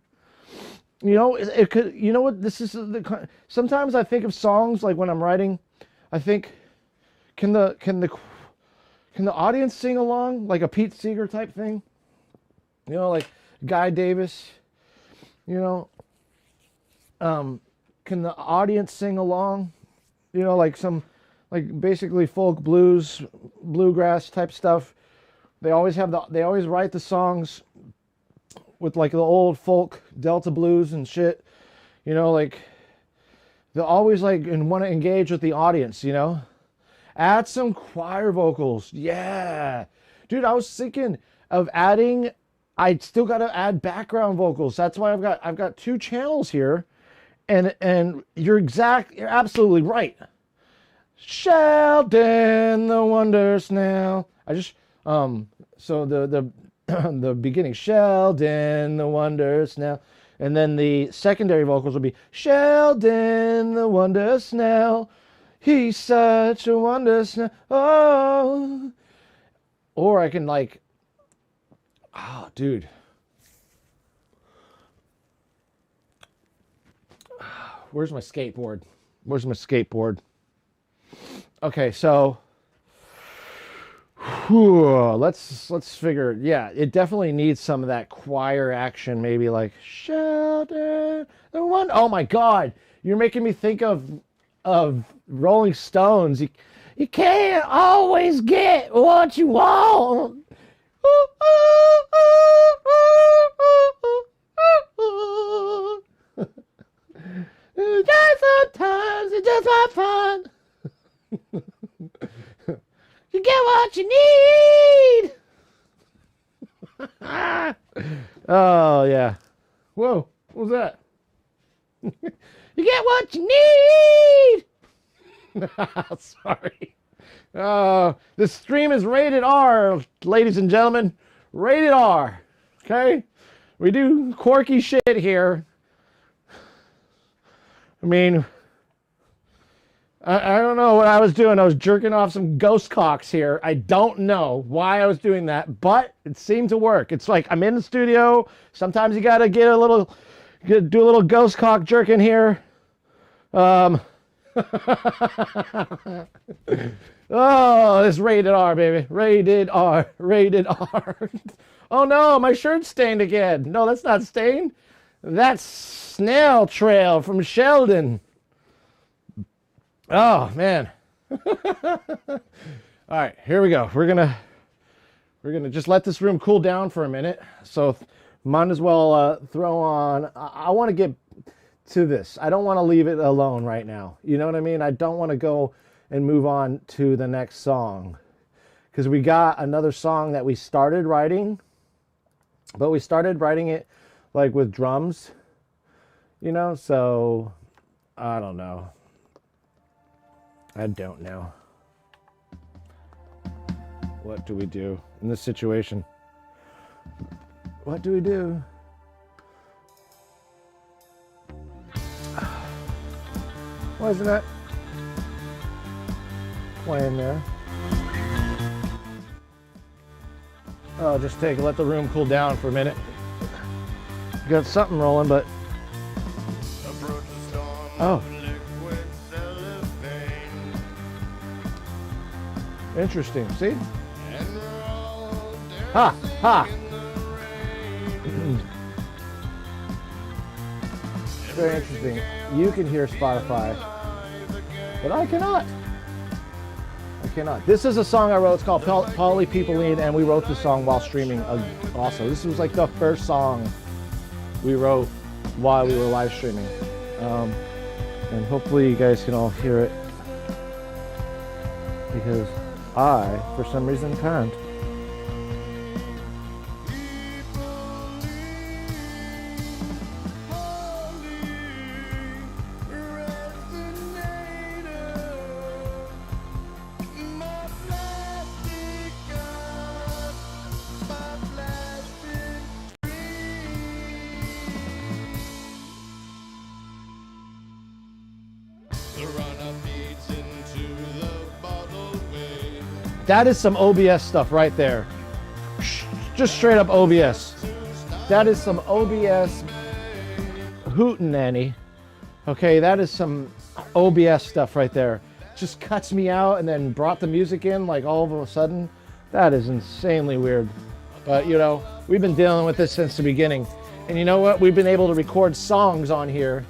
you know, it could. You know what? This is the. Sometimes I think of songs like when I'm writing, I think, can the Can the audience sing along like a Pete Seeger type thing? You know, like Guy Davis. You know, can the audience sing along? You know, like some, like basically folk blues, bluegrass type stuff. They always write the songs with like the old folk Delta blues and shit. You know, like they're always like and want to engage with the audience. You know, add some choir vocals. Yeah, dude, I was thinking of adding. I still got to add background vocals. That's why I've got 2 channels here, and you're absolutely right. Sheldon, the wonder snail. I just so the the beginning, Sheldon, the wonder snail, and then the secondary vocals will be Sheldon, the wonder snail. He's such a wonder snail. Oh, or I can like. Oh, dude. Where's my skateboard? Okay, so let's figure. Yeah, it definitely needs some of that choir action. Maybe like Shelter the one. Oh my God, you're making me think of Rolling Stones. You can't always get what you want. Sometimes it's just my fun. You get what you need. Oh yeah. Whoa, what was that? You get what you need. Sorry. This stream is rated R, ladies and gentlemen. Rated R. Okay? We do quirky shit here. I mean, I don't know what I was doing. I was jerking off some ghost cocks here. I don't know why I was doing that, but it seemed to work. It's like I'm in the studio. Sometimes you gotta do a little ghost cock jerking here. Oh, it's rated R, baby. Rated R. Rated R. Oh no, my shirt's stained again. No, that's not stained. That's Snail Trail from Sheldon. Oh man. All right, here we go. We're gonna just let this room cool down for a minute. So might as well throw on. I want to get to this. I don't want to leave it alone right now. You know what I mean? I don't want to go and move on to the next song because we got another song that we started writing, but we started writing it like with drums, you know? So I don't know. What do we do in this situation? What do we do? Why isn't that playing there? Oh, just let the room cool down for a minute. Got something rolling, but oh, interesting. See? Ha ha. Very interesting. You can hear Spotify, but I cannot. This is a song I wrote. It's called Polypeople, and we wrote this song while streaming. Also, this was like the first song we wrote while we were live streaming, and hopefully you guys can all hear it because I, for some reason, can't. That is some OBS stuff right there. Just straight up OBS. That is some OBS hootenanny. Okay, that is some OBS stuff right there. Just cuts me out and then brought the music in like all of a sudden. That is insanely weird. But, you know, we've been dealing with this since the beginning. And you know what? We've been able to record songs on here.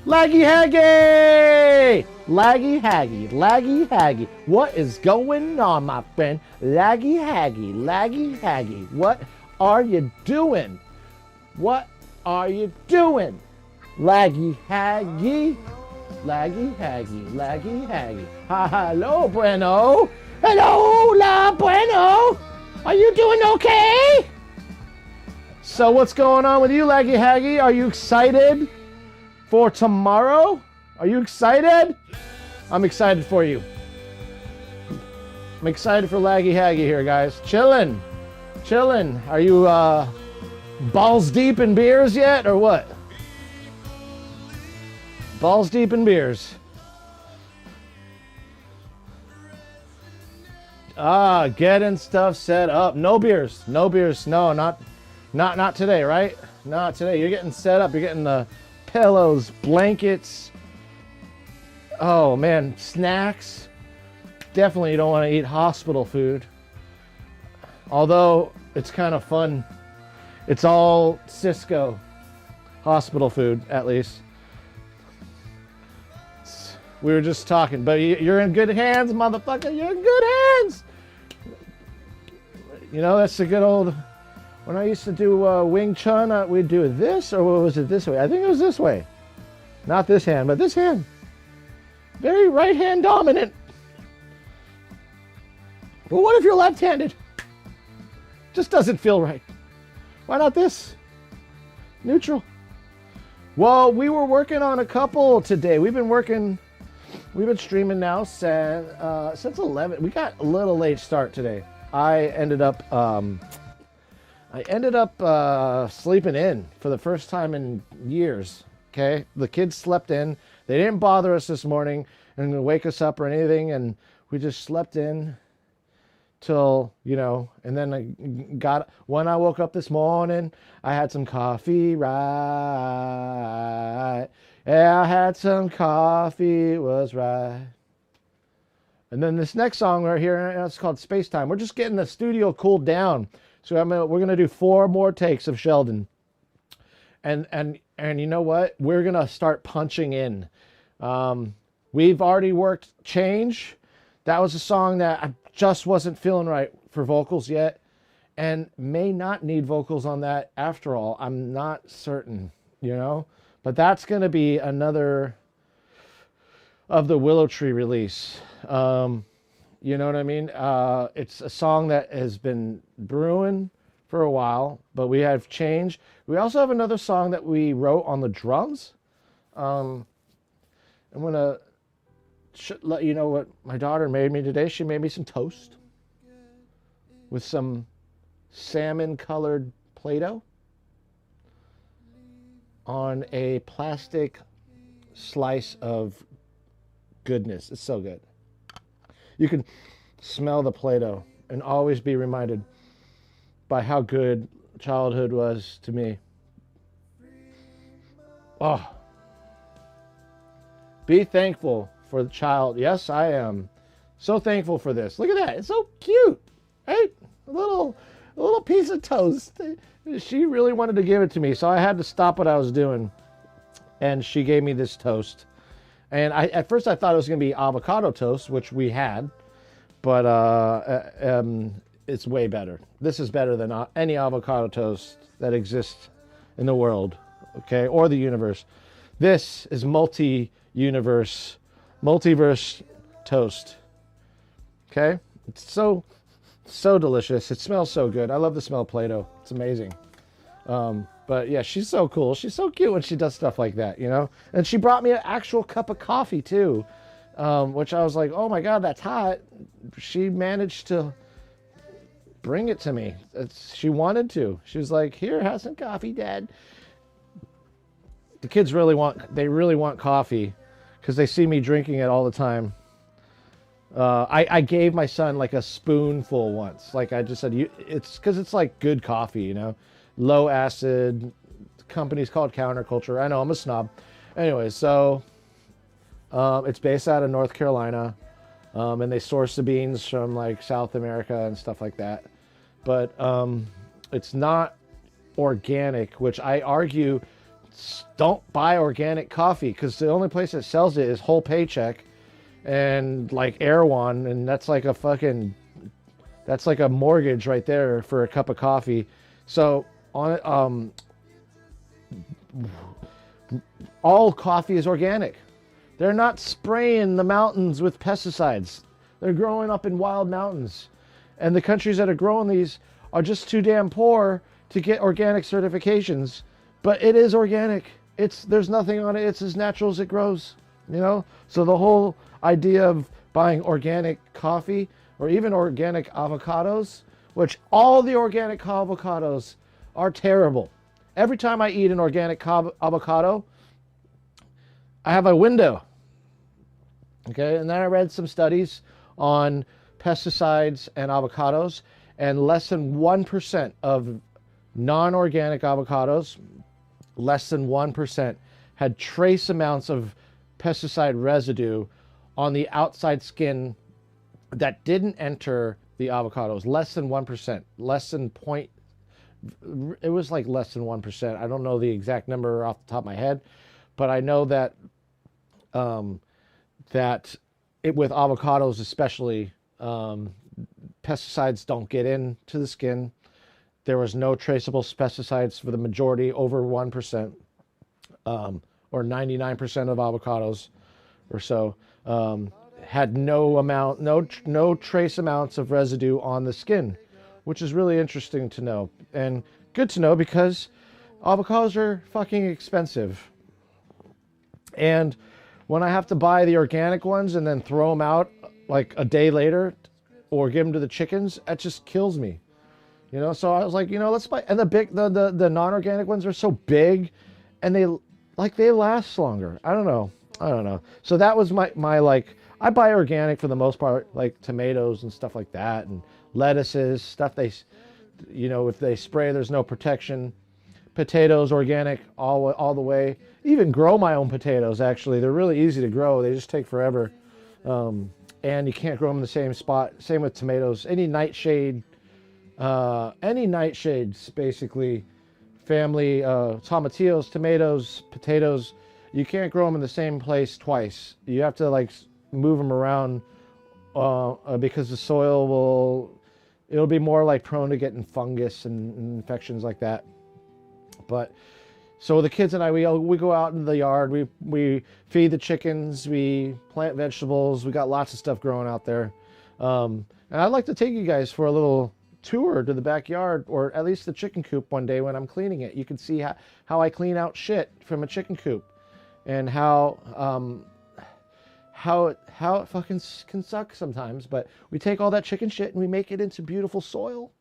Laggy Haggy! Laggy Haggy, Laggy Haggy. What is going on, my friend? Laggy Haggy, Laggy Haggy. What are you doing? What are you doing? Laggy Haggy, Laggy Haggy, Laggy Haggy. Hello, Bueno. Hello, La Bueno. Are you doing okay? So what's going on with you, Laggy Haggy? Are you excited for tomorrow? Are you excited? I'm excited for you. I'm excited for Laggy Haggy here, guys. Chillin'. Chillin'. Are you balls deep in beers yet, or what? Balls deep in beers. Getting stuff set up. No beers. No beers. No, not today, right? Not today. You're getting set up. You're getting the pillows, blankets. Oh man, snacks. Definitely you don't want to eat hospital food. Although it's kind of fun. It's all Cisco hospital food, at least. We were just talking, but you're in good hands, motherfucker. You're in good hands. You know, that's the good old, when I used to do Wing Chun, we'd do this, or was it this way? I think it was this way. Not this hand, but this hand. Very right hand dominant. But what if you're left-handed? Just doesn't feel right. Why not this? Neutral. Well, we were working on a couple today. We've been streaming now since 11. We got a little late start today. I ended up sleeping in for the first time in years. Okay, the kids slept in. They didn't bother us this morning and wake us up or anything, and we just slept in till, you know. And then when I woke up this morning, I had some coffee, right? Yeah, I had some coffee, was right. And then this next song right here, it's called Space Time. We're just getting the studio cooled down. So we're gonna do 4 more takes of Sheldon. And you know what? We're gonna start punching in. We've already worked Change. That was a song that I just wasn't feeling right for vocals yet, and may not need vocals on that after all. I'm not certain, you know. But that's gonna be another of the Willow Tree release. You know what I mean? It's a song that has been brewing for a while, but we have Change. We also have another song that we wrote on the drums. I'm gonna let you know what my daughter made me today. She made me some toast with some salmon-colored Play-Doh on a plastic slice of goodness. It's so good. You can smell the Play-Doh and always be reminded by how good childhood was to me. Oh. Be thankful for the child. Yes, I am. So thankful for this. Look at that. It's so cute. Right? A little piece of toast. She really wanted to give it to me, so I had to stop what I was doing. And she gave me this toast. And at first I thought it was going to be avocado toast, which we had, but it's way better. This is better than any avocado toast that exists in the world, okay, or the universe. This is multiverse toast, okay? It's so delicious. It smells so good. I love the smell of Play-Doh. It's amazing. But yeah, she's so cool. She's so cute when she does stuff like that, you know? And she brought me an actual cup of coffee too, which I was like, oh my God, that's hot. She managed to bring it to me. She wanted to. She was like, here, have some coffee, Dad. The kids really want coffee because they see me drinking it all the time. I gave my son like a spoonful once. Like I just said, it's because it's like good coffee, you know? Low acid. The company's called Counterculture. I know, I'm a snob. Anyway, so it's based out of North Carolina. And they source the beans from like South America and stuff like that. But it's not organic, which I argue don't buy organic coffee, because the only place that sells it is Whole Paycheck and like Erewhon, and that's like a mortgage right there for a cup of coffee. So on all coffee is organic. They're not spraying the mountains with pesticides. They're growing up in wild mountains. And the countries that are growing these are just too damn poor to get organic certifications. But it is organic. There's nothing on it. It's as natural as it grows, you know? So the whole idea of buying organic coffee or even organic avocados, which all the organic avocados are terrible. Every time I eat an organic avocado, I have a window. Okay, and then I read some studies on pesticides and avocados, and less than 1% of non-organic avocados, less than 1%, had trace amounts of pesticide residue on the outside skin that didn't enter the avocados. Less than 1%, less than point. It was like less than 1%. I don't know the exact number off the top of my head, but I know that with avocados especially, pesticides don't get into the skin. There was no traceable pesticides for the majority, over 1%, or 99% of avocados or so, had no trace amounts of residue on the skin, which is really interesting to know and good to know, because avocados are fucking expensive. And when I have to buy the organic ones and then throw them out like a day later or give them to the chickens, that just kills me. You know, so I was like, let's buy. And the non-organic ones are so big, and they last longer. I don't know. So that was my like, I buy organic for the most part, like tomatoes and stuff like that, and lettuces, stuff if they spray, there's no protection. Potatoes, organic, all the way. Even grow my own potatoes, actually. They're really easy to grow. They just take forever. And you can't grow them in the same spot. Same with tomatoes. Any nightshades, basically, family, tomatillos, tomatoes, potatoes, you can't grow them in the same place twice. You have to like move them around because the soil it'll be more like prone to getting fungus and infections like that. But so the kids and I, we go out into the yard, we feed the chickens, we plant vegetables, we got lots of stuff growing out there. And I'd like to take you guys for a little tour to the backyard, or at least the chicken coop one day when I'm cleaning it. You can see how I clean out shit from a chicken coop, and how it fucking can suck sometimes. But we take all that chicken shit and we make it into beautiful soil.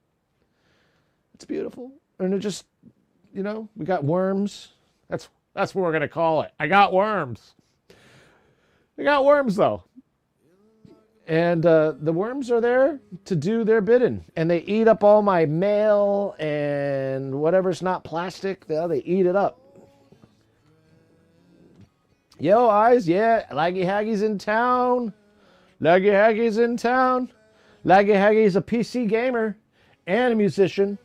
It's beautiful. And it just, we got worms. That's what we're gonna call it. I got worms. I got worms though. And the worms are there to do their bidding. And they eat up all my mail and whatever's not plastic. They eat it up. Yo, eyes, yeah. Laggy Haggy's in town. Laggy Haggy's in town. Laggy Haggy's a PC gamer and a musician.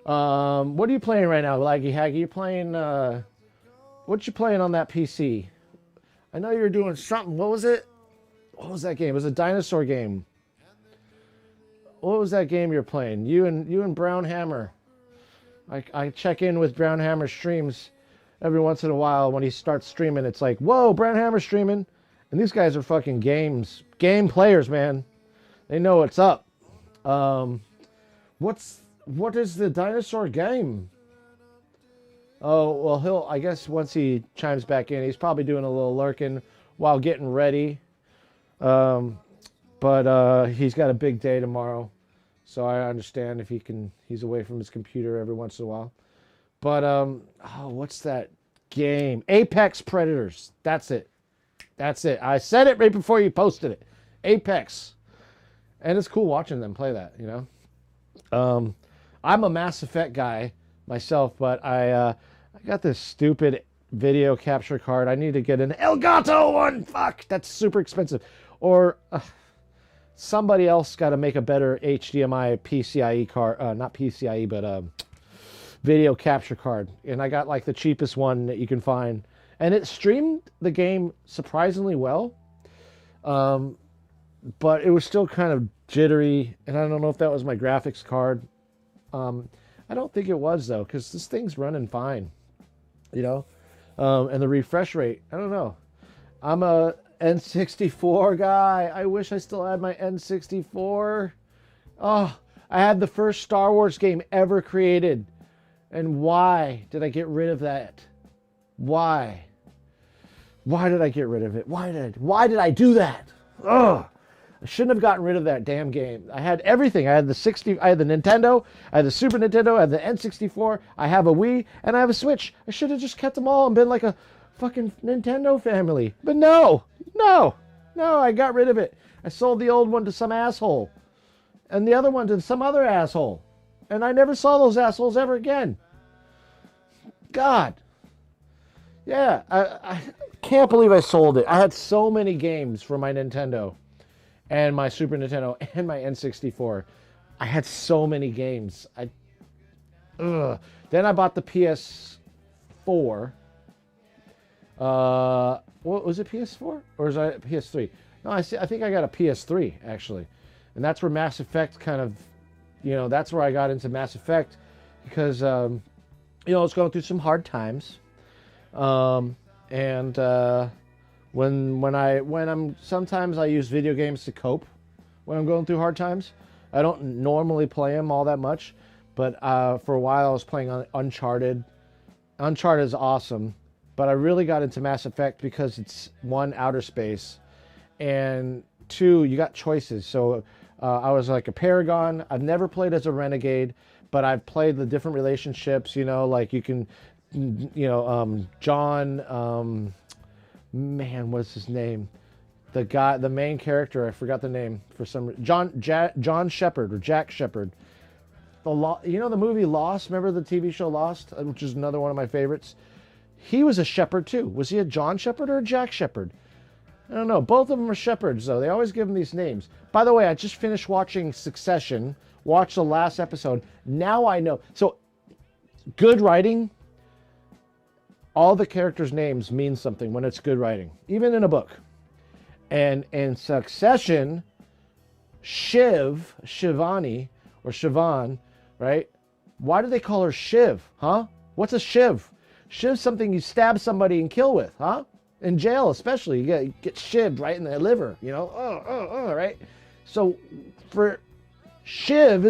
What are you playing right now, Laggy Haggy? You're playing, what you playing on that PC? I know you're doing something. What was it? What was that game? It was a dinosaur game. What was that game you're playing? You and Brown Hammer. I check in with Brown Hammer streams every once in a while. When he starts streaming, it's like, whoa, Brown Hammer streaming. And these guys are fucking game players, man. They know what's up. What is the dinosaur game? Oh, well, I guess once he chimes back in, he's probably doing a little lurking while getting ready. But he's got a big day tomorrow, so I understand if he's away from his computer every once in a while. But what's that game? Apex Predators. That's it. I said it right before you posted it. Apex. And it's cool watching them play that, I'm a Mass Effect guy myself, but I got this stupid video capture card. I need to get an Elgato one. Fuck, that's super expensive. Or somebody else got to make a better HDMI PCIe card, not PCIe, but video capture card. And I got like the cheapest one that you can find. And it streamed the game surprisingly well. But it was still kind of jittery. And I don't know if that was my graphics card. I don't think it was, though, because this thing's running fine. You know? And the refresh rate, I don't know. I'm a N64 guy. I wish I still had my N64. Oh, I had the first Star Wars game ever created. And why did I get rid of that? Why? Why did I get rid of it? Why did I do that? Ugh. I shouldn't have gotten rid of that damn game. I had everything. I had the Nintendo, I had the Super Nintendo, I had the N64, I have a Wii, and I have a Switch. I should have just kept them all and been like a fucking Nintendo family. But no, I got rid of it. I sold the old one to some asshole. And the other one to some other asshole. And I never saw those assholes ever again. God. Yeah, I can't believe I sold it. I had so many games for my Nintendo and my Super Nintendo and my N64. I had so many games. Then I bought the PS4. What was it, PS4? Or is it PS3? No, I think I got a PS3, actually. And that's where Mass Effect kind of, that's where I got into Mass Effect. Because, it's going through some hard times. Sometimes I use video games to cope when I'm going through hard times. I don't normally play them all that much, but for a while I was playing Uncharted. Uncharted is awesome, but I really got into Mass Effect because it's one, outer space, and two, you got choices. So I was like a Paragon. I've never played as a Renegade, but I've played the different relationships. Like you can, John. Man, what's his name? The main character, I forgot the name for some reason. John Shepard or Jack Shepard. The movie Lost? Remember the TV show Lost, which is another one of my favorites. He was a Shepard too. Was he a John Shepard or a Jack Shepard? I don't know. Both of them are Shepherds though. They always give them these names. By the way, I just finished watching Succession. Watched the last episode. Now I know. So, good writing. All the characters' names mean something when it's good writing, even in a book. And in Succession, Shivani, or Siobhan, right? Why do they call her Shiv, huh? What's a Shiv? Shiv's something you stab somebody and kill with, huh? In jail, especially, you get shivved right in the liver, right? So, for Shiv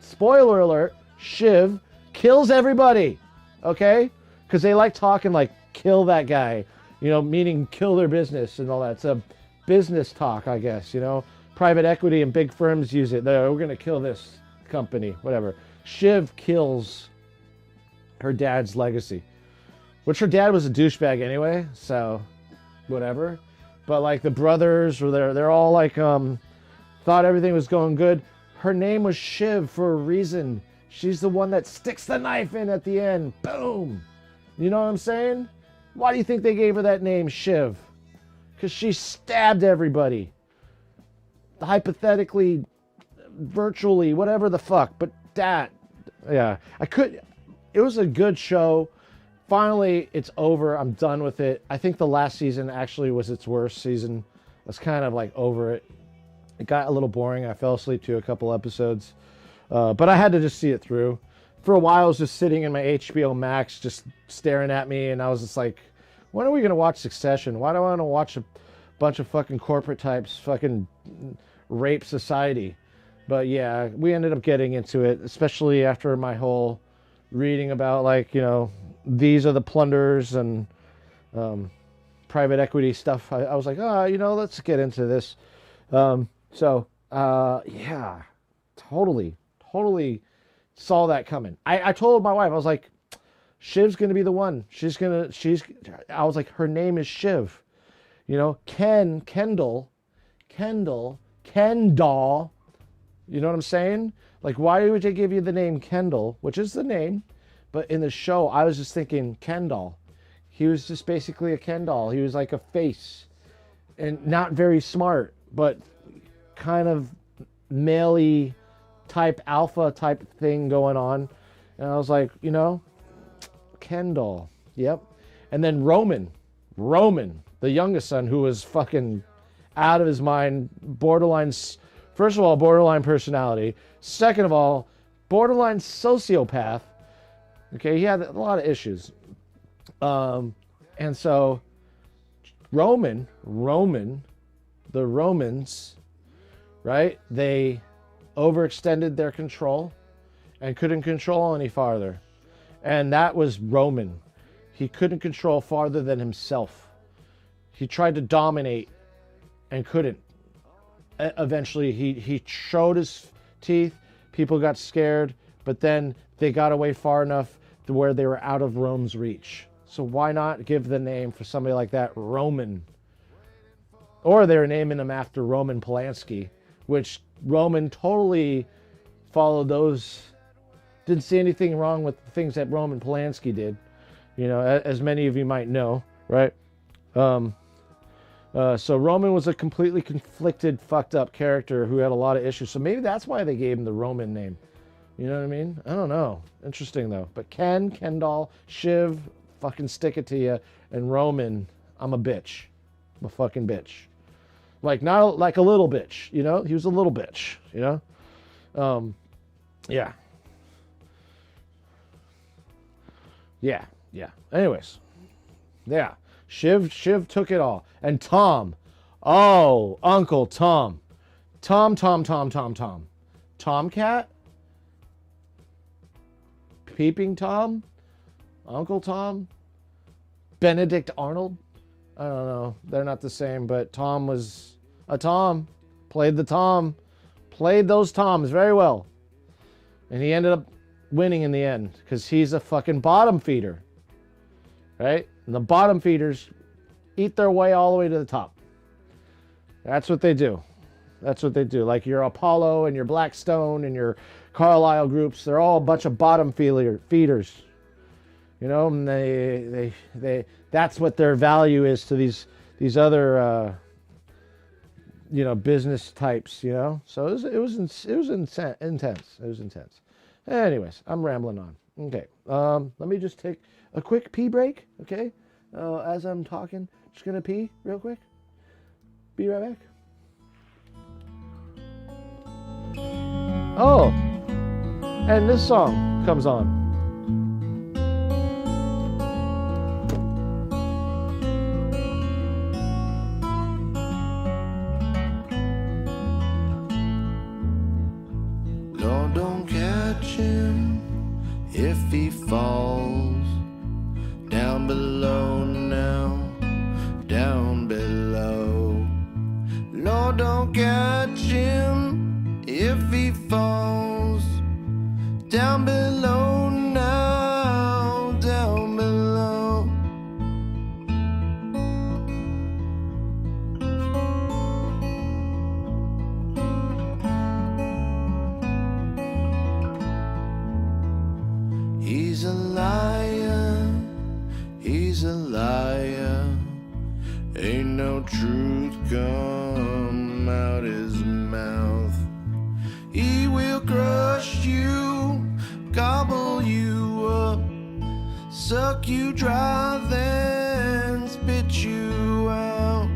spoiler alert, Shiv kills everybody, okay? Because they like talking like, kill that guy, meaning kill their business and all that. It's a business talk, I guess, Private equity and big firms use it. We're going to kill this company, whatever. Shiv kills her dad's legacy, which her dad was a douchebag anyway, so whatever. But like the brothers were there, they're all like, thought everything was going good. Her name was Shiv for a reason. She's the one that sticks the knife in at the end. Boom. You know what I'm saying? Why do you think they gave her that name, Shiv? Because she stabbed everybody. Hypothetically, virtually, whatever the fuck. But it was a good show. Finally, it's over. I'm done with it. I think the last season actually was its worst season. I was kind of like over it. It got a little boring. I fell asleep to a couple episodes. But I had to just see it through. For a while, I was just sitting in my HBO Max, just staring at me, and I was just like, when are we going to watch Succession? Why do I want to watch a bunch of fucking corporate types fucking rape society? But yeah, we ended up getting into it, especially after my whole reading about, like, these are the plunderers and private equity stuff. I was like, let's get into this. Yeah, totally saw that coming. I told my wife, I was like, Shiv's gonna be the one. I was like, her name is Shiv. Kendall. You know what I'm saying? Like, why would they give you the name Kendall, which is the name, but in the show, I was just thinking Kendall. He was just basically a Ken doll. He was like a face and not very smart, but kind of male-y type alpha type thing going on. And I was like, Ken doll. Yep. And then Roman, the youngest son, who was fucking out of his mind, first of all, borderline personality. Second of all, borderline sociopath. Okay, he had a lot of issues. And so the Romans, right? They overextended their control and couldn't control any farther. And that was Roman. He couldn't control farther than himself. He tried to dominate and couldn't. Eventually, he showed his teeth. People got scared, but then they got away far enough to where they were out of Rome's reach. So why not give the name for somebody like that, Roman? Or they were naming him after Roman Polanski, which Roman totally followed those. Didn't see anything wrong with the things that Roman Polanski did, as many of you might know, right? So Roman was a completely conflicted, fucked up character who had a lot of issues. So maybe that's why they gave him the Roman name. You know what I mean? I don't know. Interesting though. But Ken doll, Shiv, fucking stick it to you, and Roman, I'm a bitch. I'm a fucking bitch. Like, not like a little bitch, He was a little bitch, Yeah. Yeah. Anyways. Yeah. Shiv took it all. And Tom. Oh, Uncle Tom. Tom. Tomcat? Peeping Tom? Uncle Tom? Benedict Arnold? I don't know. They're not the same, but Tom was a Tom. Played the Tom. Played those Toms very well. And he ended up winning in the end because he's a fucking bottom feeder. Right? And the bottom feeders eat their way all the way to the top. That's what they do. Like your Apollo and your Blackstone and your Carlisle groups, they're all a bunch of bottom feeders. And they that's what their value is to these other business types, So it was intense. It was intense. Anyways, I'm rambling on. Okay. Let me just take a quick pee break, okay? As I'm talking, just gonna pee real quick. Be right back. Oh, and this song comes on. Lord, don't catch him if he falls down below now, down below. Lord, don't catch him if he falls down below now, down below. He's a liar, he's a liar. Ain't no truth come out his mouth. He will crush you, gobble you up, suck you dry, then spit you out.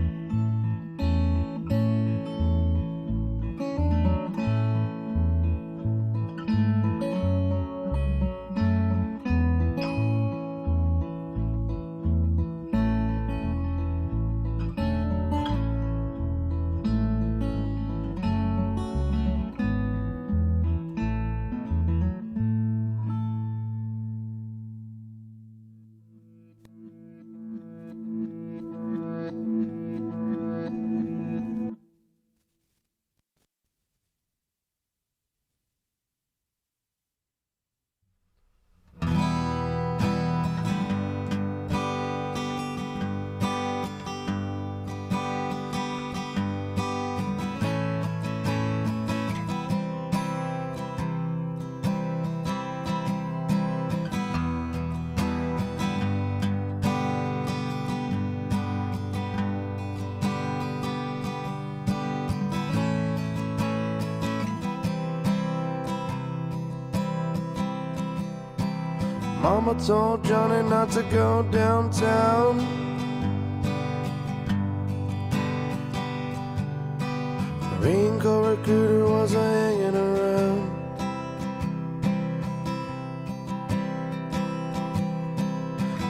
Mama told Johnny not to go downtown. Marine Corps recruiter was hanging around.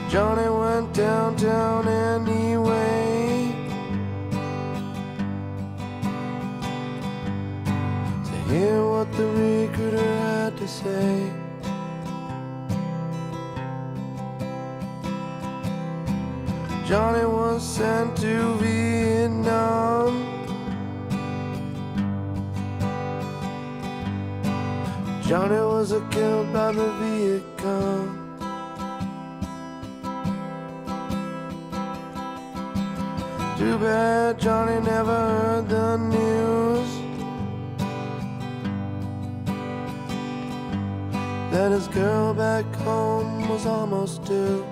Johnny went downtown anyway to hear what the recruiter had to say. Johnny was sent to Vietnam. Johnny was killed by the Viet Cong. Too bad Johnny never heard the news that his girl back home was almost due.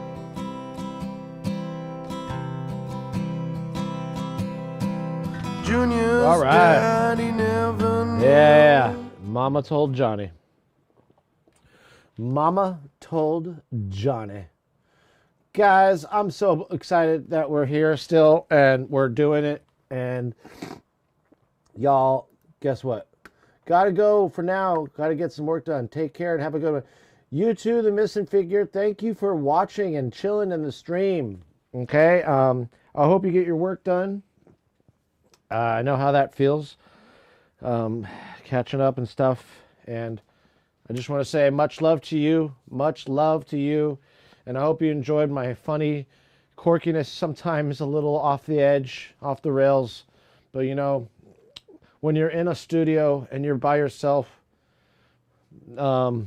Junior's All right. daddy never knew. Yeah. Mama told Johnny. Mama told Johnny. Guys, I'm so excited that we're here still and we're doing it. And y'all, guess what? Gotta go for now. Gotta get some work done. Take care and have a good one. You too, the missing figure. Thank you for watching and chilling in the stream. Okay. I hope you get your work done. I know how that feels. Catching up and stuff. And I just want to say much love to you. Much love to you. And I hope you enjoyed my funny quirkiness, sometimes a little off the edge, off the rails. But you know, when you're in a studio and you're by yourself, you know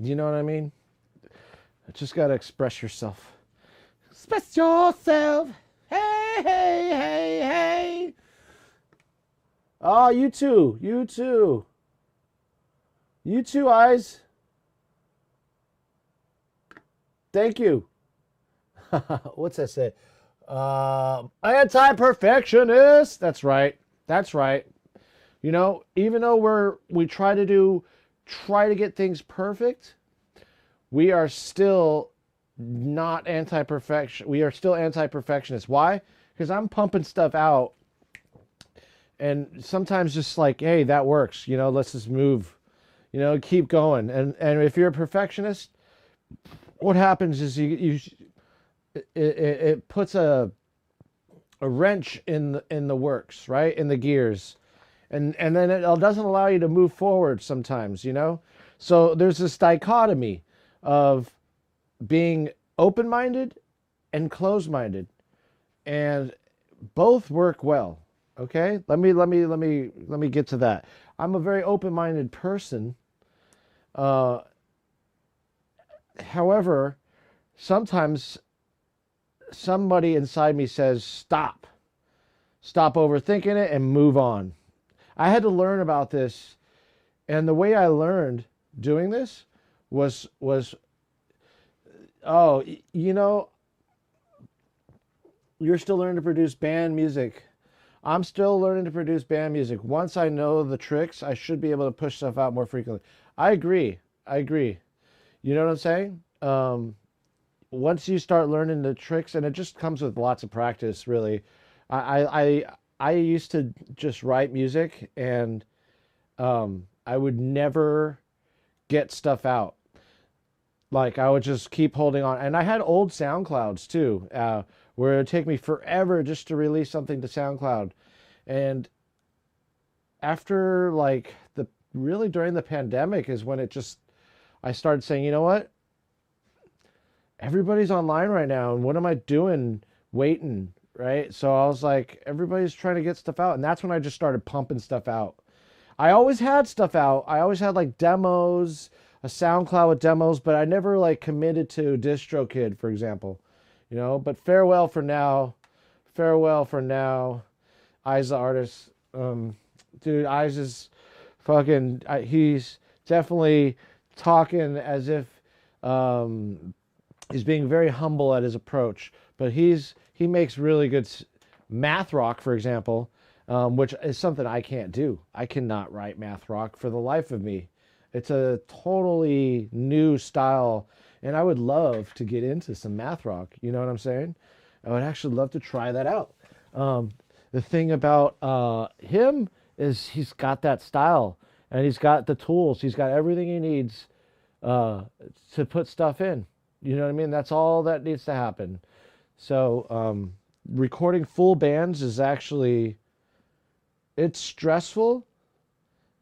what I mean? You just got to express yourself. Express yourself. Hey, hey, hey, hey. Oh, you too. You too. You too, Eyes. Thank you. What's that say? Anti-perfectionist. That's right. That's right. You know, even though we try to get things perfect, we are still not anti-perfection. We are still anti-perfectionists. Why? Because I'm pumping stuff out, and sometimes just like, hey, that works. You know, let's just move. You know, keep going. And if you're a perfectionist, what happens is it puts a wrench in the works, right? In the gears. And then it doesn't allow you to move forward sometimes, you know? So there's this dichotomy of being open-minded and closed-minded. And both work well. Okay? Let me get to that. I'm a very open-minded person. However, sometimes somebody inside me says, stop overthinking it and move on. I had to learn about this. And the way I learned doing this was, you know, you're still learning to produce band music. I'm still learning to produce band music. Once I know the tricks, I should be able to push stuff out more frequently. I agree. You know what I'm saying? Once you start learning the tricks, and it just comes with lots of practice, really. I used to just write music, and I would never get stuff out. Like, I would just keep holding on. And I had old SoundClouds, too, where it would take me forever just to release something to SoundCloud. And after, like, really during the pandemic is when I started saying, you know what? Everybody's online right now, and what am I doing waiting, right? So I was like, everybody's trying to get stuff out, and that's when I just started pumping stuff out. I always had stuff out. I always had like demos, a SoundCloud with demos, but I never like committed to DistroKid, for example, you know. But farewell for now. Eyes the artist, dude. Eyes is fucking. He's definitely talking as if he's being very humble at his approach, but he makes really good math rock, for example, which is something I can't do. I cannot write math rock for the life of me. It's a totally new style. And I would love to get into some math rock. You know what I'm saying? I would actually love to try that out. The thing about him is he's got that style and he's got the tools. He's got everything he needs to put stuff in. You know what I mean? That's all that needs to happen. So recording full bands is actually, it's stressful,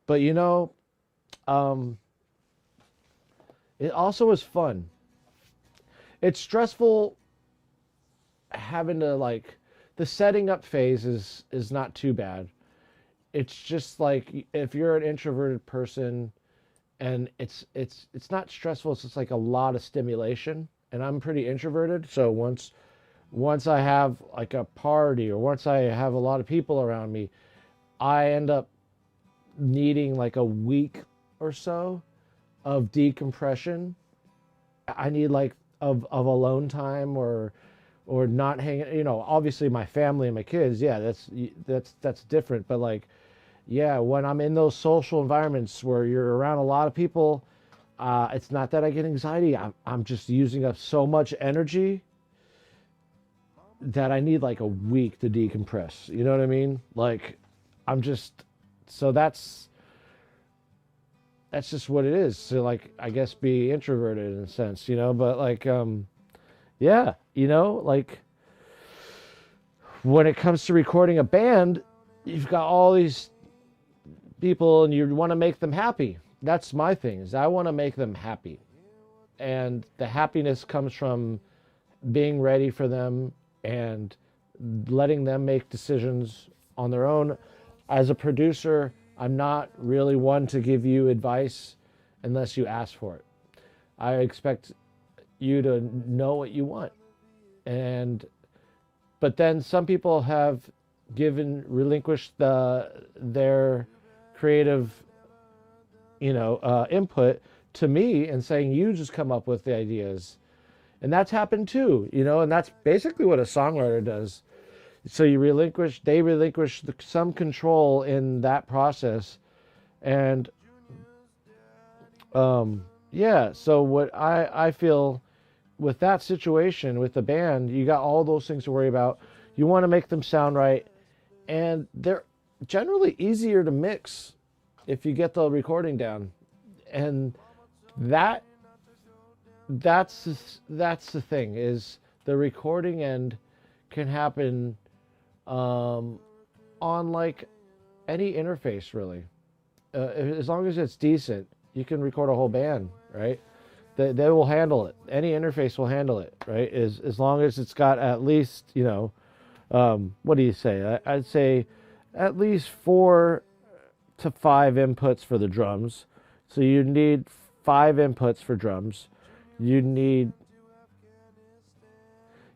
but you know, it also is fun. It's stressful having to like, the setting up phase is not too bad. It's just like if you're an introverted person and it's not stressful, it's just like a lot of stimulation. And I'm pretty introverted, so once I have like a party or once I have a lot of people around me, I end up needing like a week or so of decompression. I need like of alone time or not hanging, you know, obviously my family and my kids, yeah, that's different, but like, yeah, when I'm in those social environments where you're around a lot of people, it's not that I get anxiety. I'm just using up so much energy that I need like a week to decompress. You know what I mean? Like, so that's just what it is. So like, I guess be introverted in a sense, you know, but like, yeah, you know, like when it comes to recording a band, you've got all these people and you want to make them happy. That's my thing, is I want to make them happy. And the happiness comes from being ready for them and letting them make decisions on their own. As a producer, I'm not really one to give you advice unless you ask for it. I expect you to know what you want. But then some people have relinquished their creative, you know, input to me and saying, you just come up with the ideas. And that's happened too, you know, and that's basically what a songwriter does. So they relinquish some control in that process. And yeah, so what I feel with that situation with the band, you got all those things to worry about. You want to make them sound right, and they're generally easier to mix if you get the recording down. And that's the thing, is the recording end can happen on like any interface really. As long as it's decent, you can record a whole band, right? They will handle it. Any interface will handle it, right? As long as it's got at least, you know, what do you say? I'd say at least 4 to 5 inputs for the drums. So you need 5 inputs for drums. You need,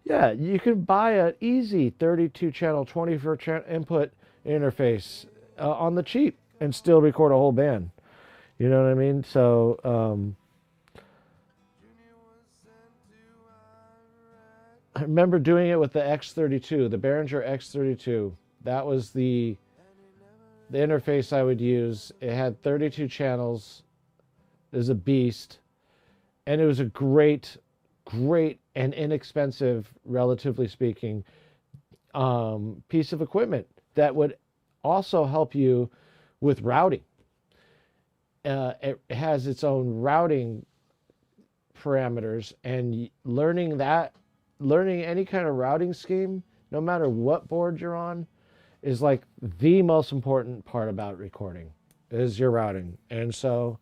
yeah, you can buy an easy 32 channel, 24 input interface on the cheap and still record a whole band. You know what I mean? So, I remember doing it with the X32, the Behringer X32. That was the interface I would use. It had 32 channels. It was a beast. And it was a great and inexpensive, relatively speaking, piece of equipment that would also help you with routing. It has its own routing parameters, and learning any kind of routing scheme, no matter what board you're on, is like the most important part about recording, is your routing. And so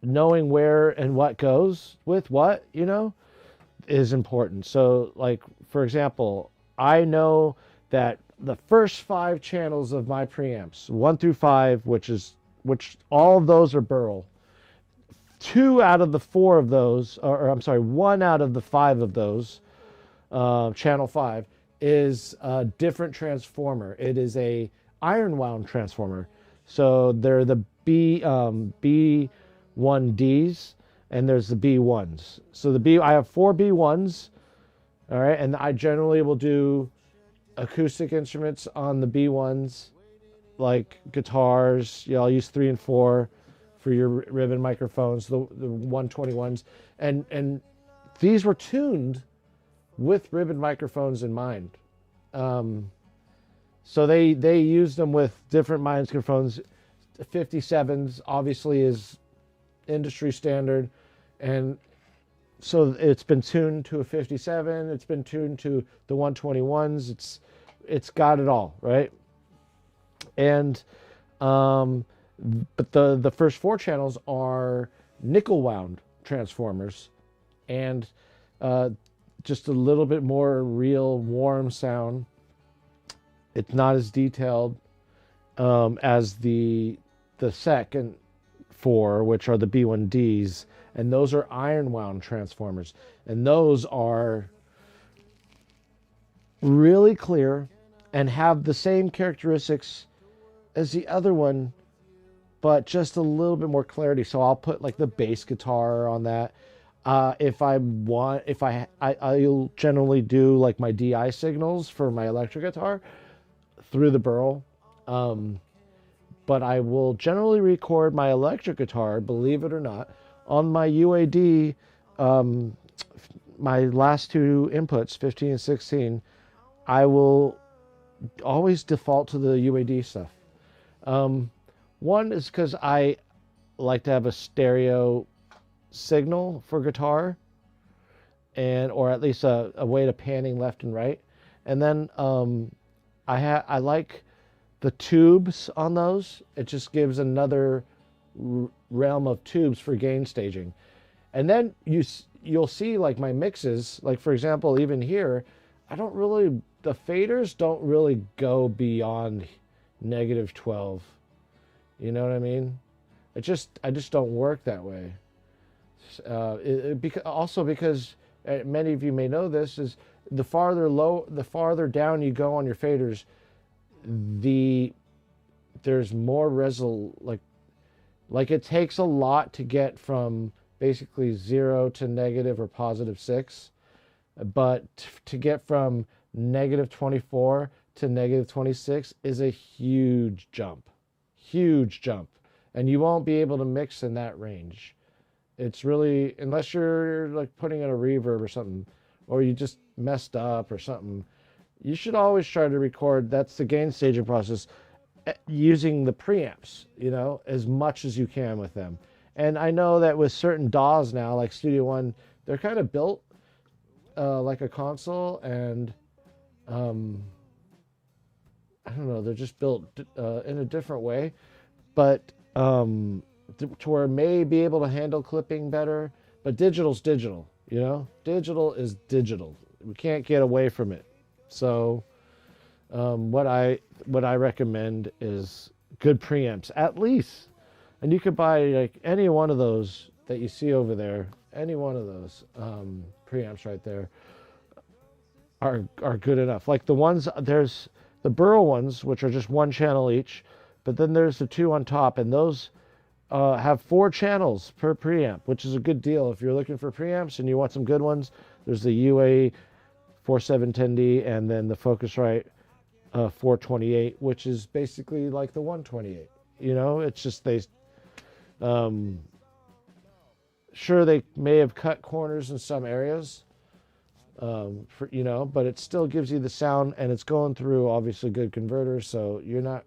knowing where and what goes with what, you know, is important. So like, for example, I know that the first 5 channels of my preamps, 1 through 5, which all of those are Burl. 2 out of the 4 of those, or I'm sorry, 1 out of the 5 of those, channel 5, is a different transformer. It is a iron wound transformer. So they're the B1Ds, and there's the B1s. So I have 4 B1s, all right, and I generally will do acoustic instruments on the B1s, like guitars. You know, I'll use 3 and 4 for your ribbon microphones, the 121s, and these were tuned with ribbon microphones in mind. So they used them with different microphones. 57s obviously is industry standard, and so it's been tuned to a 57. It's been tuned to the 121s. It's got it all, right? And but the first 4 channels are nickel wound transformers, and just a little bit more real warm sound. It's not as detailed as the second 4, which are the B1Ds, and those are iron wound transformers, and those are really clear and have the same characteristics as the other one, but just a little bit more clarity. So I'll put like the bass guitar on that. If I want, I'll generally do like my DI signals for my electric guitar through the Burl. But I will generally record my electric guitar, believe it or not, on my UAD. My last 2 inputs, 15 and 16, I will always default to the UAD stuff. One is because I like to have a stereo signal for guitar, or at least a way to panning left and right. And then I like the tubes on those. It just gives another realm of tubes for gain staging. And then you'll see like my mixes, like for example, even here, the faders don't really go beyond -12. You know what I mean? I just don't work that way. Also because many of you may know this, is the farther down you go on your faders, there's more like it takes a lot to get from basically 0 to negative or +6, but to get from -24 to -26 is a huge jump, and you won't be able to mix in that range. It's really, unless you're like putting in a reverb or something, or you just messed up or something, you should always try to record. That's the gain staging process, using the preamps, as much as you can with them. And I know that with certain DAWs now, like Studio One, they're kind of built like a console, and I don't know, they're just built in a different way, but to where it may be able to handle clipping better. But digital's digital, digital is digital. We can't get away from it. So what I recommend is good preamps, at least. And you could buy like any one of those that you see over there. Any one of those preamps right there are good enough. Like there's the Burl ones, which are just 1 channel each, but then there's the 2 on top, and those have 4 channels per preamp, which is a good deal if you're looking for preamps and you want some good ones. There's the UA 4710D, and then the Focusrite 428, which is basically like the 128. It's just sure, they may have cut corners in some areas, but it still gives you the sound, and it's going through obviously good converters, so you're not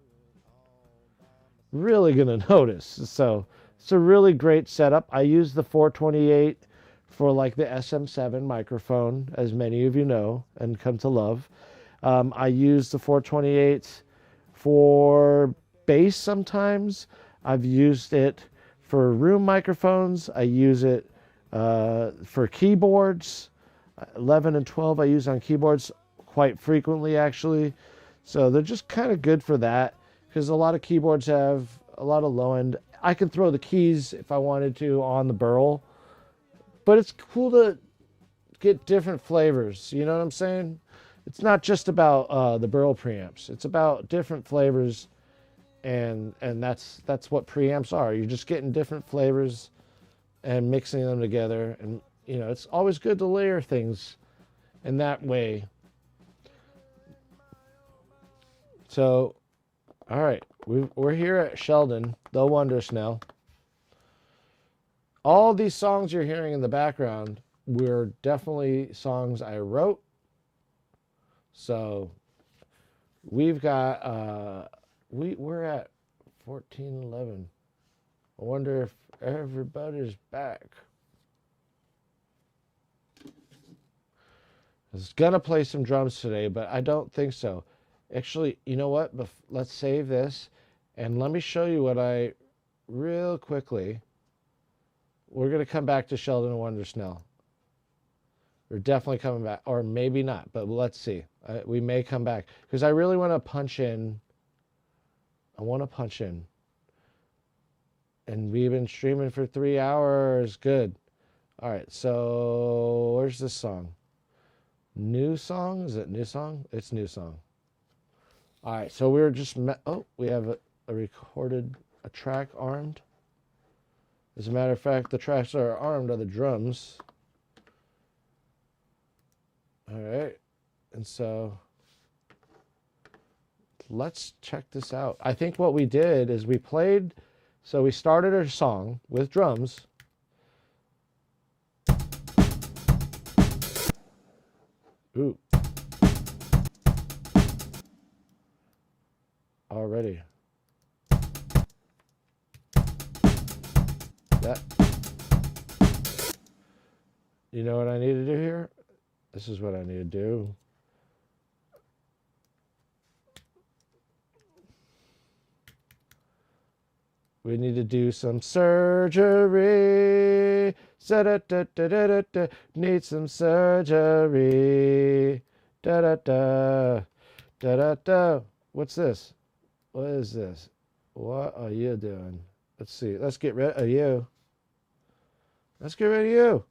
really gonna notice. So it's a really great setup. I use the 428 for like the SM7 microphone, as many of you know and come to love. I use the 428 for bass sometimes. I've used it for room microphones. I use it for keyboards. 11 and 12 I use on keyboards quite frequently, actually. So they're just kind of good for that, because a lot of keyboards have a lot of low end. I can throw the keys if I wanted to on the Burl, but it's cool to get different flavors. You know what I'm saying? It's not just about the Burl preamps. It's about different flavors, and that's what preamps are. You're just getting different flavors and mixing them together, and it's always good to layer things in that way. So, all right, we're here at Sheldon, the Wonder Snell. all these songs you're hearing in the background were definitely songs I wrote. So we've got we're at 14:11. I wonder if everybody's back. I was gonna play some drums today, but I don't think so. Actually, you know what? Let's save this, and let me show you what I real quickly. We're gonna come back to Sheldon and Wonder Snell. We're definitely coming back, or maybe not, but let's see. We may come back because I really want to punch in. I want to punch in. And we've been streaming for 3 hours. Good. All right. So where's this song? New song? Is it new song? It's new song. All right. So we're just we have a track armed. As a matter of fact, the tracks are armed are the drums. All right. And so let's check this out. I think what we did is we played, so we started a song with drums. Ooh. Already. That. You know what I need to do here? This is what I need to do. We need to do some surgery. Da-da-da-da-da-da. Need some surgery. Da-da-da. Da-da-da. What's this? What is this? What are you doing? Let's see. Let's get rid of you. Let's get rid of you.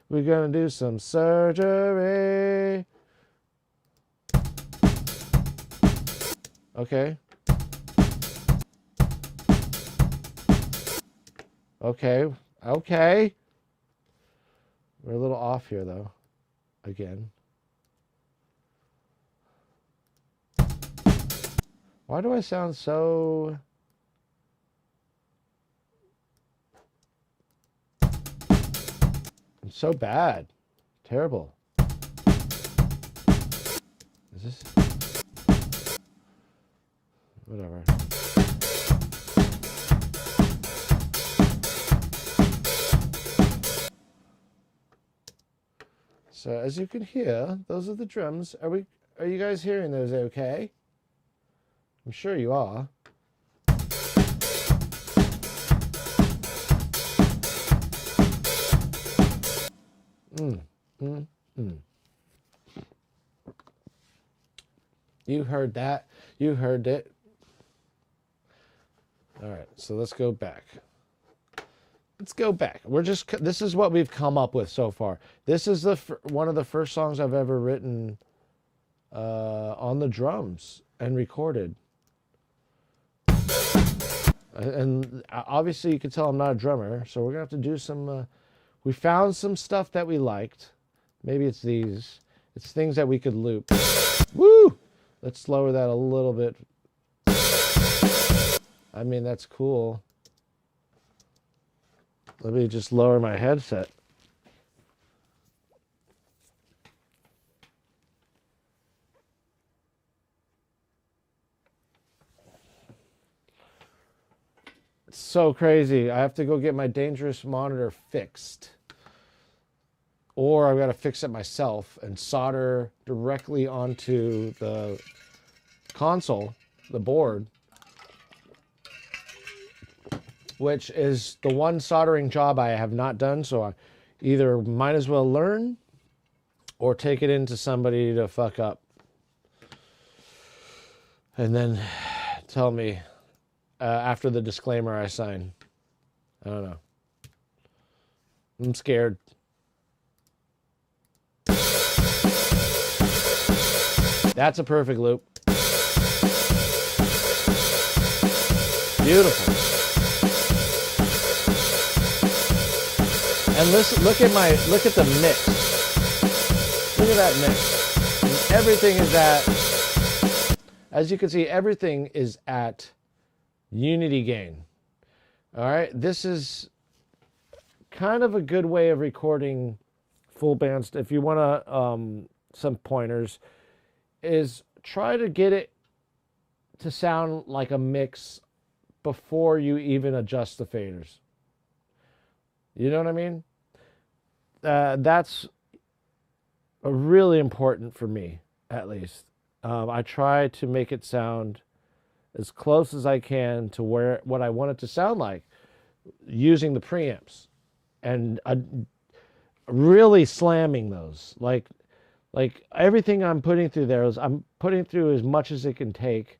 We're going to do some surgery. Okay. Okay. Okay. We're a little off here, though. Again. Why do I sound so... I'm so bad. Terrible. Is this... Whatever. So as you can hear, those are the drums. Are you guys hearing those okay? I'm sure you are. You heard that. You heard it. All right, so let's go back. Let's go back. This is what we've come up with so far. This is one of the first songs I've ever written on the drums and recorded. And obviously you can tell I'm not a drummer, so we're gonna have to do some, we found some stuff that we liked. Maybe it's these. It's things that we could loop. Woo! Let's lower that a little bit. I mean, that's cool. Let me just lower my headset. It's so crazy. I have to go get my dangerous monitor fixed. Or I've got to fix it myself and solder directly onto the console, the board, which is the one soldering job I have not done. So I either might as well learn or take it into somebody to fuck up. And then tell me after the disclaimer I sign. I don't know. I'm scared. That's a perfect loop. Beautiful. And listen, look at the mix. Look at that mix. And everything is at, as you can see, everything is at unity gain. All right, this is kind of a good way of recording full bands. If you want to, some pointers, is try to get it to sound like a mix before you even adjust the faders. You know what I mean? That's really important for me, at least. I try to make it sound as close as I can to what I want it to sound like using the preamps, and really slamming those. Like everything I'm putting through there is I'm putting through as much as it can take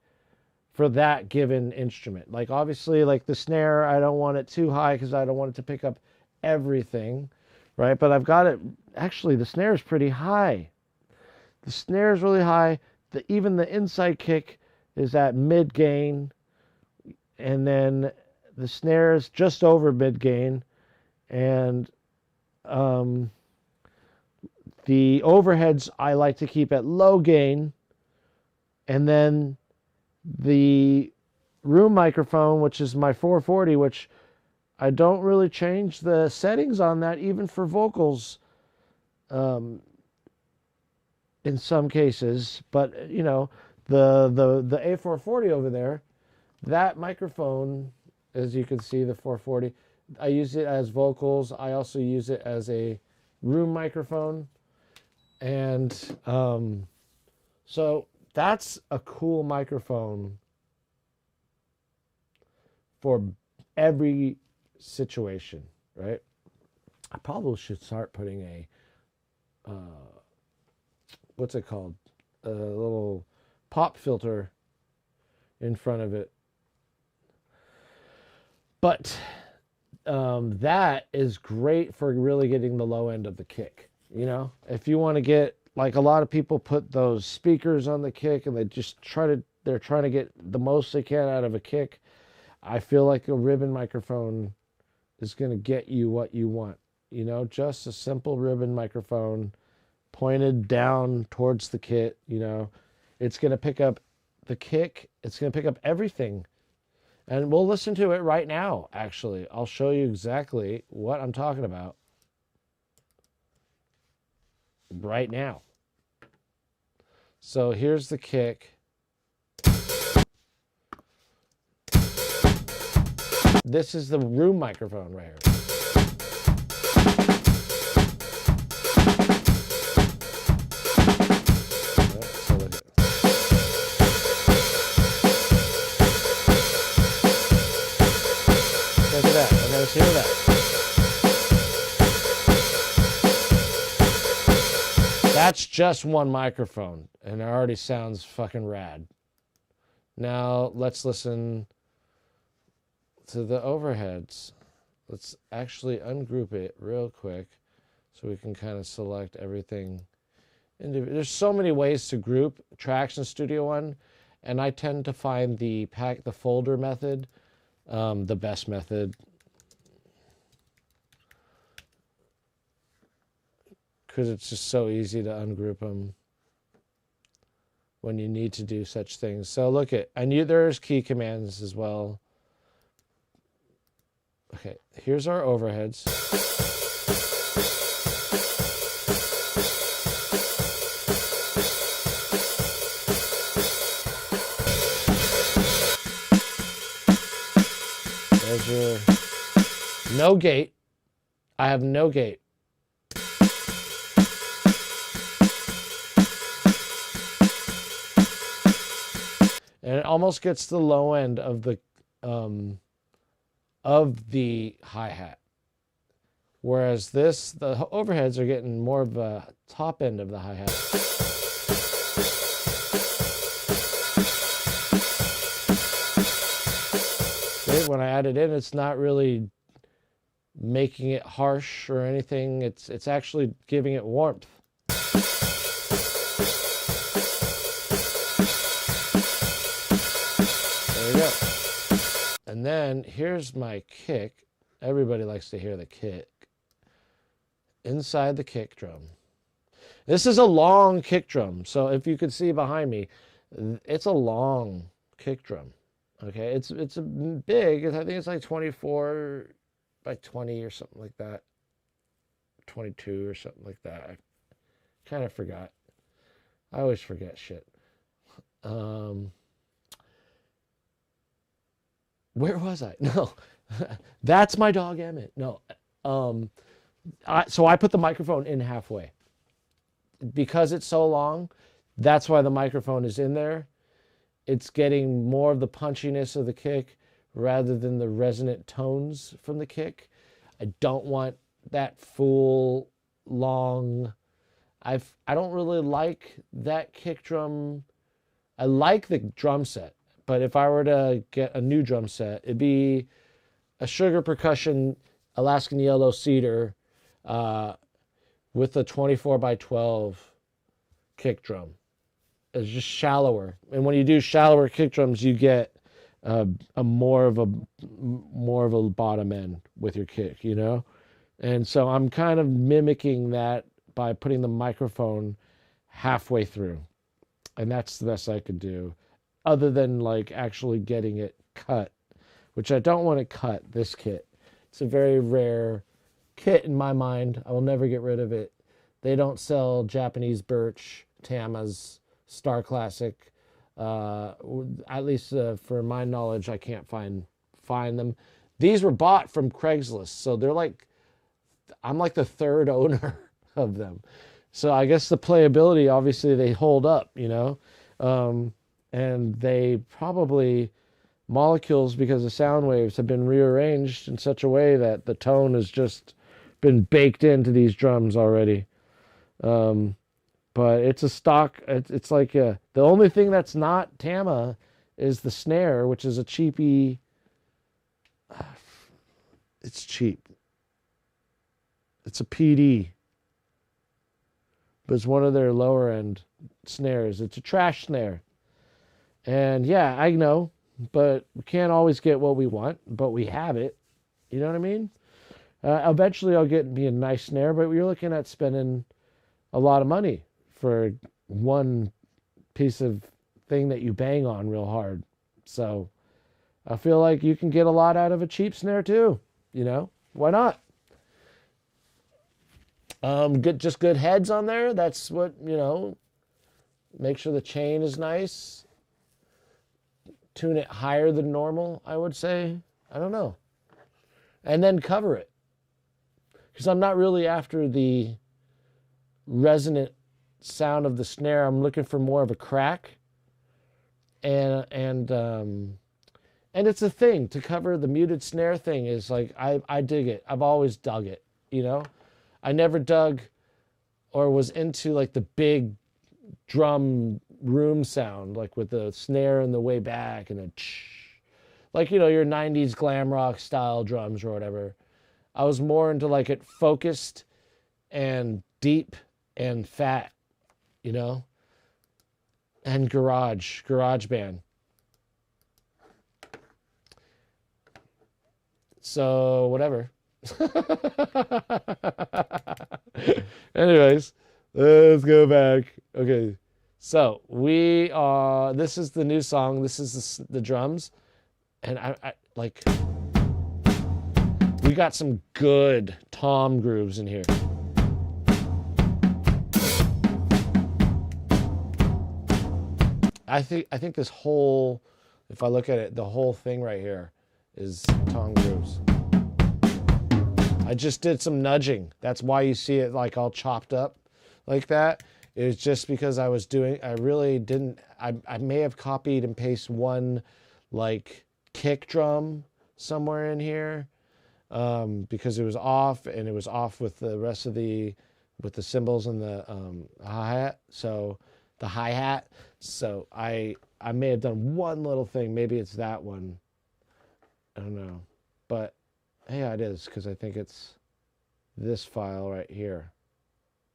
for that given instrument. Like obviously, like the snare, I don't want it too high because I don't want it to pick up everything, right? But I've got it, actually the snare is pretty high. The snare is really high. Even the inside kick is at mid gain, and then the snare is just over mid gain, and the overheads I like to keep at low gain, and then the room microphone, which is my 440, which I don't really change the settings on that even for vocals in some cases, but you know, the A440 over there, that microphone, as you can see, the 440, I use it as vocals. I also use it as a room microphone, and so that's a cool microphone for every situation, right? I probably should start putting a what's it called? A little pop filter in front of it. But that is great for really getting the low end of the kick. You know, if you want to get, like a lot of people put those speakers on the kick and they're trying to get the most they can out of a kick. I feel like a ribbon microphone is going to get you what you want. You know, just a simple ribbon microphone pointed down towards the kit. You know, it's going to pick up the kick. It's going to pick up everything. And we'll listen to it right now, actually. I'll show you exactly what I'm talking about right now. So here's the kick. This is the room microphone right here. So look at that. Okay, let's hear that. That's just one microphone, and it already sounds fucking rad. Now let's listen to the overheads. Let's actually ungroup it real quick so we can kind of select everything. There's so many ways to group tracks in Studio One, and I tend to find the folder method the best method, because it's just so easy to ungroup them when you need to do such things. So look at, I knew there's key commands as well. Okay, here's our overheads. There's your no gate. I have no gate. And it almost gets the low end of the hi-hat. Whereas this, the overheads are getting more of a top end of the hi-hat. See, when I add it in, it's not really making it harsh or anything. It's actually giving it warmth. There you go. And then here's my kick. Everybody likes to hear the kick. Inside the kick drum. This is a long kick drum. So if you could see behind me, it's a long kick drum. Okay, it's a big. I think it's like 24 by 20 or something like that. 22 or something like that. I kind of forgot. I always forget shit. Where was I? No, that's my dog Emmett. No, so I put the microphone in halfway because it's so long. That's why the microphone is in there. It's getting more of the punchiness of the kick rather than the resonant tones from the kick. I don't want that full long. I don't really like that kick drum. I like the drum set, but if I were to get a new drum set, it'd be a Sugar Percussion Alaskan Yellow Cedar with a 24x12 kick drum. It's just shallower, and when you do shallower kick drums, you get a more of a bottom end with your kick, you know. And so I'm kind of mimicking that by putting the microphone halfway through, and that's the best I could do, other than like actually getting it cut, which I don't want to cut this kit. It's a very rare kit in my mind. I will never get rid of it. They don't sell Japanese birch Tamas Star Classic. At least for my knowledge, I can't find them. These were bought from Craigslist, so they're like, I'm like the third owner of them. So I guess the playability, obviously they hold up, you know, and they probably, molecules because the sound waves have been rearranged in such a way that the tone has just been baked into these drums already. But it's a stock. It's like the only thing that's not Tama is the snare, which is a cheapy. It's cheap. It's a PD, but it's one of their lower end snares. It's a trash snare, and yeah, I know, but we can't always get what we want, but we have it. You know what I mean? Eventually, I'll get me a nice snare, but you're looking at spending a lot of money for one piece of thing that you bang on real hard. So I feel like you can get a lot out of a cheap snare too. You know, why not? Just good heads on there. That's what, you know, make sure the chain is nice. Tune it higher than normal, I would say. I don't know. And then cover it. Because I'm not really after the resonant sound of the snare. I'm looking for more of a crack, and it's a thing to cover the muted snare thing. Is like I dig it. I've always dug it, you know. I never dug or was into like the big drum room sound, like with the snare in the way back and a like, you know, your 90s glam rock style drums or whatever. I was more into like it focused and deep and fat, you know, and garage band. So whatever. Anyways, let's go back. Okay, so this is the new song. This is the drums, and I like, we got some good tom grooves in here. I think this whole, if I look at it, the whole thing right here is tom grooves. I just did some nudging. That's why you see it like all chopped up like that. It's just because I really didn't, I may have copied and pasted one like kick drum somewhere in here because it was off, and it was off with the rest of with the cymbals and the hi-hat. So the hi-hat. So I may have done one little thing. Maybe it's that one. I don't know. But yeah, it is, because I think it's this file right here.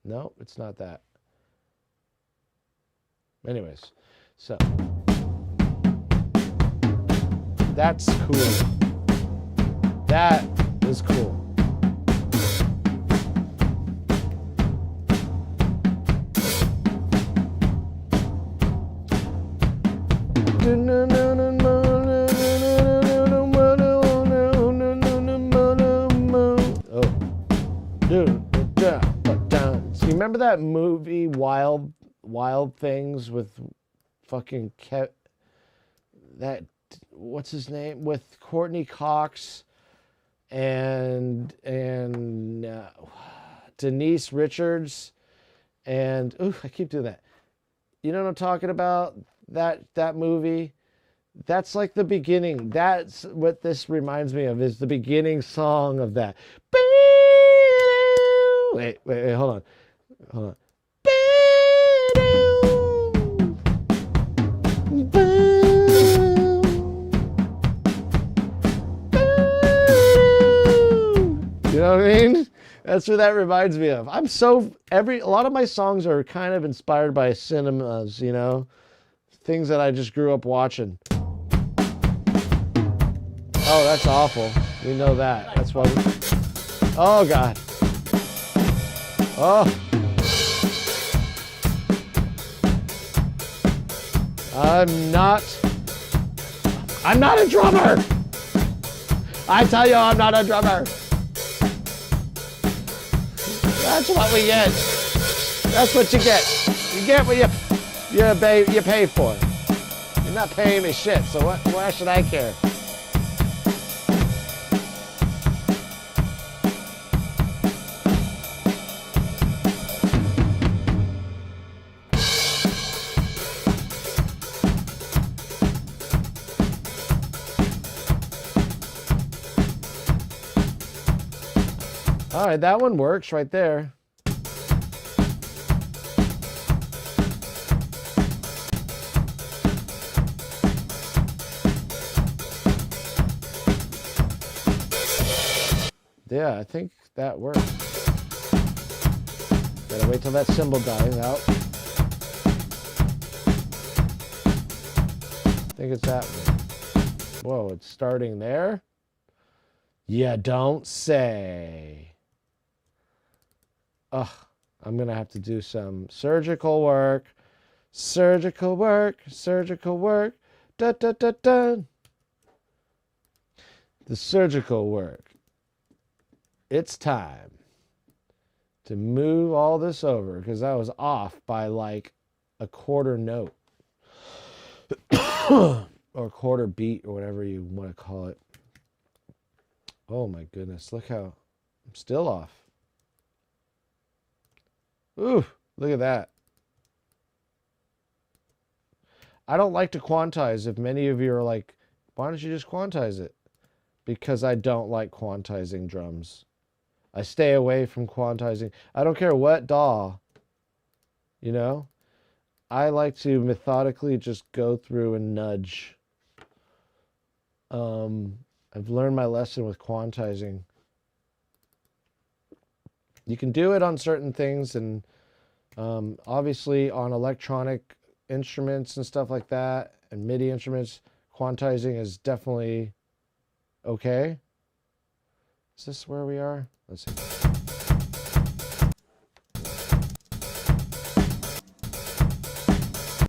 No, it's not that. Anyways, so that's cool. That is cool. remember that movie Wild Things with fucking what's his name, with Courtney Cox and Denise Richards and I keep doing that. You know what I'm talking about? That movie. That's like the beginning. That's what this reminds me of, is the beginning song of that. Wait, hold on. You know what I mean? That's what that reminds me of. A lot of my songs are kind of inspired by cinemas, you know? Things that I just grew up watching. Oh, that's awful. We know that. That's why oh, God. Oh. I'm not a drummer. I tell you, I'm not a drummer. That's what we get. That's what you get. You get what you pay for. You're not paying me shit, so why should I care? All right, that one works right there. Yeah, I think that works. Gotta wait till that cymbal dies out. I think it's that one. Whoa, it's starting there? You don't say. Ugh, I'm gonna have to do some surgical work. Surgical work. Da da da da. The surgical work. It's time to move all this over because I was off by like a quarter note or quarter beat or whatever you want to call it. Oh my goodness, look how I'm still off. Ooh, look at that. I don't like to quantize. If many of you are like, why don't you just quantize it? Because I don't like quantizing drums. I stay away from quantizing. I don't care what DAW, you know? I like to methodically just go through and nudge. I've learned my lesson with quantizing. You can do it on certain things, and obviously on electronic instruments and stuff like that, and MIDI instruments, quantizing is definitely okay. Is this where we are? Let's see.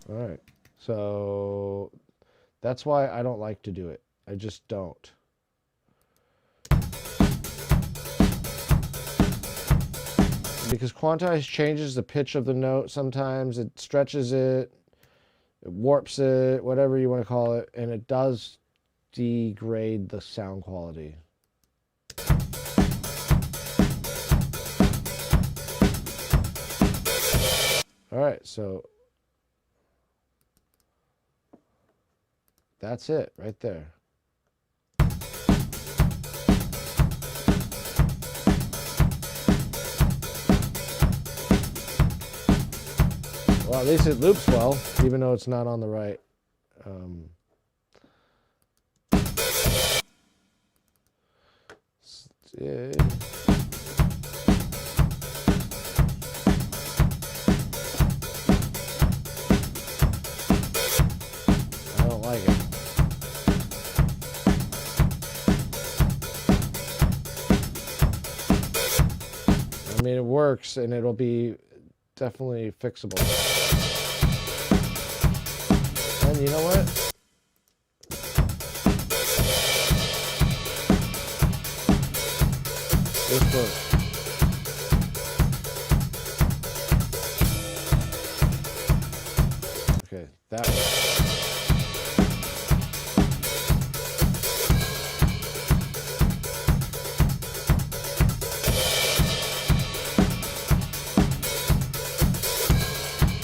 All right, so that's why I don't like to do it. I just don't. Because quantize changes the pitch of the note sometimes. It stretches it, it warps it, whatever you want to call it, and it does degrade the sound quality. All right, so that's it right there. Well, at least it loops well, even though it's not on the right. Yeah. I don't like it. I mean, it works, and it'll be definitely fixable. And you know what? This works.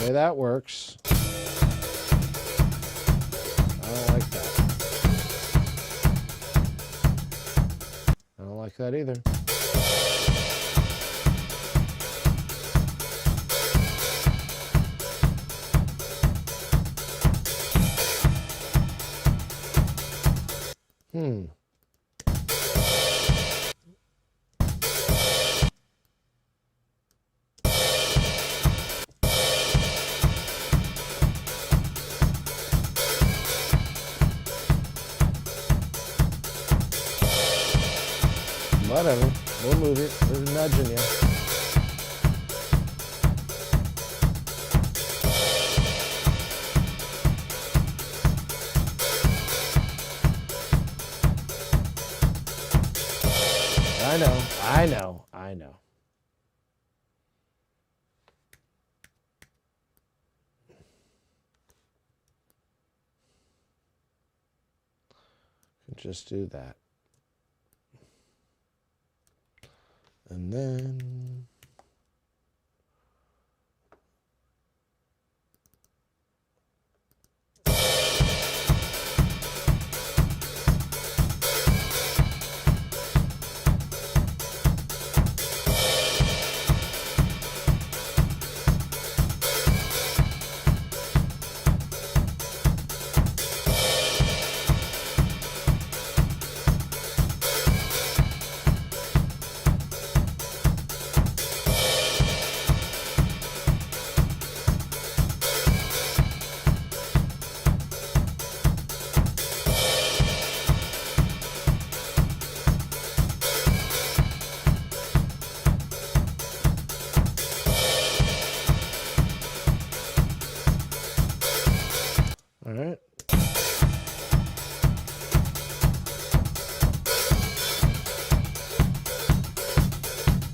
Okay, that works. I don't like that. I don't like that either. Whatever. We'll move it. We're nudging you. I know. Just do that. And then all right.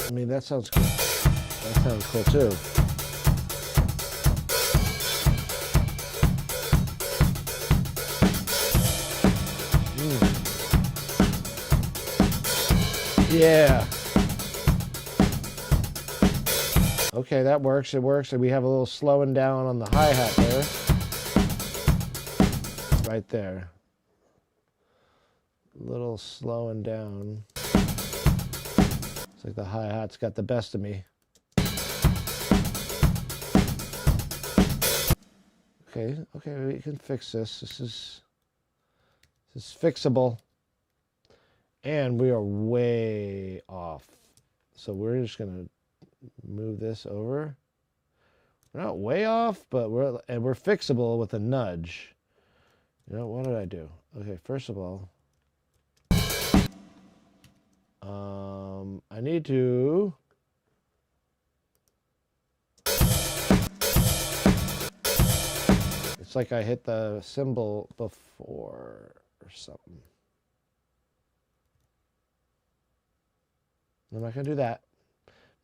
I mean, that sounds cool. That sounds cool too. Yeah. Okay, that works. It works. And we have a little slowing down on the hi-hat there. Right there. A little slowing down. It's like the hi-hat's got the best of me. Okay, we can fix this. This is fixable. And we are way off. So we're just gonna move this over. We're not way off, but we're fixable with a nudge. You know, what did I do? Okay, first of all, I need to it's like I hit the symbol before or something. I'm not going to do that.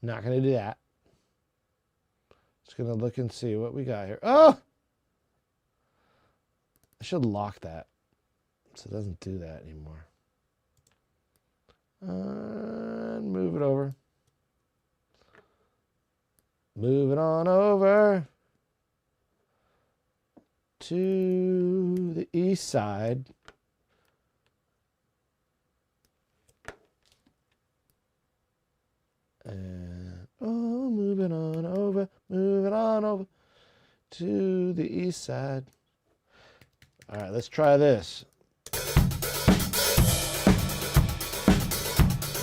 Not going to do that. Just going to look and see what we got here. Oh! I should lock that so it doesn't do that anymore. And move it over. Move it on over to the east side. And move it on over to the east side. All right, let's try this.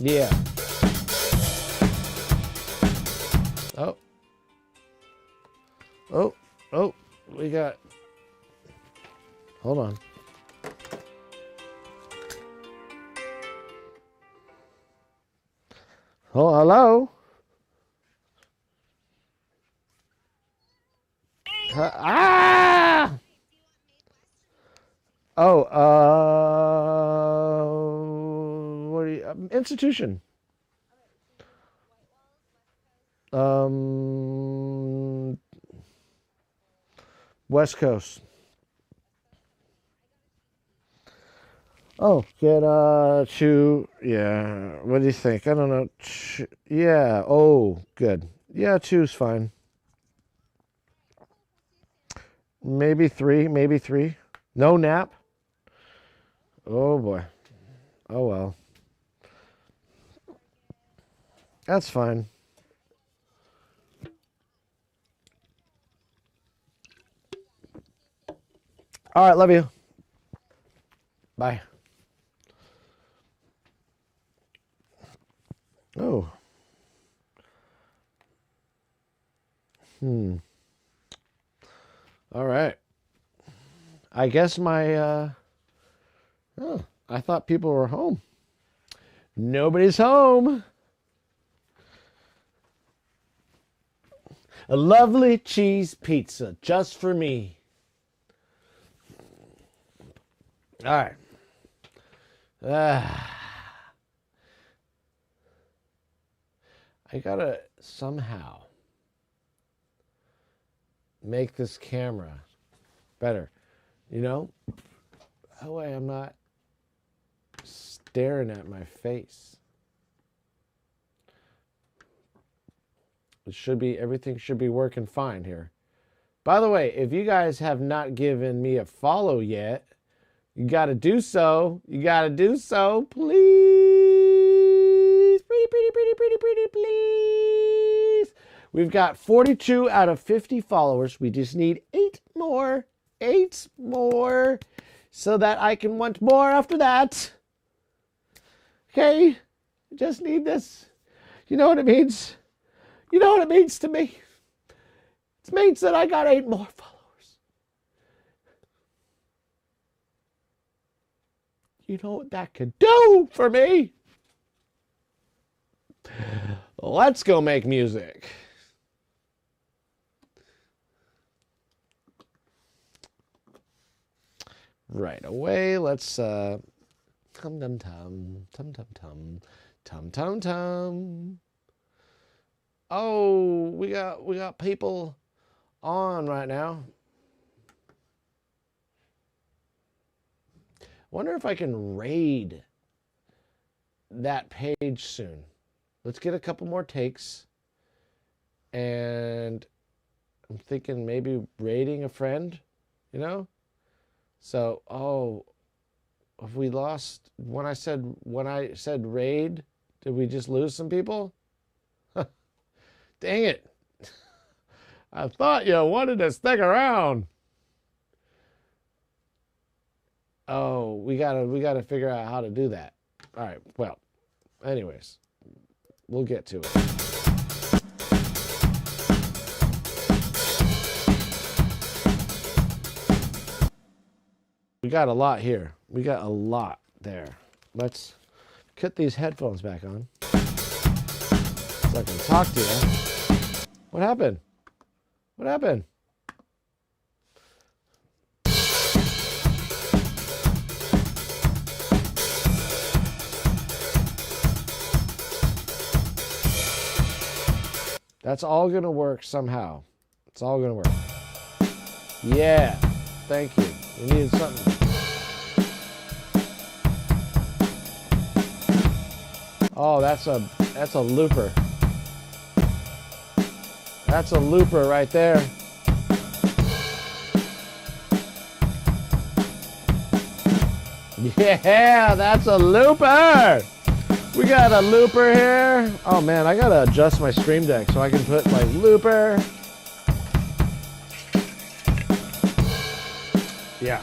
Yeah. Oh, we got, hold on. Oh, hello? Ah! Oh, what are you, institution. West Coast. Oh, get chew. Yeah. What do you think? I don't know. Yeah. Oh, good. Yeah, chew's fine. Maybe 3, maybe 3. No nap. Oh boy. Oh well. That's fine. All right, love you. Bye. Oh. All right. I guess my I thought people were home. Nobody's home. A lovely cheese pizza just for me. All right. I gotta somehow make this camera better. You know? That way I'm not staring at my face. It should be, everything should be working fine here. By the way, if you guys have not given me a follow yet, you got to do so. You got to do so, please. Pretty, please. We've got 42 out of 50 followers. We just need 8 more. 8 more. So that I can want more after that. Okay? Just need this. You know what it means? You know what it means to me? It means that I got 8 more followers. You know what that could do for me? Let's go make music. Right away, let's tum tum tum tum tum tum tum tum tum. Oh, we got people on right now. Wonder if I can raid that page soon. Let's get a couple more takes. And I'm thinking maybe raiding a friend, you know? So, oh, have we lost when I said raid, did we just lose some people? Dang it. I thought you wanted to stick around. Oh, we gotta figure out how to do that. All right, well, anyways, we'll get to it. We got a lot here. We got a lot there. Let's put these headphones back on so I can talk to you. What happened? What happened? That's all going to work somehow. It's all going to work. Yeah. Thank you. We needed something. Oh, that's a looper. That's a looper right there. Yeah, that's a looper. We got a looper here. Oh man, I gotta adjust my Stream Deck so I can put like looper. Yeah.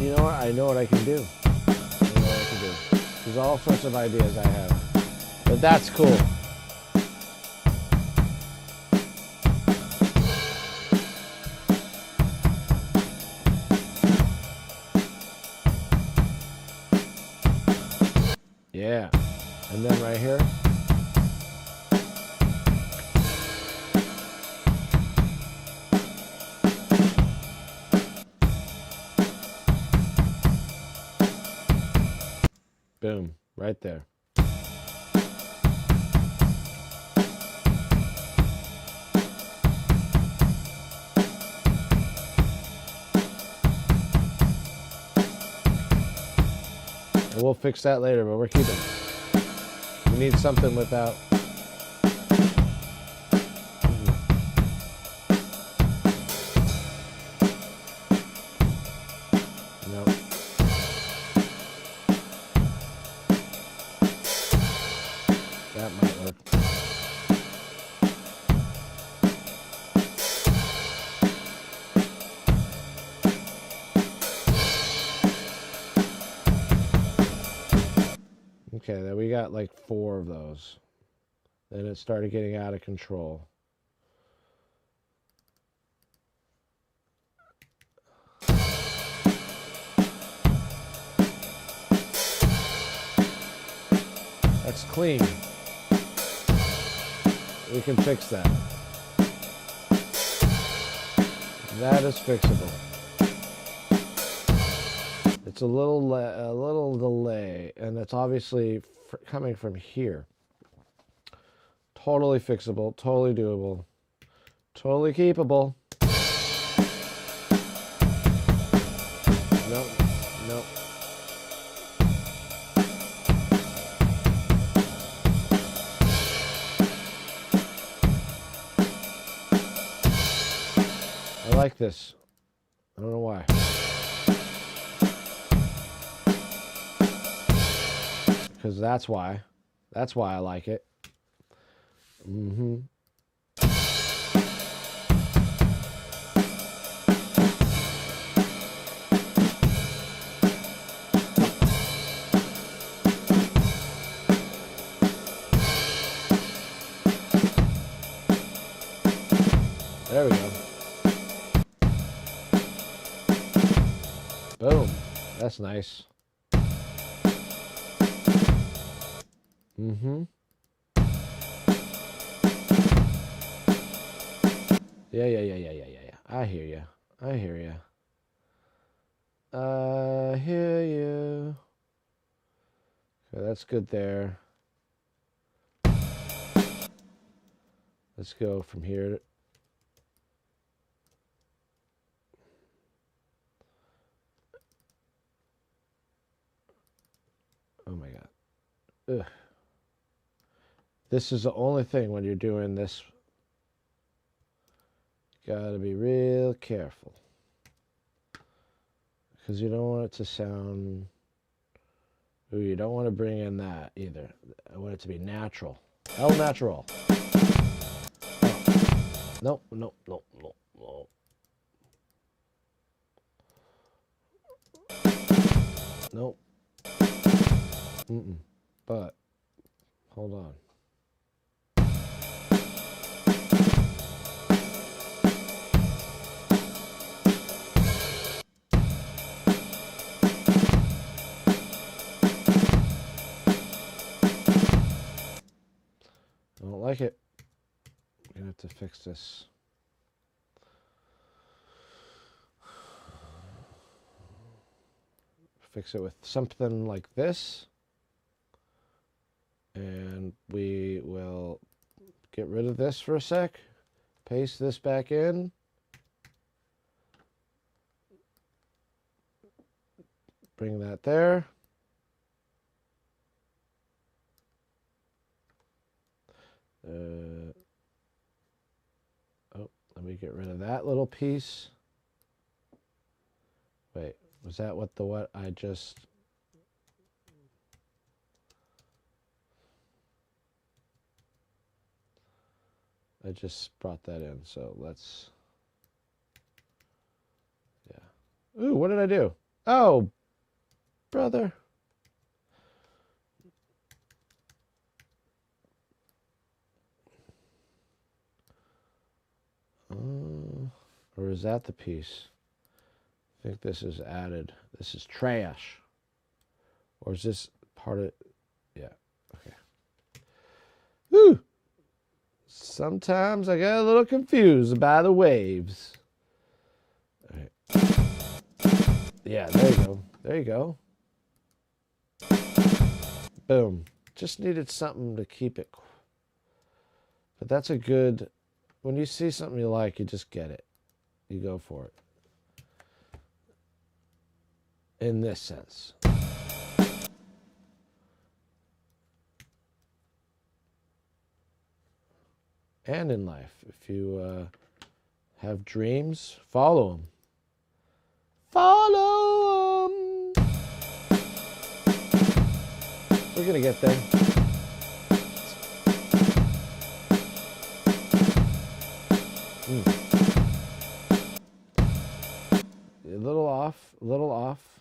You know what? I know what I can do. I know what I can do. There's all sorts of ideas I have. But that's cool. Yeah. And then right here. Boom. Right there. We'll fix that later, but we're keeping it. We need something without. Okay, then we got like 4 of those. Then it started getting out of control. That's clean. We can fix that. That is fixable. It's a little delay, and it's obviously coming from here. Totally fixable, totally doable, totally keepable. Nope, nope. I like this. I don't know why. Because that's why. That's why I like it. Mm-hmm. There we go. Boom. That's nice. Mm-hmm. Yeah. I hear you. I hear you. I hear you. Okay, that's good there. Let's go from here. Oh my God. Ugh. This is the only thing when you're doing this. You gotta be real careful. Because you don't want it to sound... Ooh, you don't want to bring in that either. I want it to be natural. El natural. Oh. Nope. Nope. But, hold on. I don't like it. I'm gonna have to fix this. Fix it with something like this. And we will get rid of this for a sec. Paste this back in. Bring that there. Let me get rid of that little piece. Wait, was that what I just... I just brought that in, so let's... Yeah. Ooh, what did I do? Oh, brother. Or is that the piece? I think this is added. This is trash. Or is this part of... Yeah, okay. Woo! Sometimes I get a little confused by the waves. All right. Yeah, there you go. There you go. Boom. Just needed something to keep it. But that's a good... When you see something you like, you just get it. You go for it. In this sense. And in life. If you have dreams, follow them. Follow them! We're going to get there. A little off, a little off.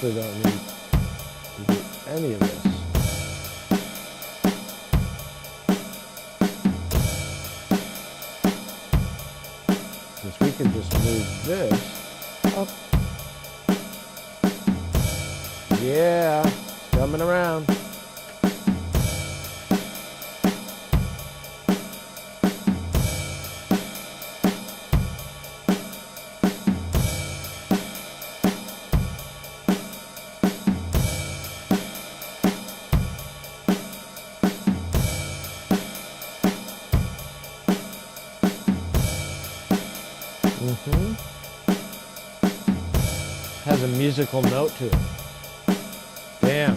Seriously don't need to do any of this. Since we can just move this up. Yeah, it's coming around. Has a musical note to it. Damn.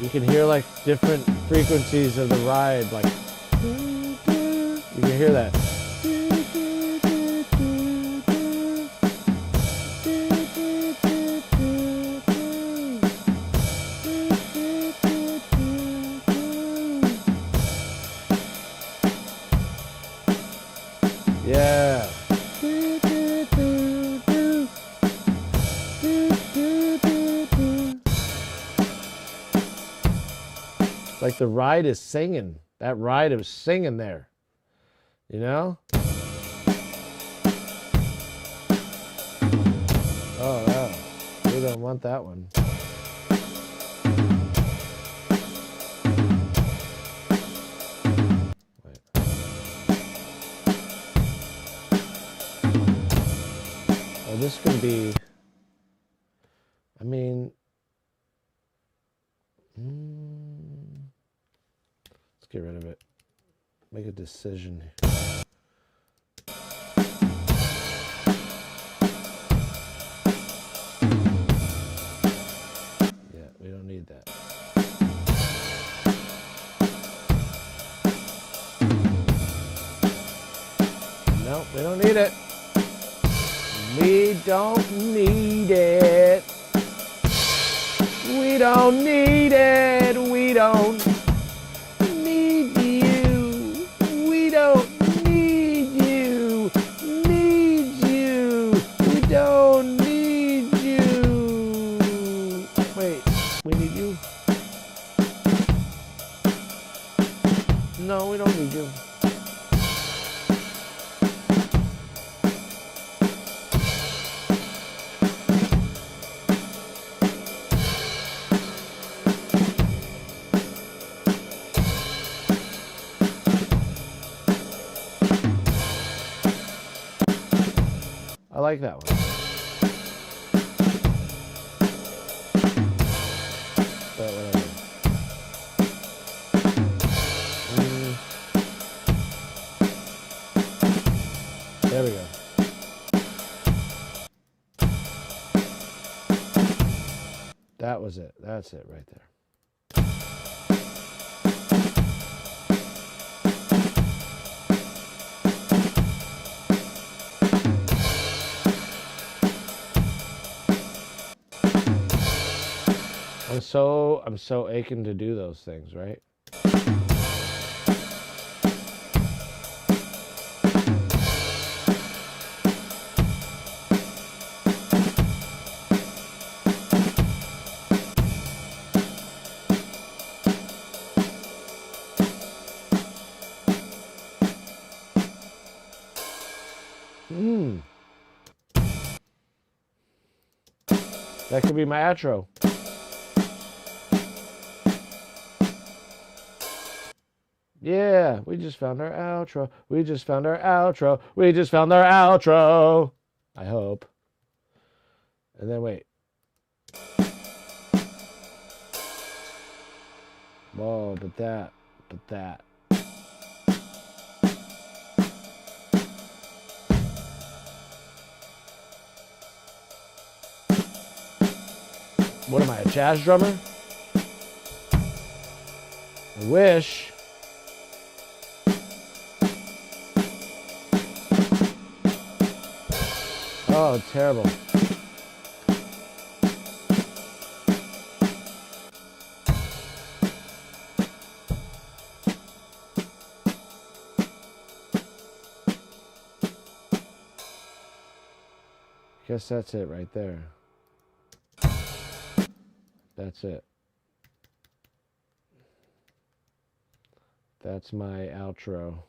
You can hear like different frequencies of the ride, like you can hear that. Yeah. Like the ride is singing. That ride is singing there. You know? Oh, no. We don't want that one. Wait. Oh, this can be... I mean... Let's get rid of it. Make a decision. Yeah, we don't need that. No, we don't need it. We don't need it. We don't need it. We don't need you. We don't need you. Need you. We don't need you. Wait, we need you? No, we don't need you. I like that one. But whatever. There we go. That was it. That's it right there. I'm so aching to do those things, right? That could be my outro. Yeah, we just found our outro. We just found our outro. We just found our outro. I hope. And then wait. Whoa, but that. What am I, a jazz drummer? I wish. Oh, terrible. guess that's it right there. That's it. That's my outro.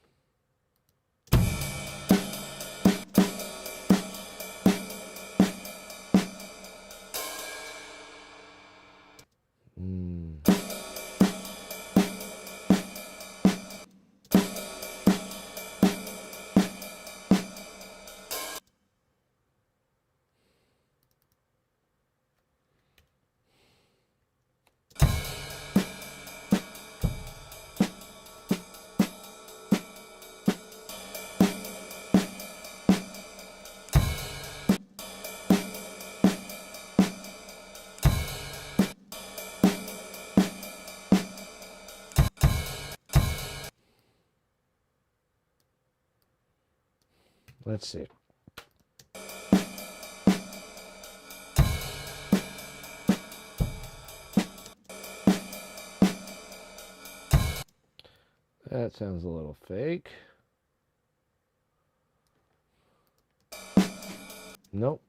Let's see. That sounds a little fake. Nope.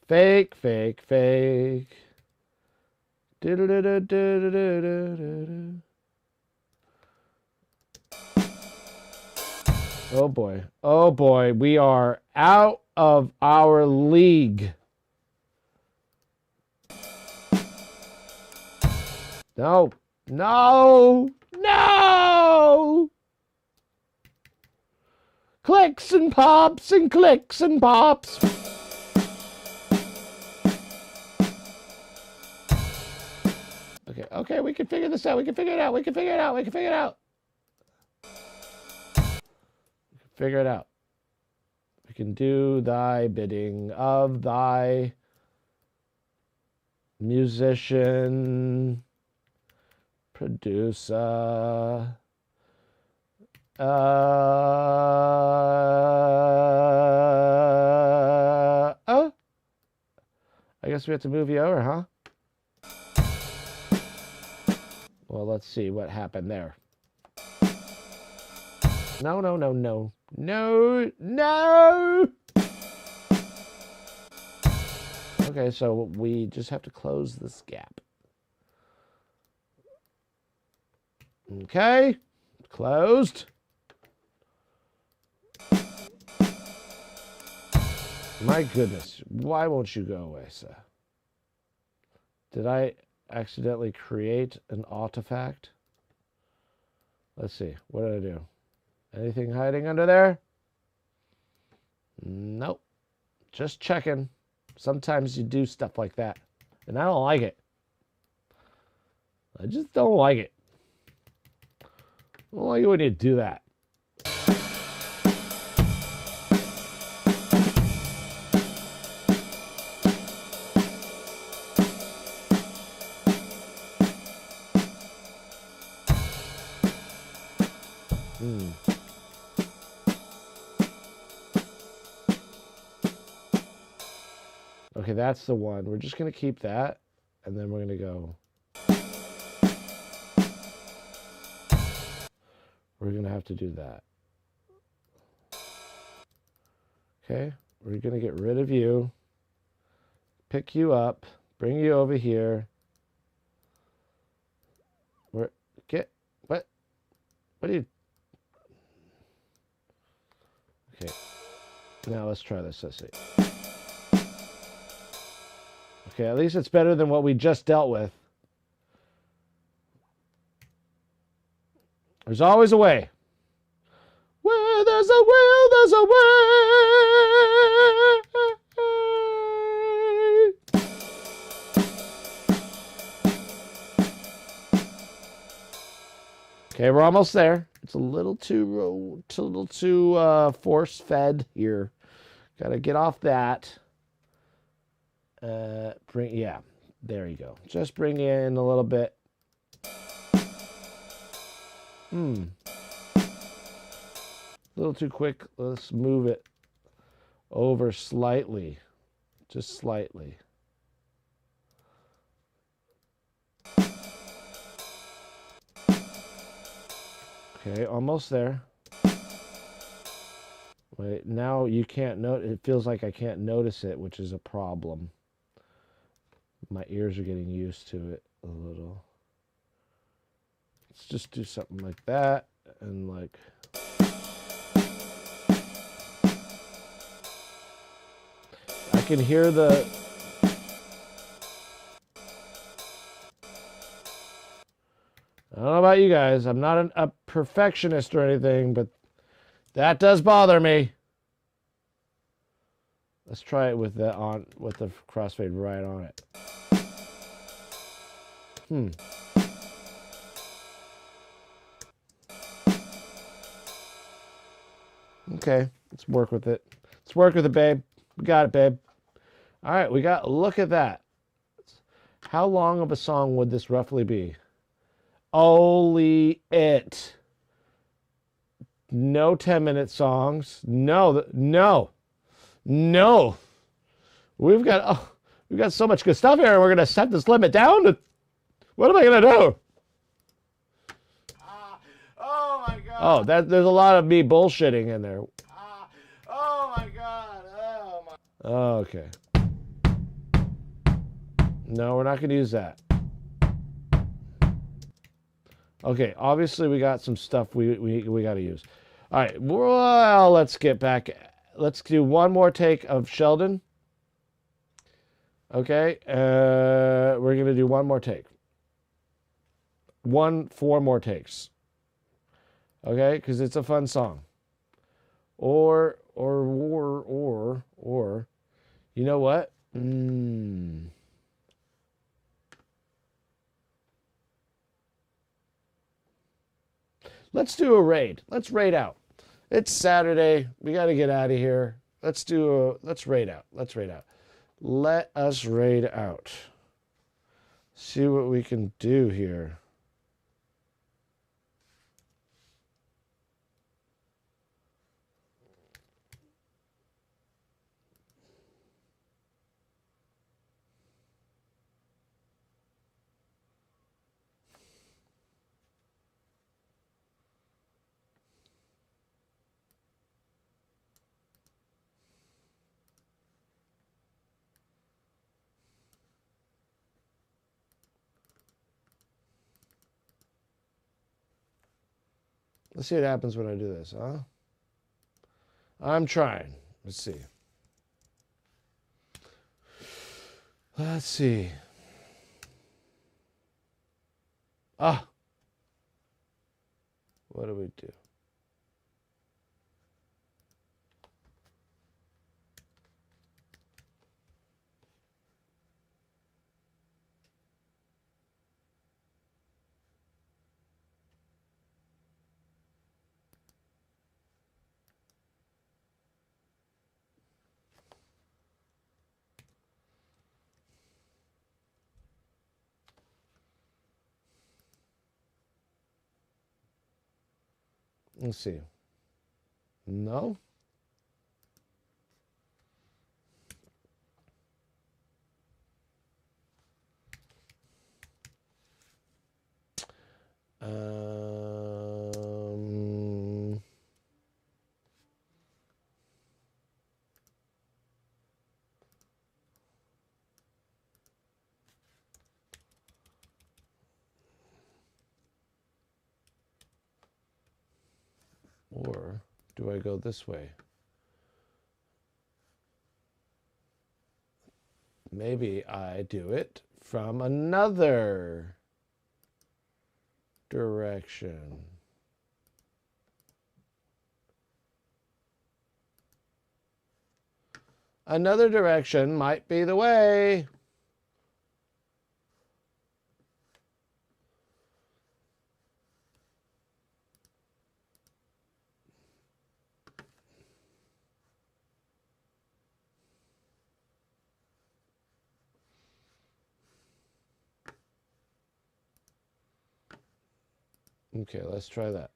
Fake, fake, fake. Do-do-do-do-do-do-do-do-do. Oh boy. Oh boy. We are out of our league. No. No. No. Clicks and pops and clicks and pops. Okay. Okay. We can figure this out. We can figure it out. We can figure it out. We can figure it out. Figure it out. We can do thy bidding of thy musician, producer. Oh, I guess we have to move you over, huh? Well, let's see what happened there. No, no, no, no. No, no! Okay, so we just have to close this gap. Okay, closed. My goodness, why won't you go away, sir? Did I accidentally create an artifact? Let's see, what did I do? Anything hiding under there? Nope. Just checking. Sometimes you do stuff like that, and I don't like it. I just don't like it. I don't like it when you do that. Okay, that's the one. We're just going to keep that, and then we're going to go. We're going to have to do that. Okay, we're going to get rid of you, pick you up, bring you over here. What are you? Okay, now let's try this. Let's see. Okay, at least it's better than what we just dealt with. There's always a way. Where there's a will, there's a way. Okay, we're almost there. It's a little too force-fed here. Got to get off that. Yeah, there you go. Just bring in a little bit. A little too quick. Let's move it over slightly. Just slightly. Okay, almost there. Wait, now you can't note. It feels like I can't notice it, which is a problem. My ears are getting used to it a little. Let's just do something like that, and like. I can hear the. I don't know about you guys. I'm not a perfectionist or anything, but that does bother me. Let's try it with the crossfade right on it. Okay, let's work with it. Let's work with it, babe. We got it, babe. All right, look at that. How long of a song would this roughly be? Only it. No 10-minute songs. No. We've got so much good stuff here, and we're gonna set this limit down. What am I gonna do? Oh my God. Oh, there's a lot of me bullshitting in there. Oh my God. Oh my. Okay. No, we're not gonna use that. Okay, obviously we got some stuff we got to use. All right, well, let's get back. Let's do one more take of Sheldon. Okay, we're going to do one more take. 4 more takes. Okay, because it's a fun song. Or, you know what? Let's do a raid. Let's raid out. It's Saturday. We got to get out of here. Let's raid out. Let's raid out. Let us raid out. See what we can do here. Let's see what happens when I do this, huh? I'm trying. Let's see. Let's see. What do we do? Let's see. No? Or do I go this way? Maybe I do it from another direction. Another direction might be the way. Okay, let's try that.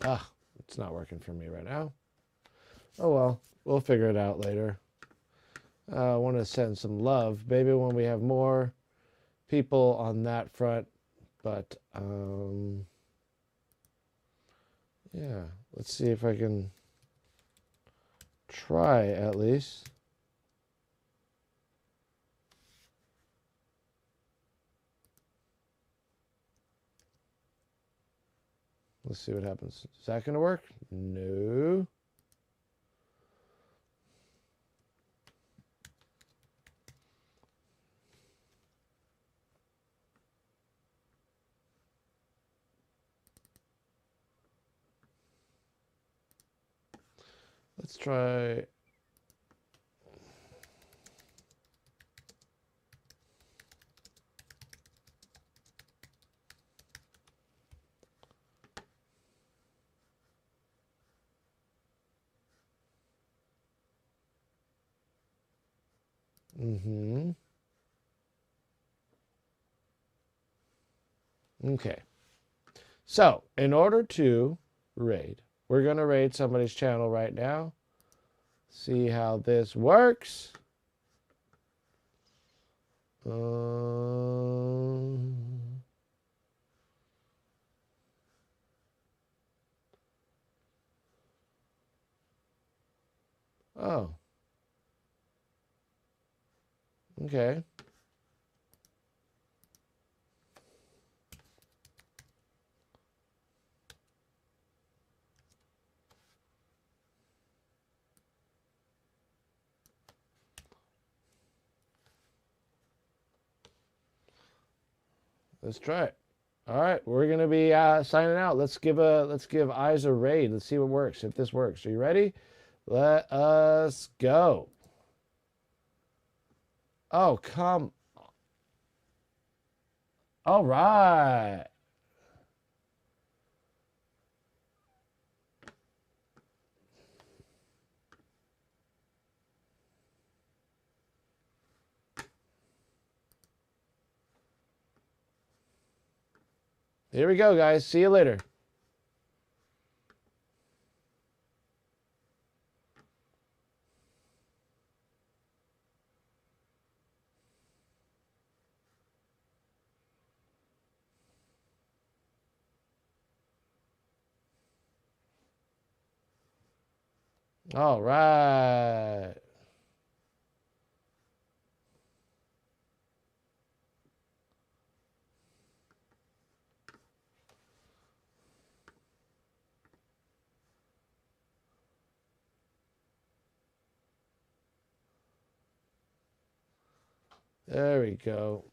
Ah, it's not working for me right now. Oh well, we'll figure it out later. I want to send some love, maybe when we have more people on that front. But yeah, let's see if I can try at least. Let's see what happens. Is that going to work? No. Let's try. Okay. So, in order to raid, we're going to raid somebody's channel right now. See how this works. Oh. Okay. Let's try it. All right, we're gonna be signing out. Let's give Eyes a raid. Let's see what works. If this works, are you ready? Let us go. Oh, come. All right. Here we go, guys. See you later. All right. There we go.